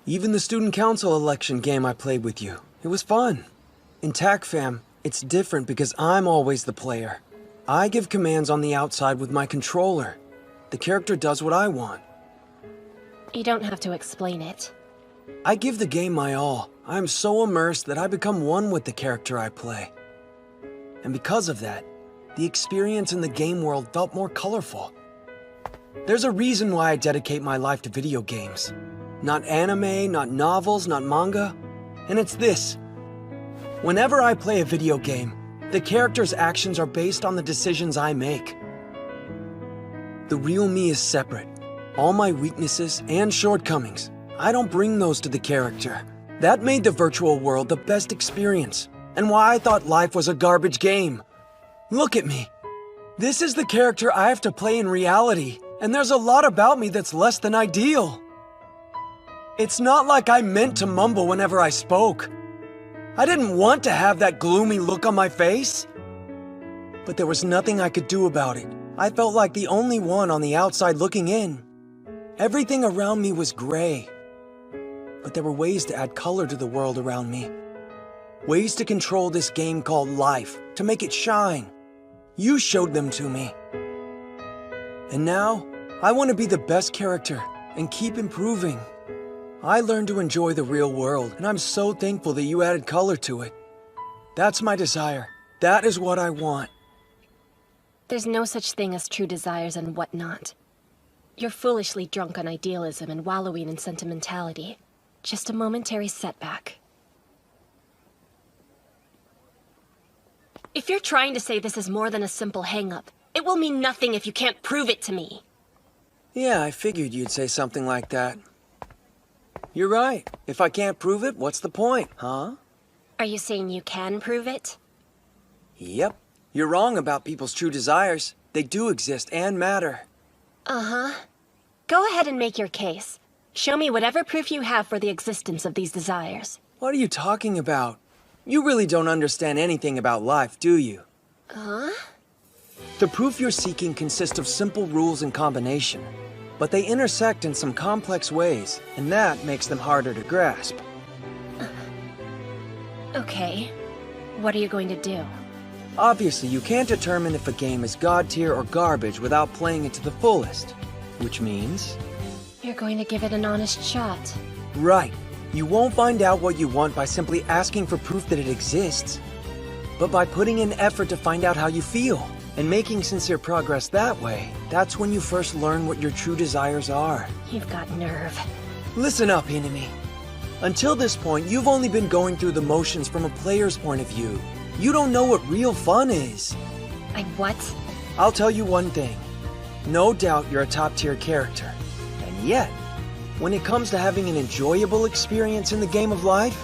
Even the student council election game I played with you. It was fun. In TACFAM, it's different because I'm always the player. I give commands on the outside with my controller. The character does what I want. You don't have to explain it. I give the game my all. I'm so immersed that I become one with the character I play. And because of that, the experience in the game world felt more colorful. There's a reason why I dedicate my life to video games. Not anime, not novels, not manga. And it's this. Whenever I play a video game, the character's actions are based on the decisions I make. The real me is separate. All my weaknesses and shortcomings, I don't bring those to the character. That made the virtual world the best experience, and why I thought life was a garbage game. Look at me. This is the character I have to play in reality, And there's a lot about me that's less than ideal. It's not like I meant to mumble whenever I spoke. I didn't want to have that gloomy look on my face. But there was nothing I could do about it. I felt like the only one on the outside looking in. Everything around me was gray. But there were ways to add color to the world around me. Ways to control this game called life, to make it shine. You showed them to me. And now, I want to be the best character and keep improving. I learned to enjoy the real world, and I'm so thankful that you added color to it. That's my desire. That is what I want. There's no such thing as true desires and whatnot. You're foolishly drunk on idealism and wallowing in sentimentality. Just a momentary setback. If you're trying to say this is more than a simple hang-up, it will mean nothing if you can't prove it to me. Yeah, I figured you'd say something like that. You're right. If I can't prove it, what's the point, huh? Are you saying you can prove it? Yep. You're wrong about people's true desires. They do exist and matter. Uh-huh. Go ahead and make your case. Show me whatever proof you have for the existence of these desires. What are you talking about? You really don't understand anything about life, do you? Huh? The proof you're seeking consists of simple rules and combination, but they intersect in some complex ways, and that makes them harder to grasp. Okay. What are you going to do? Obviously, you can't determine if a game is god tier or garbage without playing it to the fullest, which means... You're going to give it an honest shot. Right. You won't find out what you want by simply asking for proof that it exists, but by putting in effort to find out how you feel, and making sincere progress that way. That's when you first learn what your true desires are. You've got nerve. Listen up, Hinami. Until this point, you've only been going through the motions from a player's point of view. You don't know what real fun is. What? I'll tell you one thing. No doubt you're a top-tier character. And yet, when it comes to having an enjoyable experience in the game of life,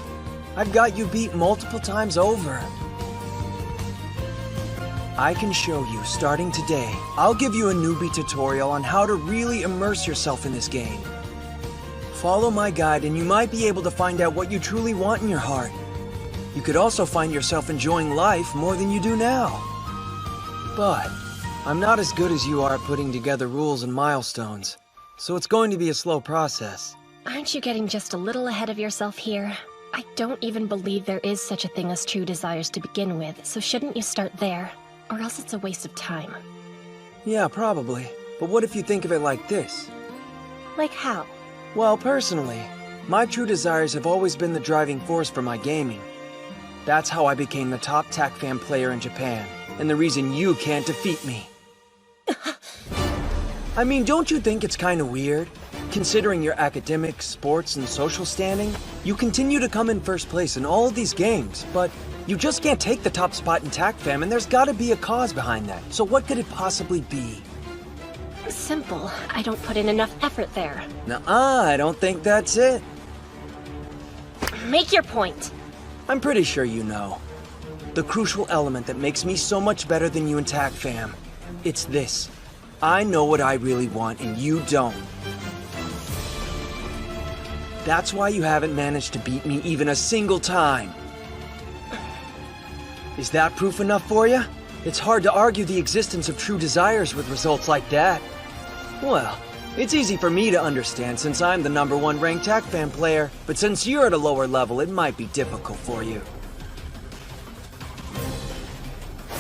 I've got you beat multiple times over. I can show you, starting today. I'll give you a newbie tutorial on how to really immerse yourself in this game. Follow my guide and you might be able to find out what you truly want in your heart. You could also find yourself enjoying life more than you do now. But I'm not as good as you are at putting together rules and milestones, so it's going to be a slow process. Aren't you getting just a little ahead of yourself here? I don't even believe there is such a thing as true desires to begin with, so shouldn't you start there? Or else it's a waste of time. Yeah, probably. But what if you think of it like this? Like how? Well, personally, my true desires have always been the driving force for my gaming. That's how I became the top TACFAM player in Japan, and the reason you can't defeat me. I mean, don't you think it's kind of weird? Considering your academic, sports, and social standing, you continue to come in first place in all of these games, but you just can't take the top spot in TACFAM, and there's gotta be a cause behind that. So what could it possibly be? Simple. I don't put in enough effort there. Nuh-uh, I don't think that's it. Make your point. I'm pretty sure you know. The crucial element that makes me so much better than you in TACFAM. It's this. I know what I really want, and you don't. That's why you haven't managed to beat me even a single time. Is that proof enough for you? It's hard to argue the existence of true desires with results like that. Well, it's easy for me to understand since I'm the #1 ranked TACFAM player, but since you're at a lower level, it might be difficult for you.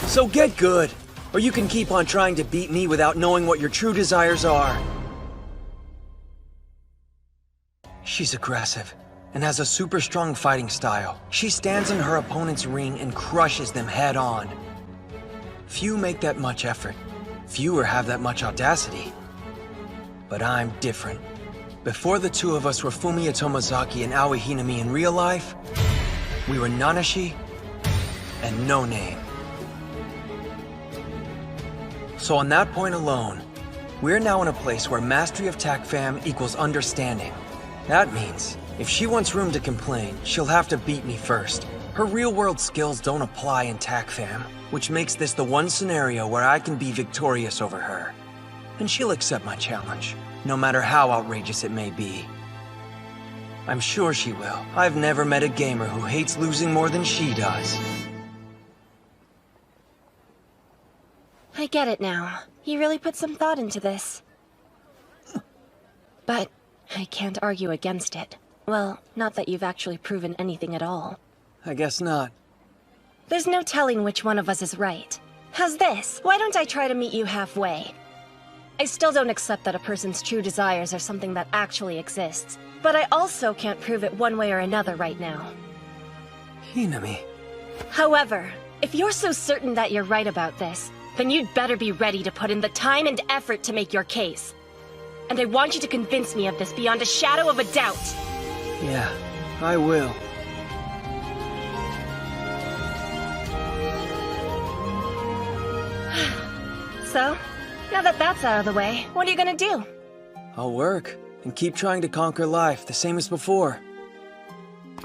So get good, or you can keep on trying to beat me without knowing what your true desires are. She's aggressive and has a super strong fighting style. She stands in her opponent's ring and crushes them head on. Few make that much effort. Fewer have that much audacity. But I'm different. Before the two of us were Fumiya Tomozaki and Aoi Hinami in real life, we were Nanashi and No Name. So on that point alone, we're now in a place where mastery of TACFAM equals understanding. That means, if she wants room to complain, she'll have to beat me first. Her real-world skills don't apply in TACFAM, which makes this the one scenario where I can be victorious over her. and she'll accept my challenge, no matter how outrageous it may be. I'm sure she will. I've never met a gamer who hates losing more than she does. I get it now. You really put some thought into this. But I can't argue against it. Well, not that you've actually proven anything at all. I guess not. There's no telling which one of us is right. How's this? Why don't I try to meet you halfway? I still don't accept that a person's true desires are something that actually exists, but I also can't prove it one way or another right now. Hinami. However, if you're so certain that you're right about this, then you'd better be ready to put in the time and effort to make your case. And I want you to convince me of this beyond a shadow of a doubt. Yeah, I will. So, now that that's out of the way, what are you gonna do? I'll work, and keep trying to conquer life, the same as before.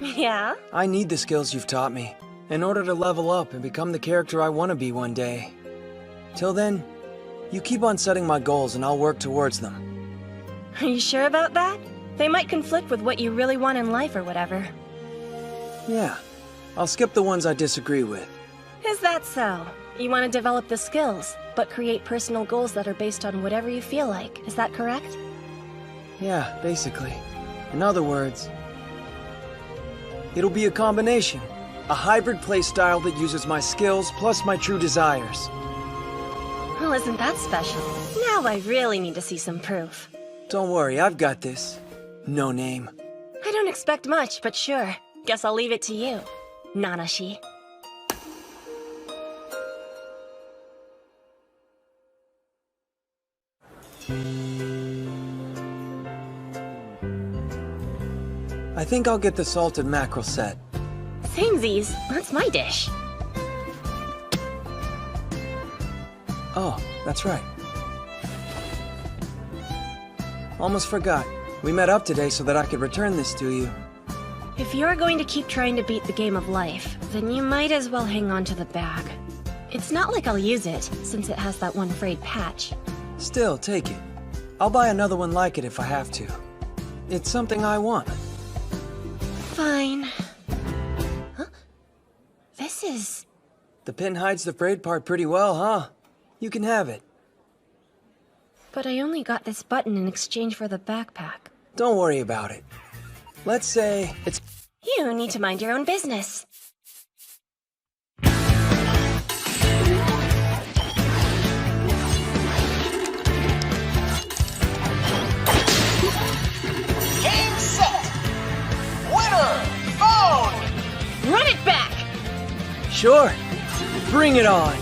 Yeah? I need the skills you've taught me, in order to level up and become the character I want to be one day. Till then, you keep on setting my goals and I'll work towards them. Are you sure about that? They might conflict with what you really want in life or whatever. Yeah, I'll skip the ones I disagree with. Is that so? You want to develop the skills, but create personal goals that are based on whatever you feel like. Is that correct? Yeah, basically. In other words, it'll be a combination. A hybrid playstyle that uses my skills plus my true desires. Well, isn't that special? Now I really need to see some proof. Don't worry, I've got this. No name. I don't expect much, but sure. Guess I'll leave it to you, Nanashi. I think I'll get the salted mackerel set. Samesies, that's my dish. Oh, that's right. Almost forgot. We met up today so that I could return this to you. If you're going to keep trying to beat the game of life, then you might as well hang on to the bag. It's not like I'll use it, since it has that one frayed patch. Still, take it. I'll buy another one like it if I have to. It's something I want. Fine. Huh? This is... The pin hides the frayed part pretty well, huh? You can have it. But I only got this button in exchange for the backpack. Don't worry about it. Let's say it's... You need to mind your own business. Game set! Winner found! Run it back! Sure. Bring it on!